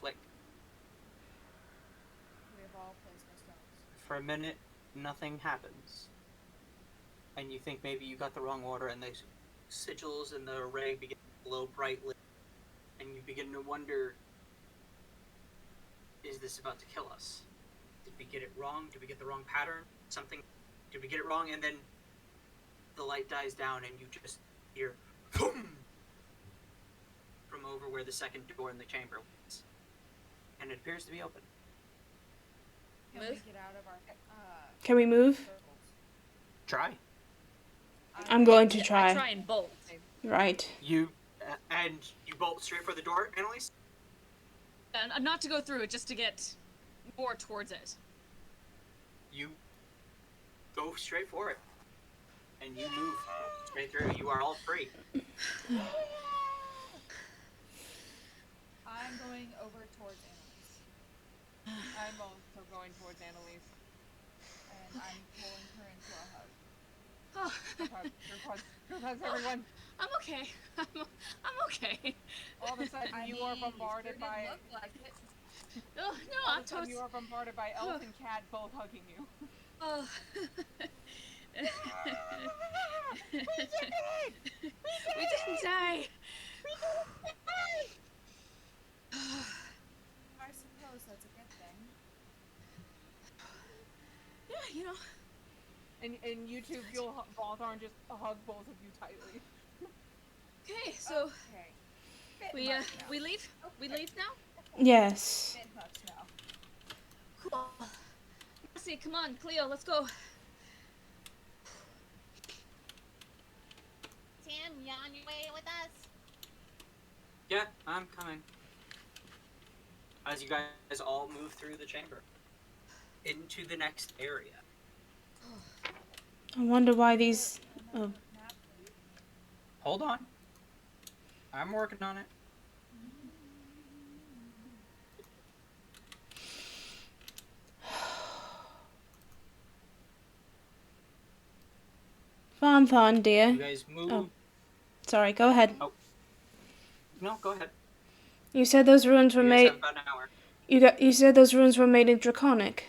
Click. We have all placed our stones. For a minute, nothing happens. And you think maybe you got the wrong order, and the sigils in the array begin to glow brightly. And you begin to wonder, is this about to kill us? Did we get it wrong? Did we get the wrong pattern? Did we get it wrong? And then the light dies down, and you just hear, boom! From over where the second door in the chamber was. And it appears to be open. Can we get out of our Can we move? circles? Try. I'm going to I try. try and bolt. Right. And you bolt straight for the door, Annalise? Not to go through it, just to get more towards it. You go straight for it. And you move straight through. You are all free. I'm going over towards Annalise. I'm also going towards Annalise. And I'm pulling her into a hug. Oh, Group hugs, everyone. I'm okay. I'm okay. All of a sudden, you are bombarded sure by. didn't look like it. Oh, no, All I'm of a sudden, you totally. are bombarded by elf and cat both hugging you. Oh. We didn't die. I suppose that's a good thing. Yeah, you know. And you two feel Balthorn just hug both of you tightly. Okay, so Okay. Bit much now. we leave. We leave now. Yes. Bit much now. Cool. Marcy, come on, Cleo, let's go. Tim, you on your way with us? Yeah, I'm coming. As you guys all move through the chamber into the next area. I wonder why these. Oh, Hold on. I'm working on it. Fonthon, You dear. guys move. Oh. Sorry, go ahead. No, go ahead. You said those runes were You guys made. have about an hour. You said those runes were made in Draconic.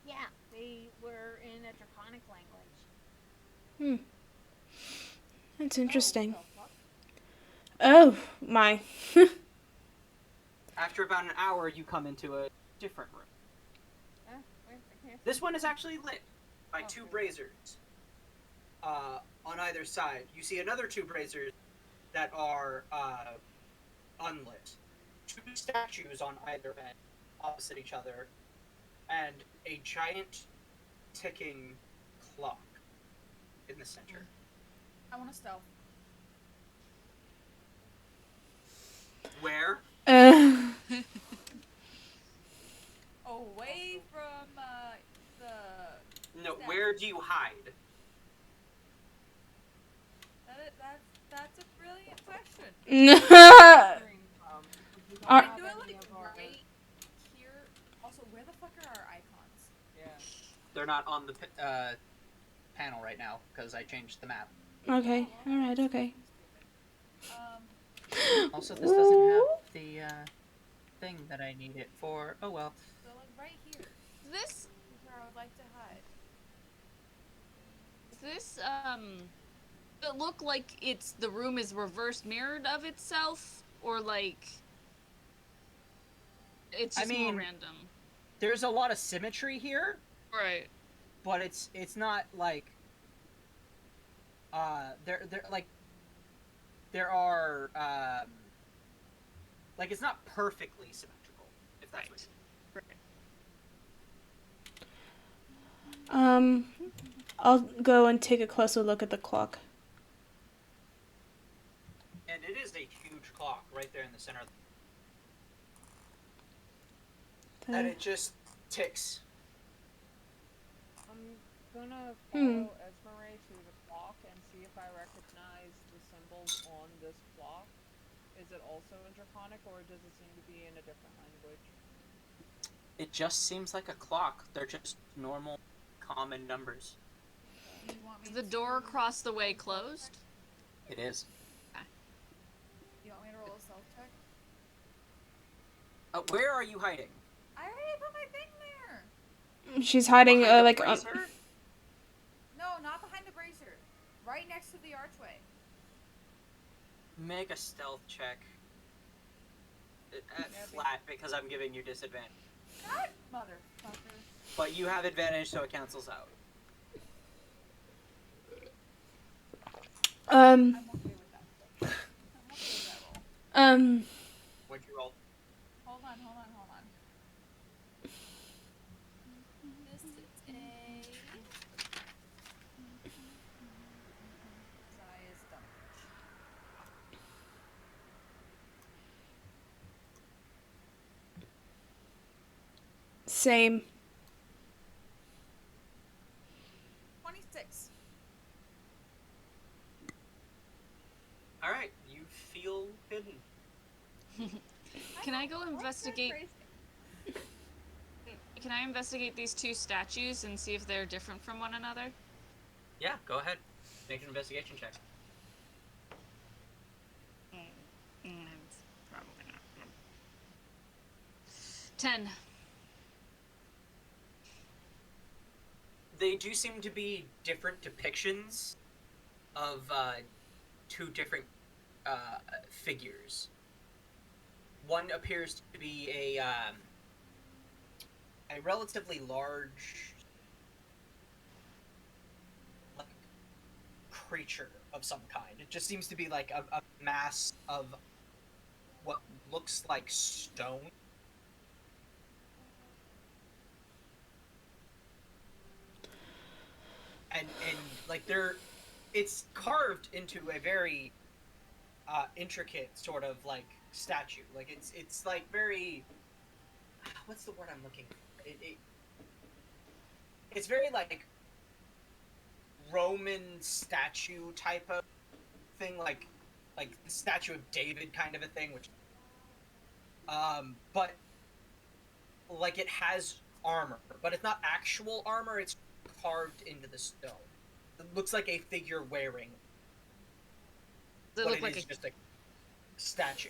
Yeah, they were in a draconic language. Hmm. That's interesting. Oh, what Oh my. After about an hour, you come into a different room. the fuck? Wait, I can't This one is actually lit by Oh, two okay. braziers on either side. You see another two braziers that are unlit. Two statues on either end, opposite each other, and a giant ticking clock in the center. I want to stealth. Where? Away from the. No, where do you hide? That's a brilliant question. Are- Do it like right here. Also, where the fuck are our icons? Yeah. They're not on the panel right now because I changed the map. Okay, alright, okay. Also, this doesn't have the thing that I need it for. Oh well. So like right here This is where I would like to hide. it look like the room is reverse mirrored of itself, or like it's just more random. There's a lot of symmetry here, Right. but it's not like there are like it's not perfectly symmetrical, if that's what I'll go and take a closer look at the clock. and it is a huge clock right there in the center. And it just ticks. I'm gonna follow Esmeralda to the clock and see if I recognize the symbols on this clock. Is it also in Draconic, or does it seem to be in a different language? It just seems like a clock. They're just normal, common numbers. Do you want me Is the to- door across the way closed? It is. You want me to roll a stealth check? Where are you hiding? I already put my thing there. She's hiding Behind the like brazier? No, not behind the brazier. Right next to the archway. Make a stealth check. Flat because I'm giving you disadvantage. God, motherfucker. But you have advantage, so it cancels out. I'm okay with that. I'm okay with that roll. What'd you roll? Hold on. This is a... Size damage. same. 26. Alright, you feel hidden. Can I go investigate? Can I investigate these two statues and see if they're different from one another? Yeah, go ahead. Make an investigation check. Probably not. 10. They do seem to be different depictions of two different figures. One appears to be a relatively large like creature of some kind. It just seems to be like a mass of what looks like stone. And like it's carved into a very intricate sort of like statue. Like it's like very, what's the word I'm looking for? It's very like Roman statue type of thing, like the Statue of David kind of a thing, which but like it has armor, but it's not actual armor, it's carved into the stone. It looks like a figure wearing. Does it But look it like is a just a statue.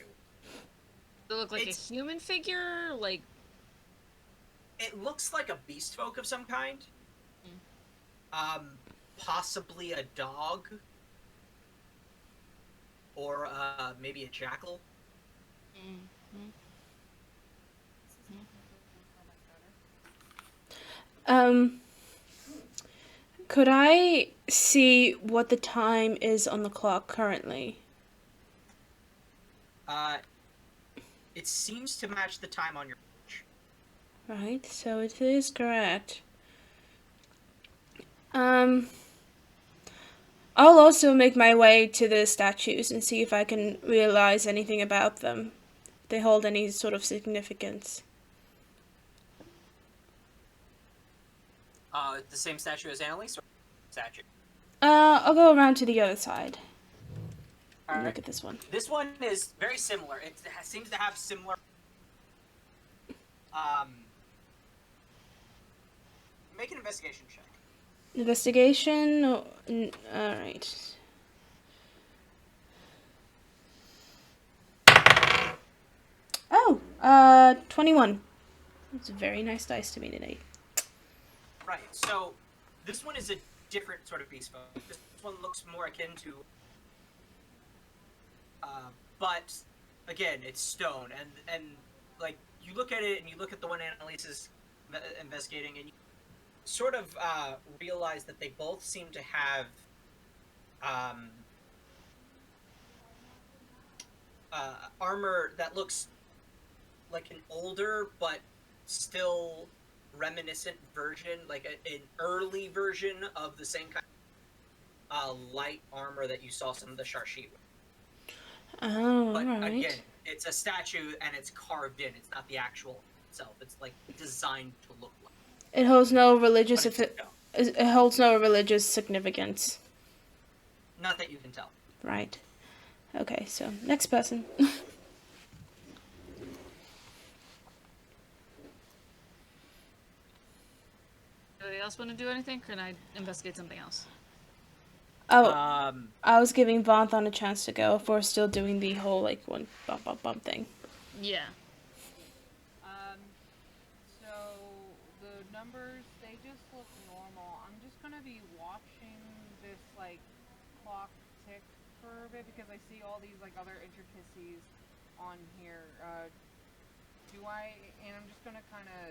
Does it look like It's- a human figure? Like It looks like a beast folk of some kind. Possibly a dog. Or maybe a jackal. Could I see what the time is on the clock currently? It seems to match the time on your watch. Right, so it is correct. I'll also make my way to the statues and see if I can realize anything about them. If they hold any sort of significance. The same statue as Annalise, or statue? I'll go around to the other side. And Alright. look at this one. This one is very similar. It seems to have similar. Make an investigation check. Investigation? Alright. Oh, 21. It's a very nice dice to me today. Right, so this one is a different sort of beast folk. This one looks more akin to... but, again, it's stone, and like, you look at it, and you look at the one Annalise is investigating, and you sort of realize that they both seem to have armor that looks like an older but still reminiscent version, like an early version of the same kind of light armor that you saw some of the Sharshit with. Oh, But alright. again, it's a statue and it's carved in. It's not the actual itself. It's like designed to look like. It holds no religious But it's stone. it holds no religious significance. Not that you can tell. Right. Okay, so next person. anybody else want to do anything? Can I investigate something else? Oh, Um, I was giving Vonthon a chance to go if we're still doing the whole, like, one bump, bump, bump thing. Yeah. So the numbers, they just look normal. I'm just gonna be watching this like clock tick for a bit because I see all these like other intricacies on here. And I'm just gonna kind of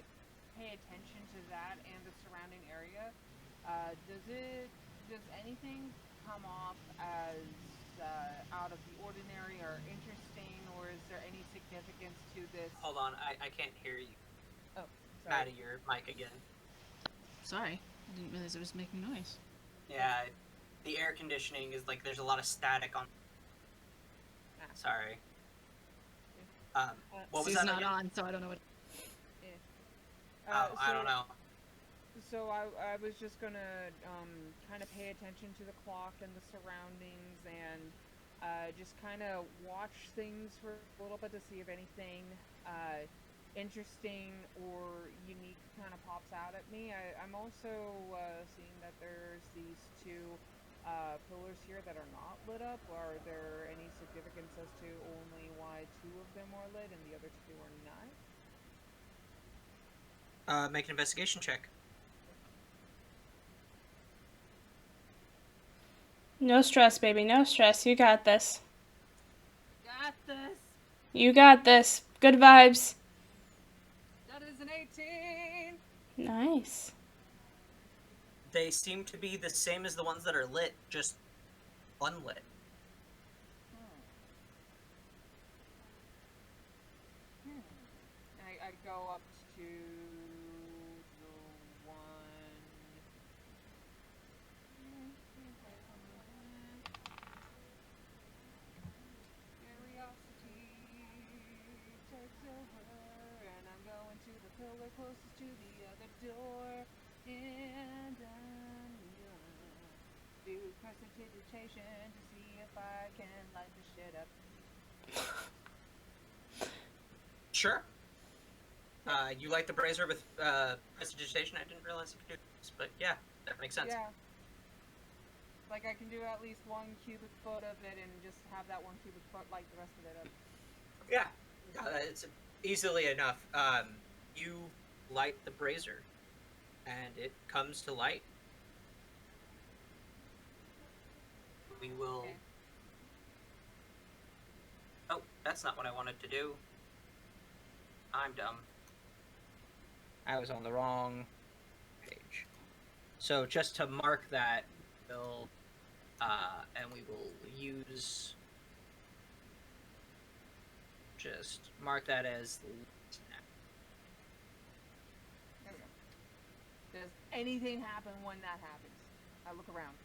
pay attention to that and the surrounding area. Does anything come off as out of the ordinary or interesting, or is there any significance to this? hold on, I can't hear you. Oh, Out sorry. of your mic again. Sorry, I didn't realize it was making noise. Yeah, the air conditioning is like there's a lot of static on. Ah. Sorry. What was He's that not again? on, so I don't know what. I don't know. So I was just gonna kind of pay attention to the clock and the surroundings and just kind of watch things for a little bit to see if anything interesting or unique kind of pops out at me. I'm also seeing that there's these two pillars here that are not lit up. Are there any significance as to only why two of them are lit and the other two are not? Make an investigation check. No stress, baby, no stress. You got this. Got this! You got this. Good vibes. That is an 18! Nice. They seem to be the same as the ones that are lit, just unlit. I go up to the one. Curiosity takes over, and I'm going to the pillar closest to the other door, and I'm prestidigitation to see if I can light this shit up. Sure. You light the brazier with prestidigitation. I didn't realize you could do this, but yeah, that makes sense. Yeah. Like I can do at least 1 cubic foot of it and just have that 1 cubic foot light the rest of it up. Yeah, it's easily enough. You light the brazier, and it comes to light. We will... Okay. Oh, that's not what I wanted to do. I'm dumb. I was on the wrong page. So just to mark that, we'll, and we will use... Just mark that as... There we go. Does anything happen when that happens? I look around.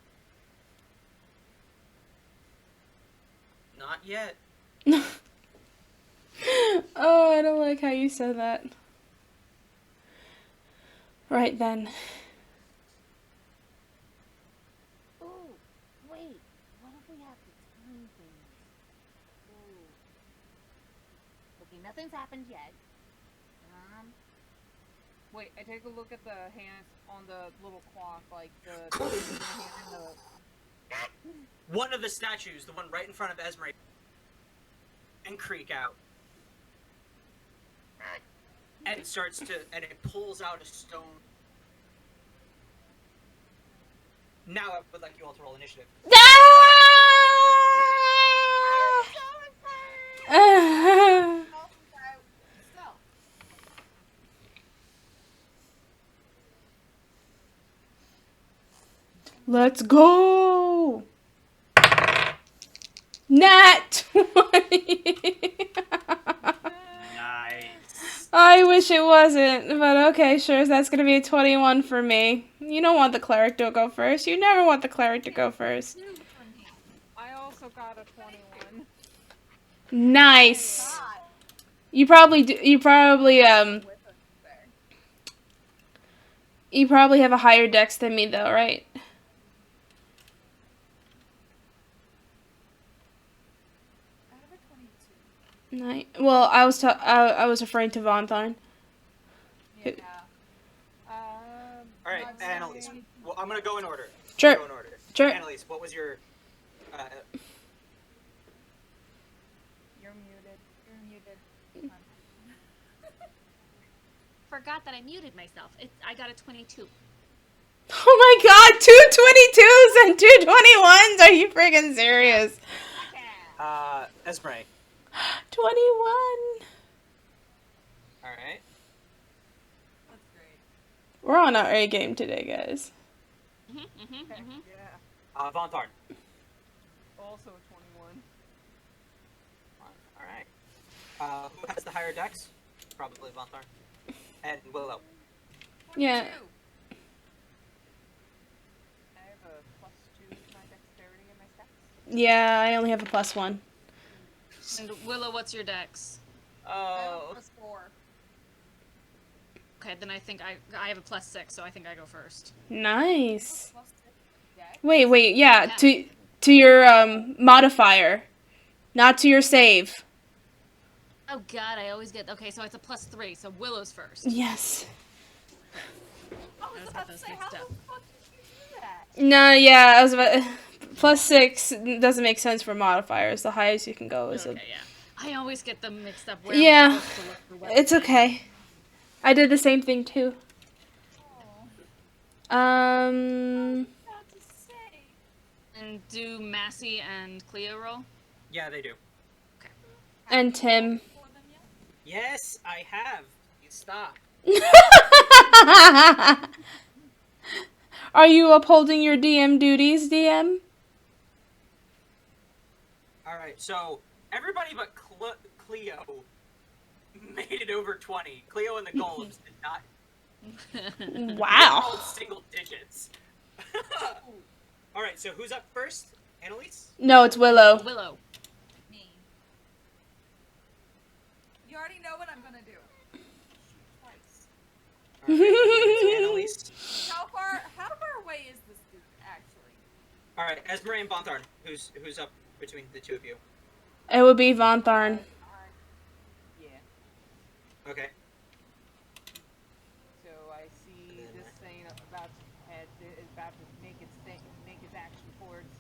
Not yet. Oh, I don't like how you said that. Right then. Ooh, wait. What if we have to turn things? Ooh. Okay, nothing's happened yet. Wait, I take a look at the hands on the little cloth, like the hand and the... One of the statues, the one right in front of Esmeralda, and creak out. And it starts to, and it pulls out a stone. Now I would like you all to roll initiative. Let's go! Nat 20! Nice. I wish it wasn't, but okay, sure, that's gonna be a 21 for me. You don't want the cleric to go first. You never want the cleric to go first. I also got a 21. Nice. You probably have a higher dex than me though, right? Nice. Well, I was referring to Von Thorn. Yeah. Alright, Annalise. Well, I'm gonna go in order. Sure. Go in order. Sure. Annalise, what was your... You're muted. You're muted. Forgot that I muted myself. I got a 22. Oh my god, 2 22s and 2 21s? Are you friggin' serious? Esmeralda. 21. Alright. That's great. We're on our A game today, guys. Yeah. Von Thorn. Also a 21. Alright. Who has the higher dex? Probably Von Thorn. And Willow. Yeah. 22. I have a +2 to my dexterity and my stats. Yeah, I only have a +1. And Willow, what's your dex? Oh. +4. Okay, then I think I have a +6, so I think I go first. Nice. +6 dex. Wait, yeah, to your modifier, not to your save. Oh god, I always get... Okay, so it's a +3, so Willow's first. Yes. I was about to say, how the fuck did you do that? No, yeah, I was about +6 doesn't make sense for modifiers. The highest you can go is Okay, yeah. I always get them mixed up. Where Yeah. I'm supposed to look for what It's okay. I did the same thing too. About to say. And do Massey and Cleo roll? Yeah, they do. And Tim. For them yet? Yes, I have. You stop. Are you upholding your DM duties, DM? Alright, so everybody but Cleo made it over 20. Cleo and the golems did not. They Wow. rolled single digits. Alright, so who's up first? Annalise? No, it's Willow. Willow. Me. You already know what I'm gonna do. Twice. Alright, Annalise. How far away is this dude, actually? Alright, Esmeralda and Bontharn, who's up between the two of you? It would be Von Tharn. Yeah. Okay. So I see this thing about to head is about to make its action towards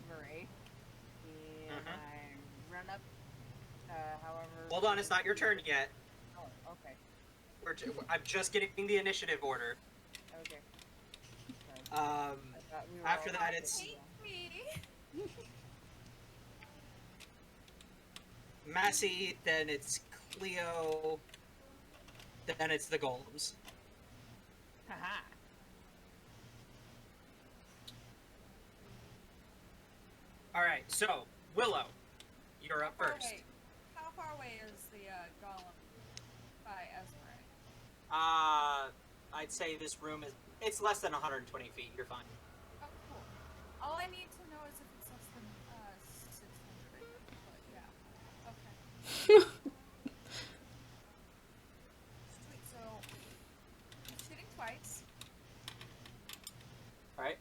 Murray, and I run up. However. Hold on, it's not your turn yet. Oh, okay. I'm just getting the initiative order. Okay. After that, it's Massey, then it's Cleo, then it's the golems. Haha. Alright, so, Willow, you're up first. How far away is the golem by Esmeralda? I'd say this room it's less than 120 feet, you're fine. Oh, cool. All I need to know is if it's less than 600. But yeah. Okay. Sweet. So I'm shooting twice. Alright.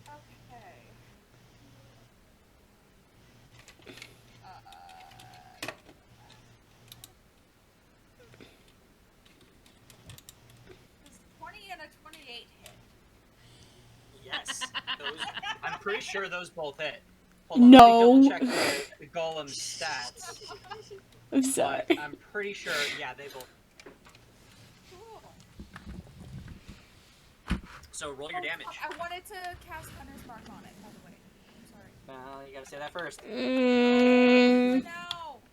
Okay. Does 20 and a 28 hit? Yes. I'm pretty sure those both hit. Hold on, No. let me double check the golem's stats. I'm sorry. But I'm pretty sure, yeah, they both. Cool. So roll your damage. I wanted to cast Hunter's Mark on it, by the way. I'm sorry. Well, you gotta say that first. Mm.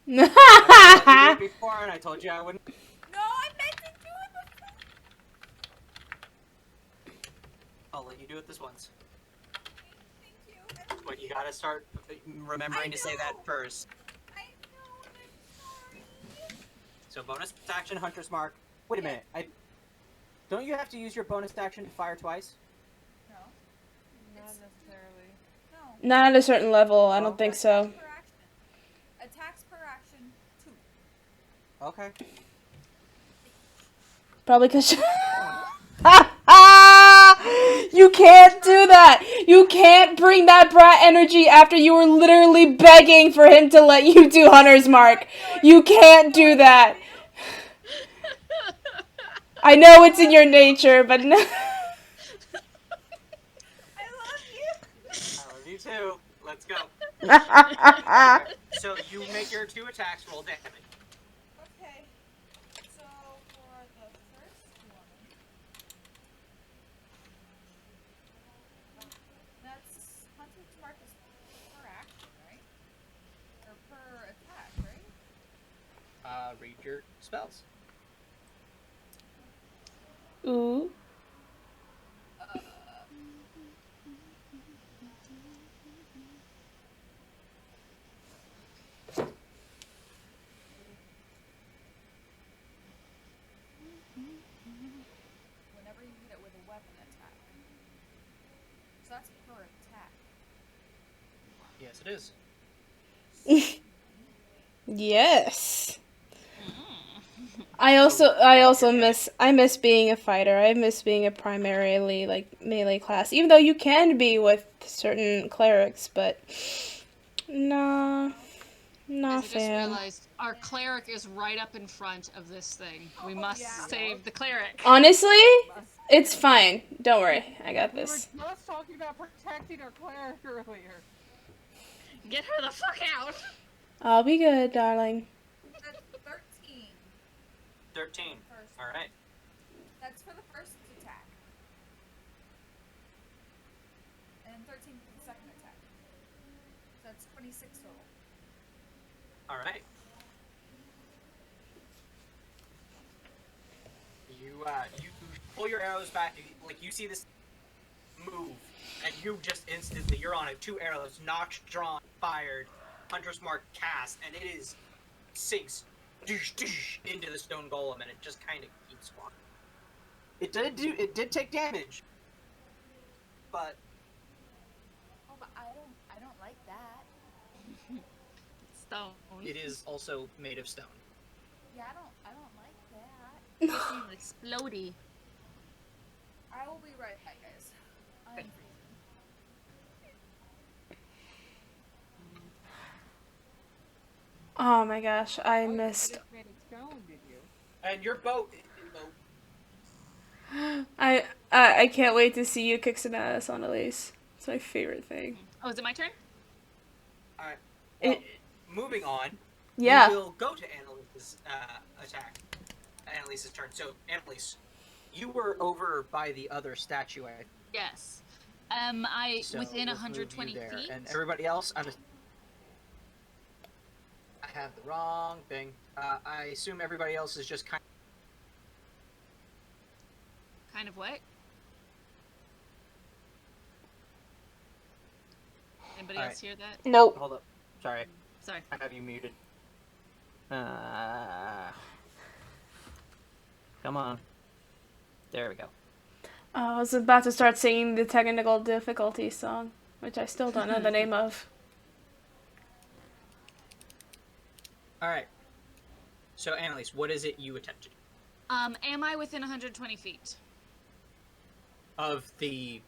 No! I did it before, and I told you I wouldn't. No, I meant to do it before! I'll let you do it this once. Thank you. But you gotta start remembering to say that first. I know, I'm sorry. So bonus action, Hunter's Mark. Wait a minute. Don't you have to use your bonus action to fire twice? No. Not necessarily. No. Not at a certain level, I don't think so. Per action. Attacks per action, 2. Okay. Probably because you can't do that. You can't bring that brat energy after you were literally begging for him to let you do Hunter's Mark. You can't do that. I know it's in your nature, but no. I love you! I love you too. Let's go. So you make your 2 attacks, roll damage. Okay. So, for the first one... That's... Hunter's Mark is per action, right? Or per attack, right? Read your spells. Ooh. Whenever you hit it with a weapon attack. So that's per attack. Yes, it is. Yes. I also miss being a fighter. I miss being a primarily like melee class. Even though you can be with certain clerics, but nah, I just fam. realized our cleric is right up in front of this thing. We must save the cleric. Honestly, it's fine. Don't worry, I got this. We were just talking about protecting our cleric earlier. Get her the fuck out! I'll be good, darling. That's 13. 13. First. Alright. That's for the first attack. And 13 for the second attack. So that's 26 total. Alright. You pull your arrows back, like you see this move, and you just instantly, you're on it. 2 arrows, notched, drawn, fired, Hunter's Mark cast, and it is sinks into the stone golem, and it just kind of keeps walking. It did take damage, but Oh, but I don't like that. Stone. it is also made of stone. Yeah, I don't like that. Explodey. I will be right back, guys. I'm freezing. Oh my gosh, I Oh, you missed. just made it stone, did you? And your boat. I can't wait to see you kick some ass on Elise. It's my favorite thing. Oh, is it my turn? All right. Well, It, moving on. yeah. We will go to Annalise's attack. Annalise's turn. So, Annalise, you were over by the other statue. Yes. So within let's move you 120 there. feet. And everybody else, I have the wrong thing. I assume everybody else is just kind Kind of what? Anybody All else right. hear that? Nope. Hold up. Sorry. Sorry. I have you muted. Come on. There we go. I was about to start singing the technical difficulty song, which I still don't know the name of. All right. So, Annalise, what is it you attempted? Am I within 120 feet? Of the,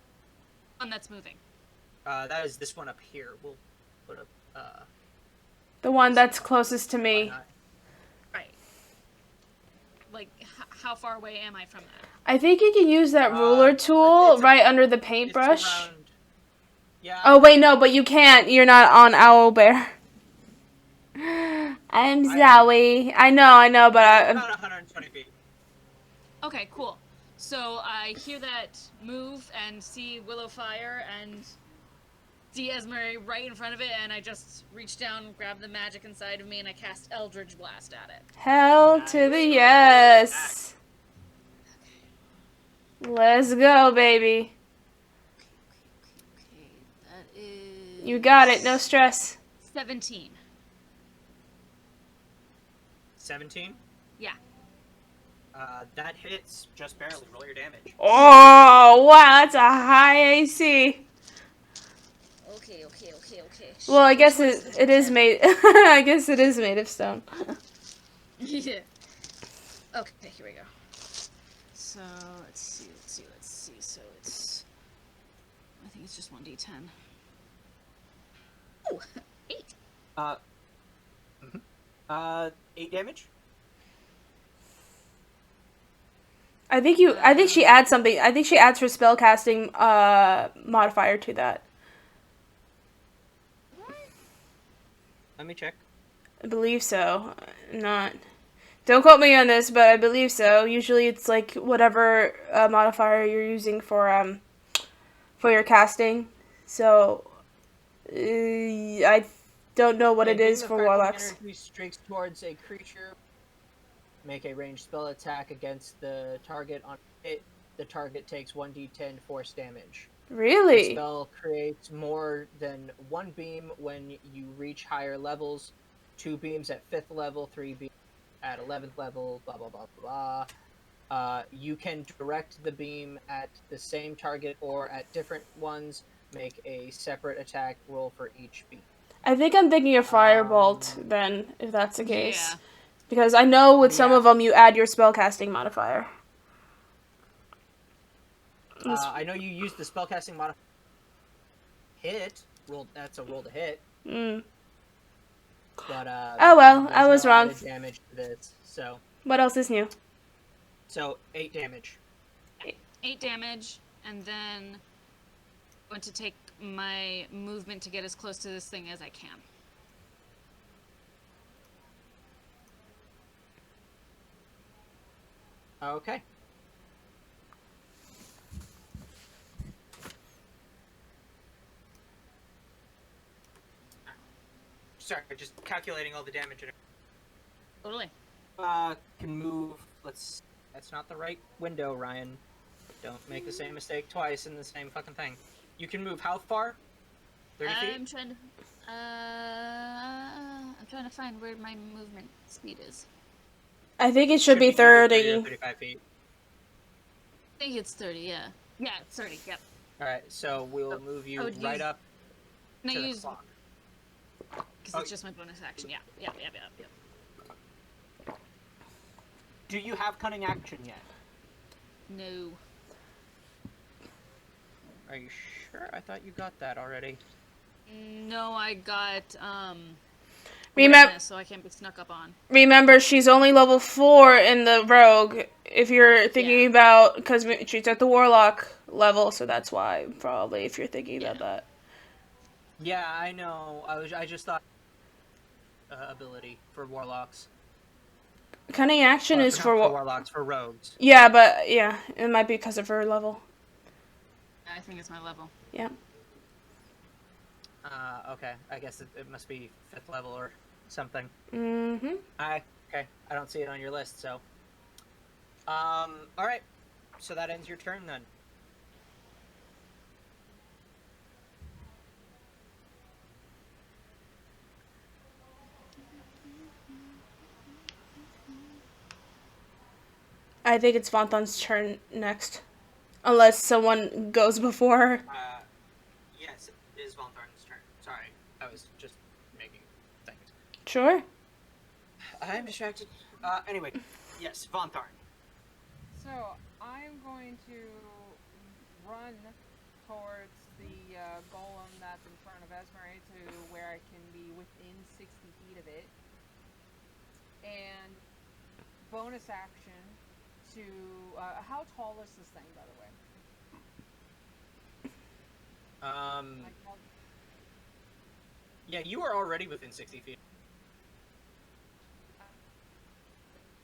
One that's moving. that is this one up here. We'll put up, The one that's closest to why me. not? Right. Like, how far away am I from that? I think you can use that ruler tool it's right under the It's paintbrush. around, yeah. Oh wait, no, but you can't. You're not on Owlbear. I'm Zowie. I know, but About 120 feet. Okay, cool. So I hear that move and see Willow Fire and see Esmer right in front of it, and I just reach down, grab the magic inside of me, and I cast Eldritch Blast at it. hell to the yes. Let's go, baby. Okay, that is... You got it. No stress. 17. 17? Yeah. That hits just barely. Roll your damage. Oh, wow, that's a high AC. Okay. Well, I guess it is made. I guess it is made of stone. Yeah. Okay, here we go. So, let's see. So it's... I think it's just 1d10. Oh, 8. 8 damage? I think she adds something. I think she adds her spellcasting modifier to that. Let me check. I believe so. Not. Don't quote me on this, but I believe so. Usually, it's like whatever modifier you're using for your casting. So, I don't know what it is for warlocks. Energy streaks towards a creature. Make a ranged spell attack against the target on it. The target takes 1d10 force damage. The Really? spell creates more than one beam when you reach higher levels. 2 beams at 5th level, 3 beams at 11th level, blah, blah, blah, blah. You can direct the beam at the same target or at different ones. Make a separate attack roll for each beam. I think I'm thinking of Firebolt then, if that's the case. Yeah. Because I know with some Yeah. of them you add your spellcasting modifier. I know you use the spellcasting modifier. Hit. That's a roll to hit. Mm. But, Oh well, I there's was no wrong. added damage to this. What else is new? So 8 damage. 8 damage, and then I'm going to take my movement to get as close to this thing as I can. Okay. Sorry, just calculating all the damage. Totally. Can move. That's not the right window, Ryan. Don't make the same mistake twice in the same fucking thing. You can move how far? 30 feet? I'm trying to find where my movement speed is. I think it should be either 30. or 35 feet. I think it's 30, yeah. Yeah, it's 30, yep. Alright, so we'll move you would right use- up Can I to the use... clock. Because Oh. it's just my bonus action, yeah. Do you have cunning action yet? No. Are you sure? I thought you got that already. No, I got Remember, awareness, so I can't be snuck up on. remember, she's only level 4 in the rogue. If you're thinking about, because she's at the warlock level, so that's why probably if you're thinking about that. Yeah, I know. I just thought ability for warlocks. Cunning action is Not for warlocks, for rogues. Yeah, but yeah, it might be because of her level. I think it's my level. Yeah. Okay. I guess it must be 5th level or something. Mm-hmm. Okay. I don't see it on your list, so. Alright. So that ends your turn then. I think it's Vonthon's turn next. Unless someone goes before her. Yes, it is Vontharn's turn. Sorry. I was just making things. Sure. I'm distracted. Anyway. Yes, Vontharn. So I'm going to run towards the golem that's in front of Esmeralda to where I can be within 60 feet of it, and bonus action to how tall is this thing, by the way? Yeah, you are already within 60 feet.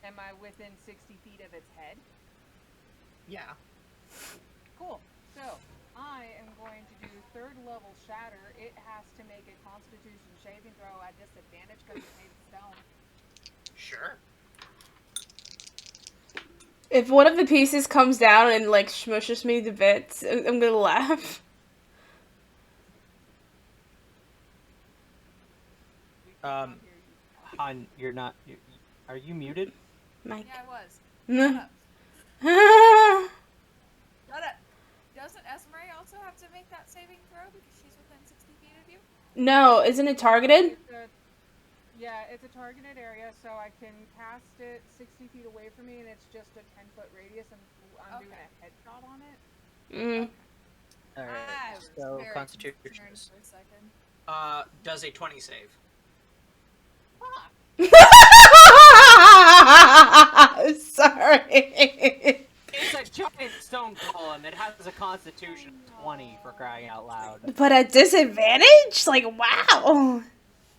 Am I within 60 feet of its head? Yeah. Cool. So, I am going to do 3rd level shatter. It has to make a constitution saving throw at disadvantage because it's made of stone. Sure. If one of the pieces comes down and like smushes me to bits, I'm gonna laugh. Han, you're not. Are you muted? Mike. Yeah, I was. No. Shut up. Shut up. Doesn't Esmeralda also have to make that saving throw because she's within 60 feet of you? No, isn't it targeted? It's a targeted area, so I can cast it 60 feet away from me, and it's just a 10-foot radius, and I'm doing a headshot on it. Mm. Alright, so Constitution. For a second. Does a 20 save. Sorry. It's a giant stone golem. It has a Constitution 20 for crying out loud. But at disadvantage? Like, wow.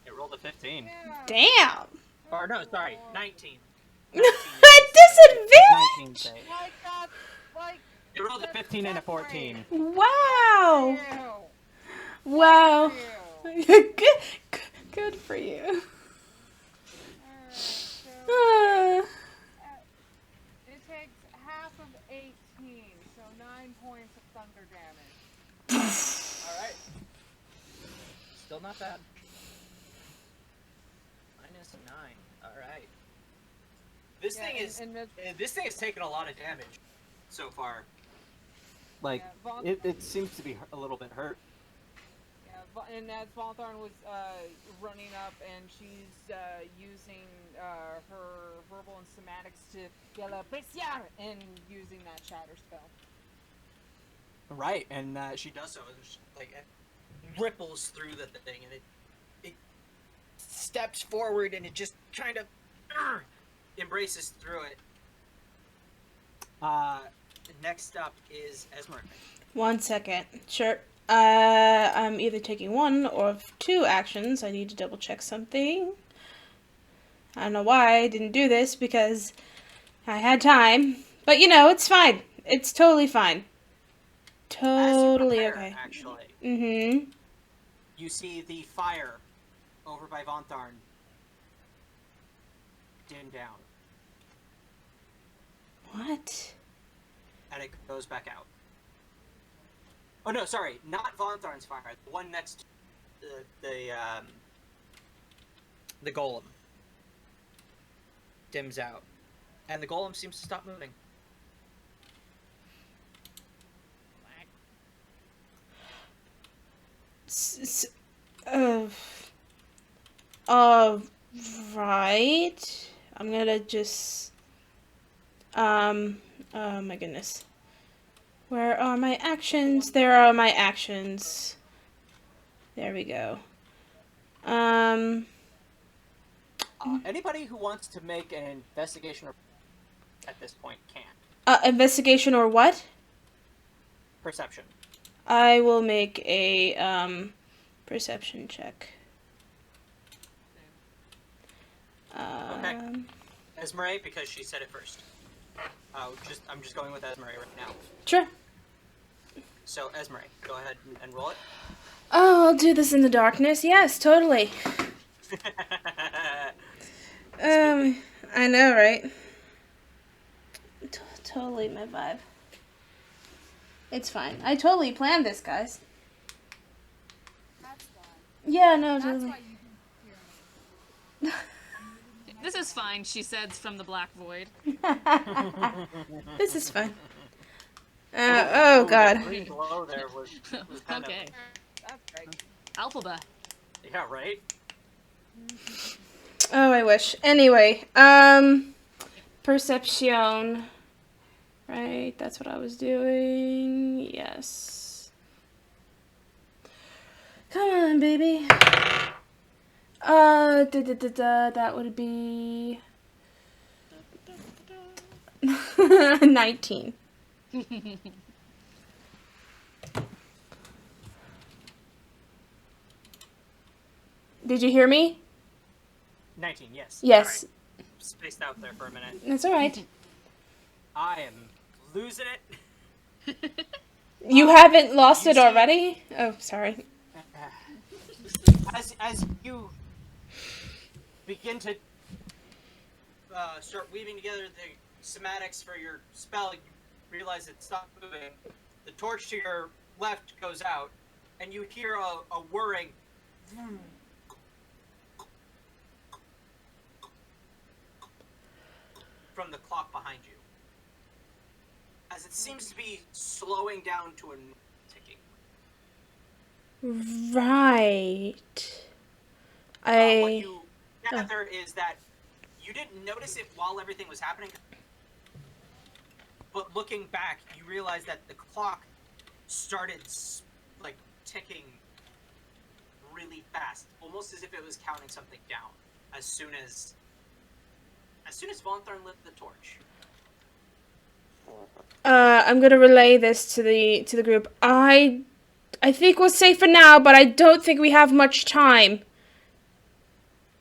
It rolled a 15. Yeah. Damn. Or no, sorry, 19. At disadvantage? 19 save. Like that, like... It rolled a 15 and a 14. Wow. Ew. Wow. Ew. Good for you. Alright, so... It takes half of 18, so 9 points of thunder damage. Alright. Still not bad. -9. Alright. This thing is taking a lot of damage so far. Like, it seems to be a little bit hurt. Yeah, and as Voltharn was running up, and she's using her verbal and somatics to get a Bestiar and using that shatter spell. Right, and she does so, and it ripples through the thing, and it steps forward, and it just kind of embraces through it. Next up is Esmeralda. 1 second. Sure. I'm either taking 1 or 2 actions. I need to double check something. I don't know why I didn't do this because I had time. But it's fine. It's totally fine. Totally okay. Actually. Mm-hmm. You see the fire over by Vontharn dim down. What? And it goes back out. Oh no, sorry, not Vontharn's fire. The one next to the golem dims out, and the golem seems to stop moving. Right. I'm gonna just oh my goodness. Where are my actions? There are my actions. There we go. Anybody who wants to make an investigation at this point can. Investigation or what? Perception. I will make a, perception check. Okay. Esmeralda, because she said it first. I'm just going with Esmeralda right now. Sure. So Esmeralda, go ahead and roll it. Oh, I'll do this in the darkness. Yes, totally. I know, right? Totally my vibe. It's fine. I totally planned this, guys. That's fine. Yeah, no, That's totally. why you didn't hear me. This is fine, she says from the black void. This is fun. Oh, God. That green glow there was kind Okay. That's great. Alphaba. Yeah, right? Oh, I wish. Anyway, perception. Right, that's what I was doing. Yes. Come on, baby. That would be 19. Did you hear me? 19, yes. Yes. Right. Spaced out there for a minute. That's all right. I am losing it. You haven't lost you it see- already? Oh, sorry. As you begin to start weaving together the schematics for your spell, you realize it stopped moving. The torch to your left goes out, and you hear a whirring from the clock behind you. As it seems to be slowing down to a ticking. Right. What you gather is that you didn't notice it while everything was happening, but looking back, you realize that the clock started like ticking really fast, almost as if it was counting something down. As soon as Von Thorn lit the torch. I'm gonna relay this to the group. I think we're safe for now, but I don't think we have much time.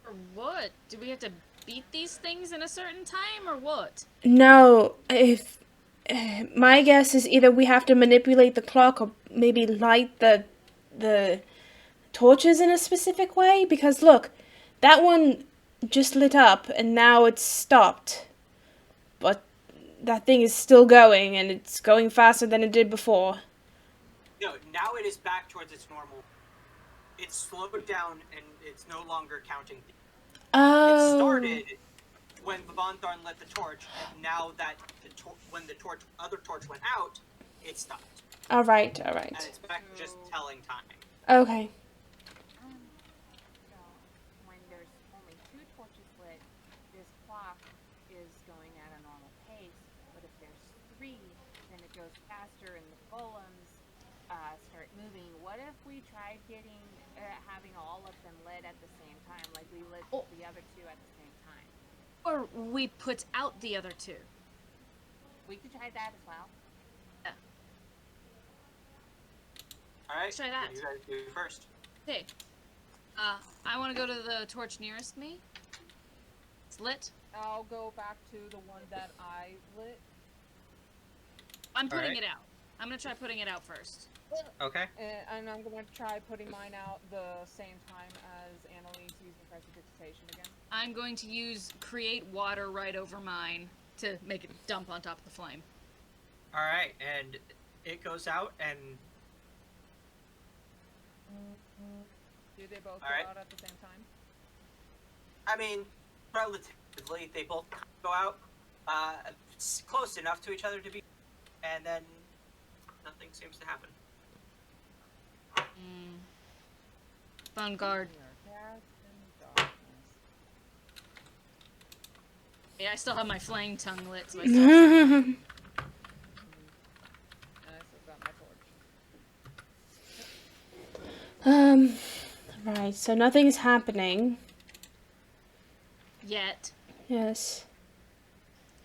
Or what? Do we have to beat these things in a certain time, or what? No, if my guess is either we have to manipulate the clock or maybe light the torches in a specific way. Because look, that one just lit up and now it's stopped, but that thing is still going and it's going faster than it did before. No, now it is back towards its normal. It's slowed down and it's no longer counting. Oh. It started when Von Thorn lit the torch, and now that when the other torch went out, it stopped. All right. And it's back just telling time. Okay. So when there's only 2 torches lit, this clock is going at a normal pace. But if there's 3, then it goes faster, and the golems start moving. What if we tried having all of them lit at the same time, like we lit the other 2 at the same time? Or we put out the other 2. We could try that as well. Yeah. All right. Let's try that. What do you guys do first? Okay. I want to go to the torch nearest me. It's lit. I'll go back to the one that I lit, I'm putting Alright. it out. I'm gonna try putting it out first. Okay. and I'm going to try putting mine out the same time as Annalise using precipitation again. I'm going to use create water right over mine to make it dump on top of the flame. All right, and it goes out, and Do they both Alright. go out at the same time? I mean, relatively, they both go out. It's close enough to each other to be, and then nothing seems to happen. Vanguard. Cast in darkness. Yeah, I still have my flame tongue lit, so I still have some- And I Right, so nothing is happening. Yet. Yes.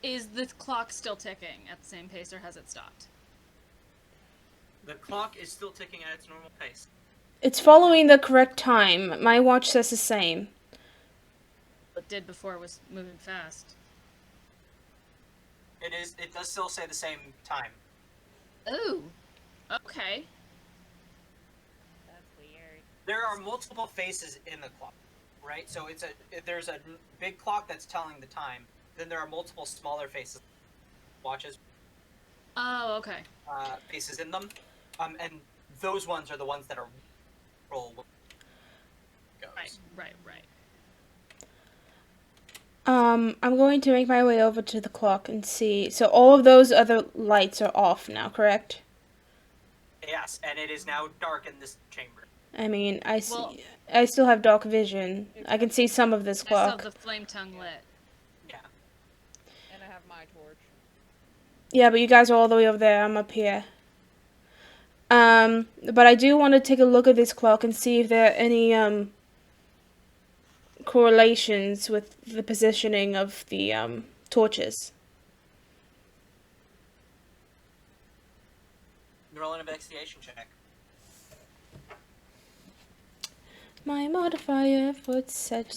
Is the clock still ticking at the same pace, or has it stopped? The clock is still ticking at its normal pace. It's following the correct time. My watch says the same. It did before it was moving fast. It does still say the same time. Ooh. Okay. That's weird. There are multiple faces in the clock, right? So there's a big clock that's telling the time. Then there are multiple smaller faces, watches, Oh, okay. faces in them, and those ones are the ones that are roll. Goes. Right. I'm going to make my way over to the clock and see. So all of those other lights are off now, correct? Yes, and it is now dark in this chamber. I mean, I Well- still have dark vision. I can see some of this I still clock. have the flame tongue lit. Yeah. And I have my torch. Yeah, but you guys are all the way over there. I'm up here. But I do want to take a look at this clock and see if there are any correlations with the positioning of the torches. Roll an investigation check. My modifier for said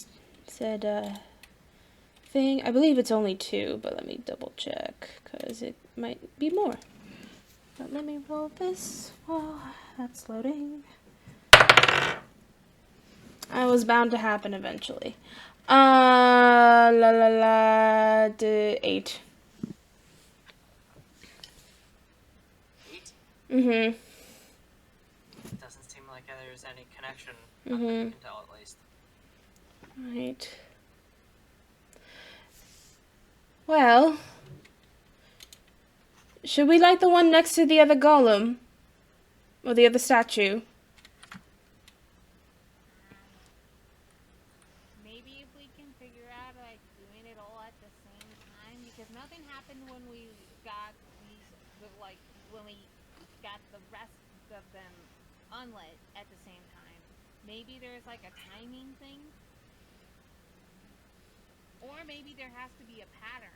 thing. I believe it's only 2, but let me double check because it might be more. But let me roll this while that's loading. I was bound to happen eventually. 8. 8. Mhm. Doesn't seem like there's any connection. Mhm. Not that you can tell, at least. Right. Well, should we light the one next to the other golem? Or the other statue? Maybe if we can figure out like doing it all at the same time, because nothing happened when we got when we got the rest of them unlit at the same time. Maybe there's like a timing thing, or maybe there has to be a pattern.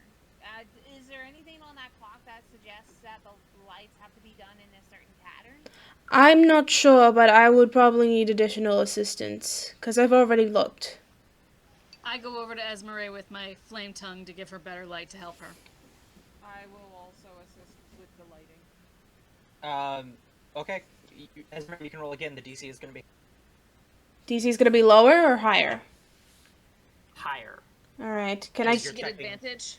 Is there anything on that clock that suggests that the lights have to be done in a certain pattern? I'm not sure, but I would probably need additional assistance, because I've already looked. I go over to Esmeralda with my flame tongue to give her better light to help her. I will also assist with the lighting. Okay. Esmeralda, you can roll again. The DC is going to be DC's gonna be lower or higher? higher. Alright, can Yes, I... you're Get checking. advantage.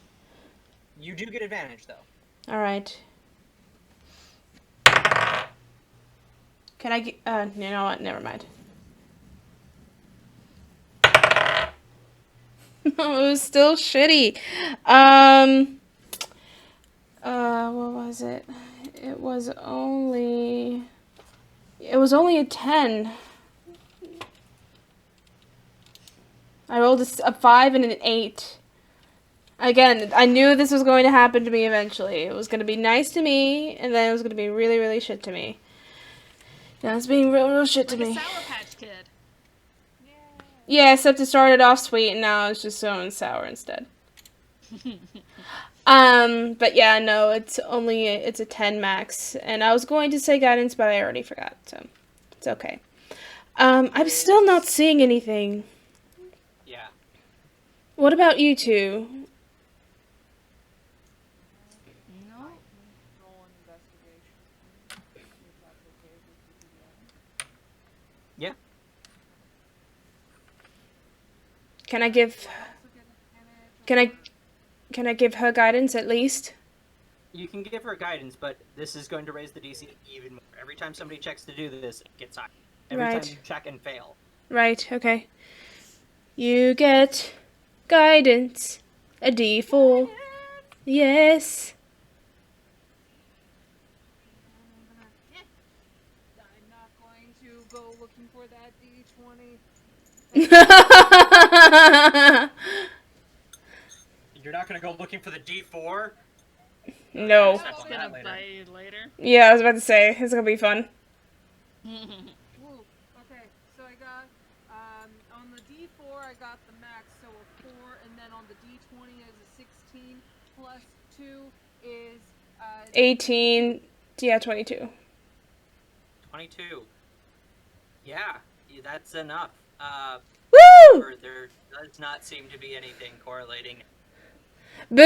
You do get advantage, though. Alright. Can I get... you know what? Never mind. It was still shitty. What was it? It was only a 10. I rolled a 5 and an 8. Again, I knew this was going to happen to me eventually. It was going to be nice to me, and then it was going to be really, really shit to me. Now it's being real, real shit to Like a me. Sour Patch Kid. Yeah, except it started off sweet, and now it's just so sour instead. But yeah, no, it's a 10 max, and I was going to say guidance, but I already forgot, so it's okay. I'm still not seeing anything. Yeah. What about you two? No. Roll an investigation. If that's okay with you. Yeah. Can I give Also get advantage. can I give her guidance at least? You can give her guidance, but this is going to raise the DC even more. Every time somebody checks to do this, it gets higher. Every Right. time you check and fail. Right, okay. You get guidance. A D4. Yes. I'm not going to go looking for that D20. You're not going to go looking for the D4? No. Step It's on gonna that later. bite you later. Yeah, I was about to say, it's gonna be fun. Ooh, okay. 17 plus 2 is 18. Yeah, 22. 22. Yeah, that's enough. Woo! However, there does not seem to be anything correlating. Boo!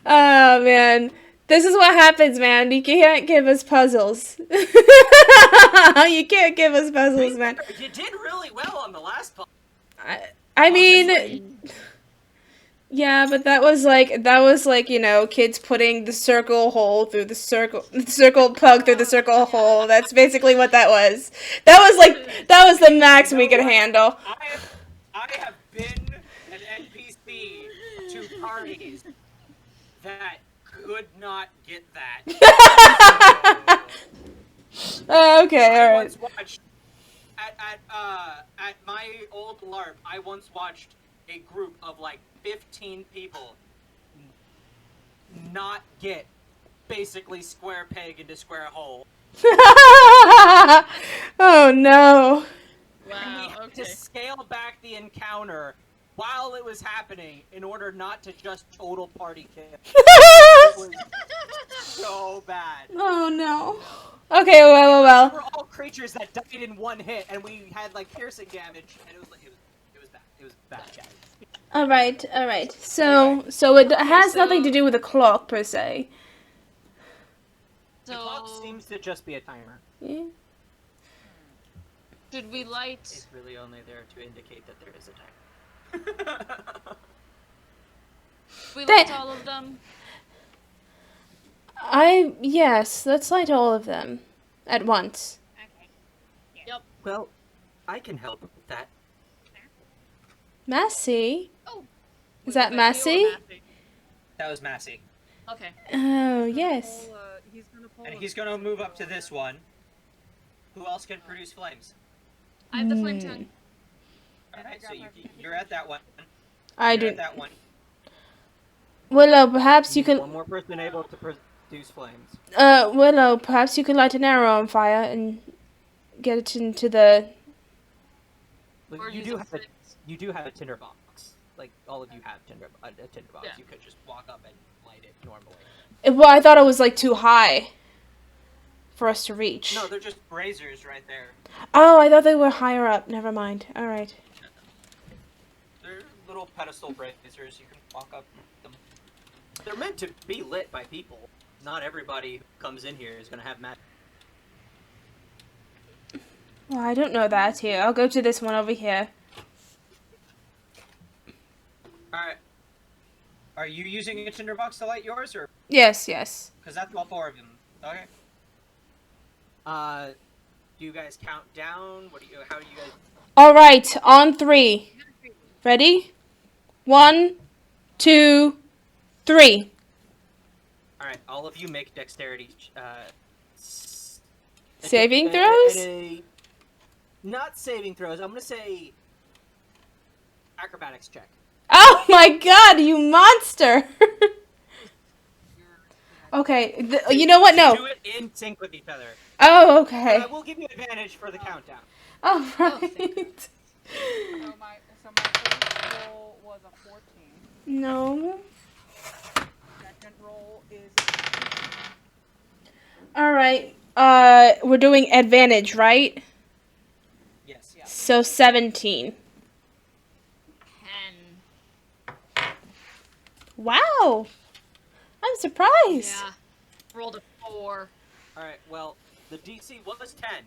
Oh man, this is what happens, man. You can't give us puzzles. You can't give us puzzles, man. You did really well on the last puzzle. I mean, yeah, but that was like kids putting the circle hole through the circle plug through the circle hole. That's basically what that was. That was the max we could handle. I have been an NPC to parties that could not get that. Okay, I all right. once watched at my old LARP. I once watched a group of like 15 people not get basically square peg into square hole. Oh no. And we Wow. had Okay. to scale back the encounter while it was happening in order not to just total party kill. It was so bad. Oh no. Okay, well. We were all creatures that died in one hit, and we had like piercing damage, and it was bad. It was bad, guys. All right. So it has nothing to do with the clock per se. The clock So, seems to just be a timer. Yeah. did we light? It's really only there to indicate that there is a time. We That- light all of them. Yes, let's light all of them at once. Okay. Yep. Well, I can help with that. Massey? Oh. Is that Massey? That was Massey. Okay. Oh, yes. He's gonna pull. And he's gonna move up to this one. Who else can produce flames? I have the flame tongue. Alright, so you're at that one. I You're do. at that one. Willow, perhaps you could. One more person able to produce flames. Willow, perhaps you could light an arrow on fire and get it into the. Or You use do a have a flint. you do have a tinder box. Like all of you have a tinder box. Yeah. You could just walk up and light it normally. Well, I thought it was like too high for us to reach. No, they're just braziers right there. Oh, I thought they were higher up. Never mind. All right. They're little pedestal braziers. You can walk up them. They're meant to be lit by people. Not everybody who comes in here is gonna have magic. Well, I don't know that. Here, I'll go to this one over here. Alright. Are you using a tinderbox to light yours, or Yes. because that's all four of them? Okay. Do you guys count down? How do you guys? All right, on 3. Ready? 1, 2, 3. All right, all of you make dexterity. Saving throws? Not saving throws. I'm gonna say acrobatics check. Oh my God, you monster! Okay, you know what? Do No. it in sync with each other. Oh, okay. We'll give you advantage for the countdown. All thank right. So my first roll was a 14. No. Second roll is All right. We're doing advantage, right? Yes. Yeah. So 17. 10. Wow. I'm surprised. Yeah. Rolled a 4. All right. Well, the DC was 10. And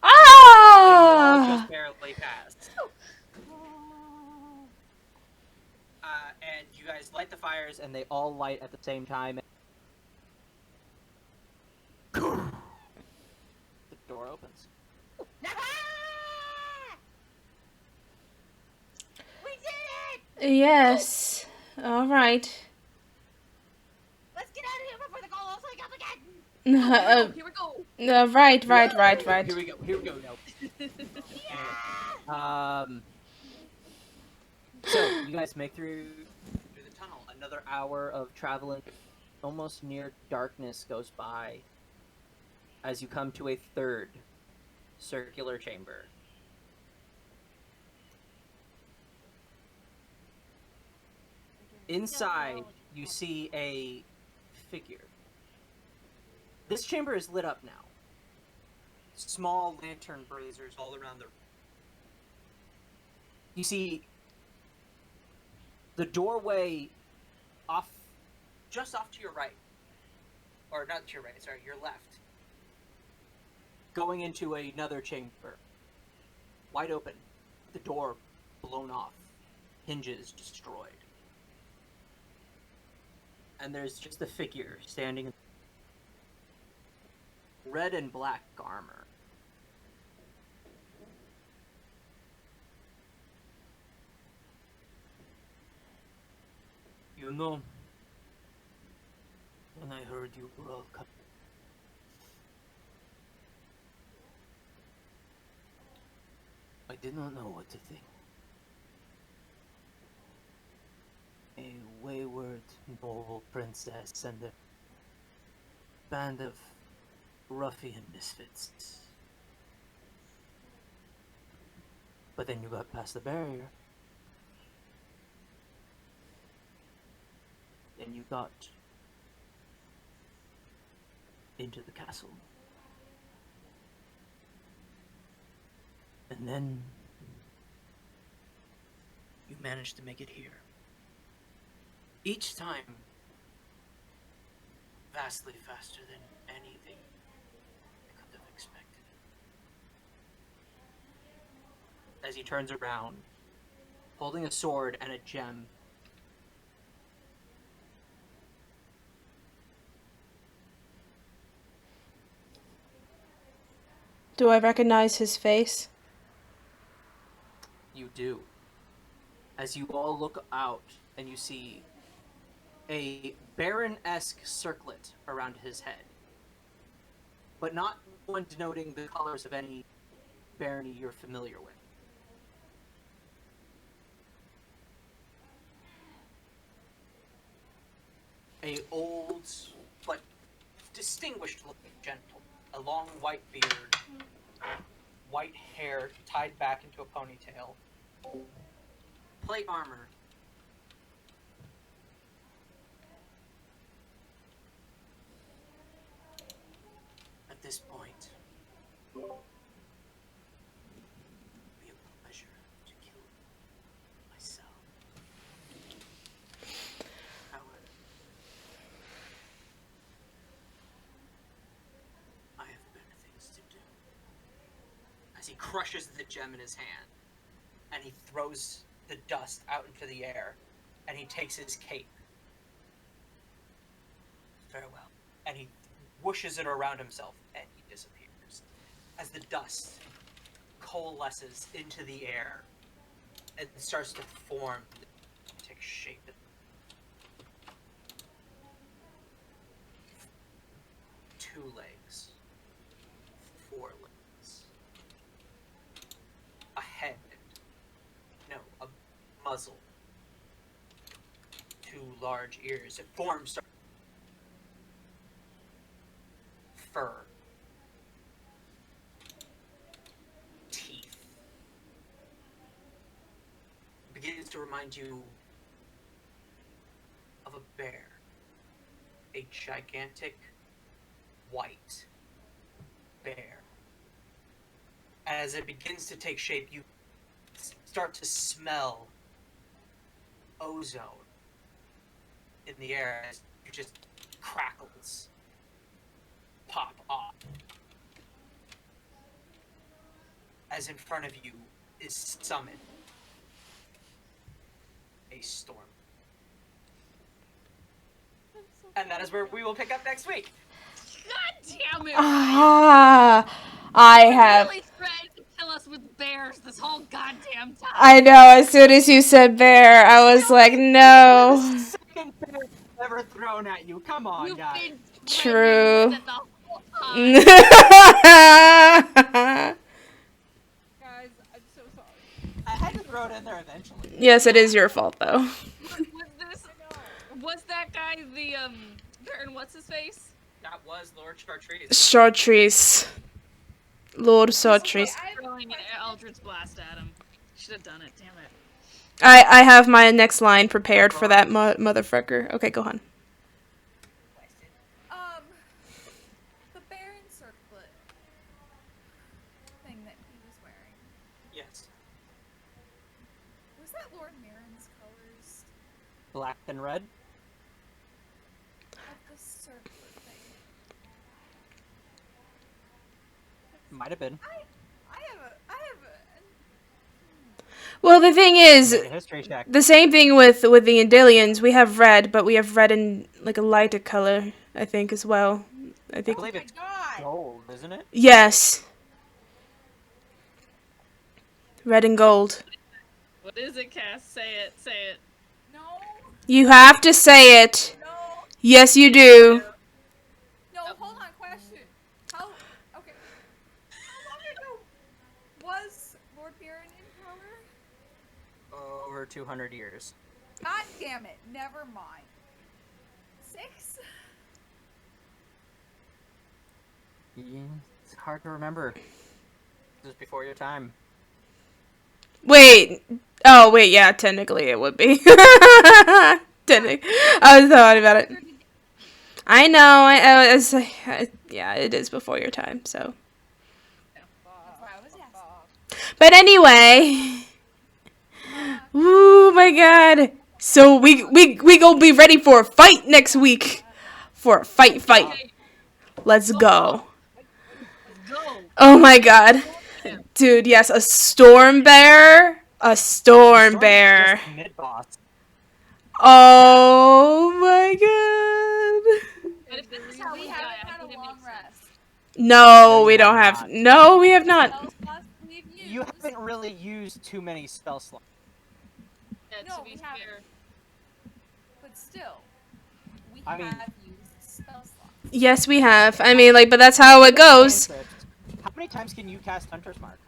you all Ah! just barely passed. And you guys light the fires, and they all light at the same time. The door opens. We did it! Yes. All right. Let's get out of here before the goals wake up again! Here we go. Right. Here we go. No. So you guys make through the tunnel. Another hour of traveling, almost near darkness, goes by as you come to a third circular chamber. Inside, you see a figure. This chamber is lit up now. Small lantern braziers all around the. You see the doorway just off to your right. Or not to your right, sorry, your left. Going into another chamber. Wide open. The door blown off. Hinges destroyed. And there's just a figure standing in red and black armor. You know, when I heard you were all coming, I did not know what to think. A wayward, noble princess and a band of ruffian misfits. But then you got past the barrier. Then you got into the castle. And then you managed to make it here. Each time, vastly faster than anything I could have expected. As he turns around, holding a sword and a gem. Do I recognize his face? You do. As you all look out and you see a Baron-esque circlet around his head. But not one denoting the colors of any barony you're familiar with. A old, but distinguished looking gentleman. A long white beard, white hair tied back into a ponytail, plate armor. At this point, it would be a pleasure to kill myself. However, I have better things to do. As he crushes the gem in his hand, and he throws the dust out into the air, and he takes his cape. Farewell. And he whooshes it around himself, and he disappears. As the dust coalesces into the air, and starts to form, take shape. Two legs. Four legs. A head. No, a muzzle. Two large ears. It forms fur. Teeth. It begins to remind you of a bear. A gigantic white bear. As it begins to take shape, you start to smell ozone in the air as it just crackles, pop off. As in front of you is summoned a storm. And that is where we will pick up next week. God damn it! Ah, I have. Really threatened to kill us with bears this whole goddamn time. I know. As soon as you said bear, I was like, no. Second bear ever thrown at you. Come on, You've guys. been True. with it the whole time. Guys, I'm so sorry. I had to throw it in there eventually. Yes, it is your fault, though. Was that guy the Baron what's his face? That was Lord Chartreuse. Chartreuse. Lord Chartreuse. Throwing an Eldritch Blast at him. Should have done it, damn it. I have my next line prepared for that motherfucker. Okay, go on. Question. The Baron circlet thing that he was wearing. Yes. Was that Lord Marin's colors Black and red. of the circlet thing? Might have been. I have a Well, the thing is, Make a history check. the same thing with the Indalians. We have red, but we have red in like a lighter color, I think, as well. I I think. believe it's gold, isn't it? Yes. Red and gold. What is it, Cass? Say it. Say it. no, You have to say it. no, Yes, you do. no. Hold on. Question. How? Okay. How long ago was Lord Baron in power? Over 200 years. God damn it. Never mind. 6? Yeah, it's hard to remember. This is before your time. Wait. Oh, wait. Yeah, technically it would be. Technically, I was thought about it. I know. I was like, yeah, it is before your time. So, That's why I was asking. but anyway. Ooh, my God. So we gonna be ready for a fight next week. For a fight. Let's go. Go. Oh my God. Dude, yes, a storm bear. A storm bear. Just mid-boss. Oh my God. But if this is So how we we haven't die, I had a think it long makes sense. rest. No, we you don't have have. not. No, we have not. Spell slots we've used. You haven't really used too many spell slots. Yeah, No, to be we haven't. fair. But still, we I mean- have used spell slots. Yes, we have. I mean, like, but that's how it goes. How many times can you cast Hunter's Mark?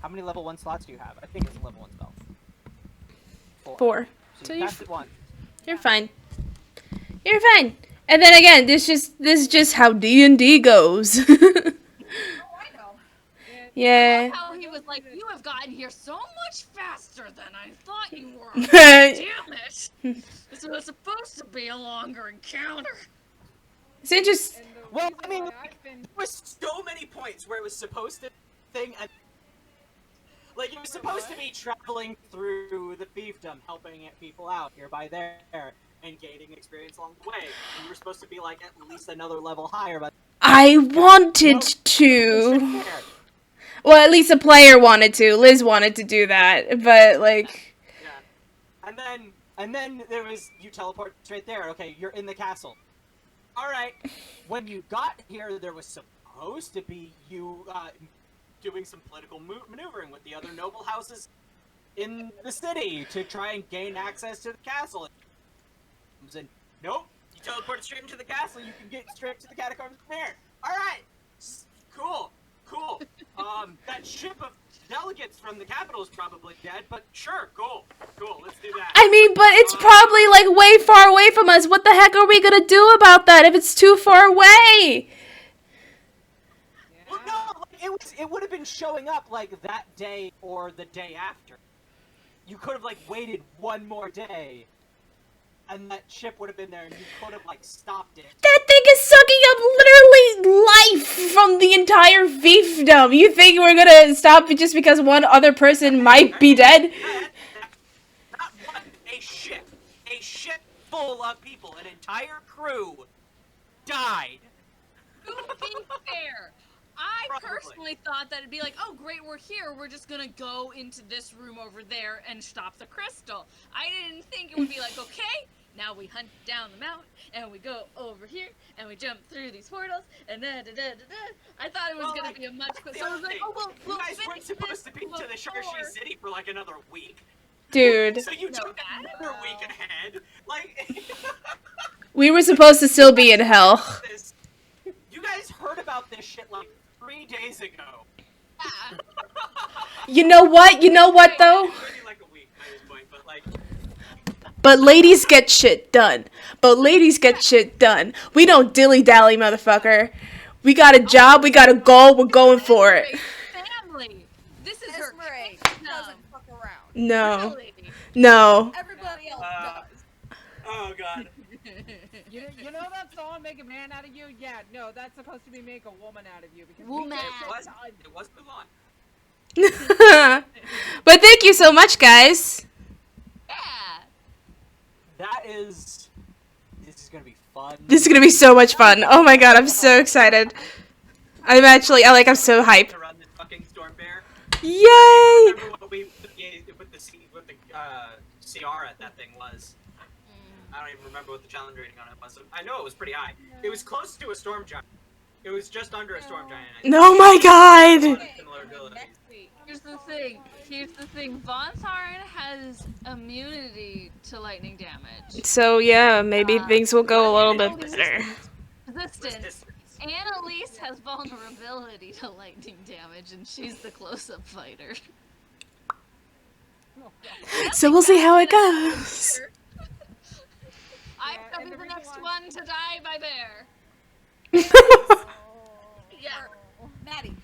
How many level 1 slots do you have? I think it's a level 1 spell. 4. So So you you're cast it once. You're fine. You're fine. And then again, this is just how D&D goes. Oh, I know. Yeah. How he was like, you have gotten here so much faster than I thought you were. Damn it! This was supposed to be a longer encounter. It's interesting. And the Well, reason I mean, why I've been There was so many points where it was supposed to thing and like it was supposed to be traveling through the fiefdom, helping people out here by there, and gaining experience along the way. And you were supposed to be like at least another level higher, but I wanted to. there. Well, at least a player wanted to. Liz wanted to do that, but like, Yeah. And then there was you teleport straight there. Okay, you're in the castle. All right. When you got here, there was supposed to be you doing some political maneuvering with the other noble houses in the city to try and gain access to the castle. And nope, you teleport straight into the castle. You can get straight to the catacombs from there. All right. Cool. That ship of delegates from the capital is probably dead, but sure, cool, let's do that. I mean, but it's probably like way far away from us. What the heck are we gonna do about that if it's too far away? Well, no, like, it would have been showing up like that day or the day after. You could have like waited one more day, and that ship would have been there, and you could have like stopped it. That thing is sucking up literally life from the entire fiefdom. You think we're gonna stop it just because one other person might be dead? Not one, a ship full of people, an entire crew died. To be fair, I Probably. personally thought that it'd be like, oh great, we're here, we're just gonna go into this room over there and stop the crystal. I didn't think it would be like, okay, now we hunt down the mountain, and we go over here, and we jump through these portals, and da-da-da-da-da. I thought it was Well, gonna like, be a much quicker, The so I other was like, thing, oh, we'll you guys finish weren't supposed to be this to the Sharshi before- City for like another week. Dude, So you No, jumped that- another week ahead. Like, we were supposed to still be in hell. this. You guys heard about this shit like 3 days ago. Ah, You know what? You know what though? Maybe like a week by this point, but like, But ladies get shit done. We don't dilly-dally, motherfucker. We got a job, we got a goal, we're going for it. Family. This is her Esmeralda kingdom. doesn't fuck around. No. Really. No. Everybody else Uh, does. Oh god. You know that song "Make a Man Out of You"? Yeah, no, that's supposed to be "Make a Woman Out of You" because Woman. we It get was. done. It was Mulan. But thank you so much, guys. Yeah. That is. This is gonna be fun. This is gonna be so much fun. Oh my god, I'm so excited. I'm so hyped. To run this fucking storm bear. Yay! Remember what we with the CR at that thing was. I don't even remember what the challenge rating on it was. I know it was pretty high. It was close to a storm giant. It was just under a storm giant. I think. Oh my god! A lot of similar abilities. Next week. Here's the thing. Von Tharn has immunity to lightning damage. So yeah, maybe things will go a little bit better. Resistance. Annalise has vulnerability to lightning damage, and she's the close-up fighter. So we'll see how it goes. I shall be and the the reason next why- one to die by bear. Yeah. Maddie,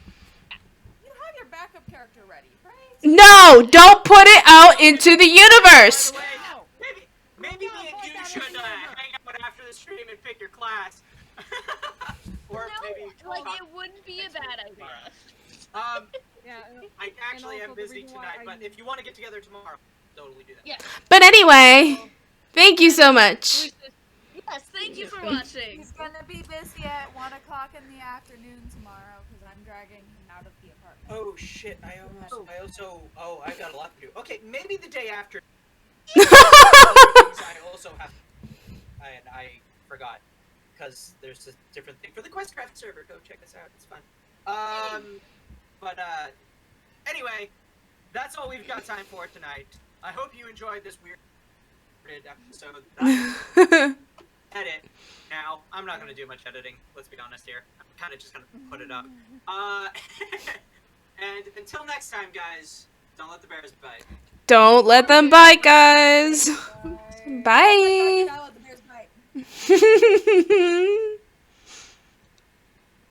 you have your backup character ready, right? No! Don't put it out into the universe! By the way, maybe me and you should hang out after the stream and pick your class. Or maybe. It wouldn't be a bad idea. Yeah, I actually am also the busy reason why tonight, I but if you want to get together tomorrow, totally do that. Yeah. But anyway, thank you so much. Yes, thank you for watching. He's gonna be busy at 1 o'clock in the afternoon tomorrow because I'm dragging him out of the apartment. Oh shit! I got a lot to do. Okay, maybe the day after. I also have. I forgot because there's a different thing for the Questcraft server. Go check us out. It's fun. Anyway, that's all we've got time for tonight. I hope you enjoyed this weird episode. Edit. Now, I'm not gonna do much editing. Let's be honest here. I'm kind of just gonna put it up. And until next time, guys, don't let the bears bite. Don't let them bite, guys. Bye. Bye. I'll let the bears bite.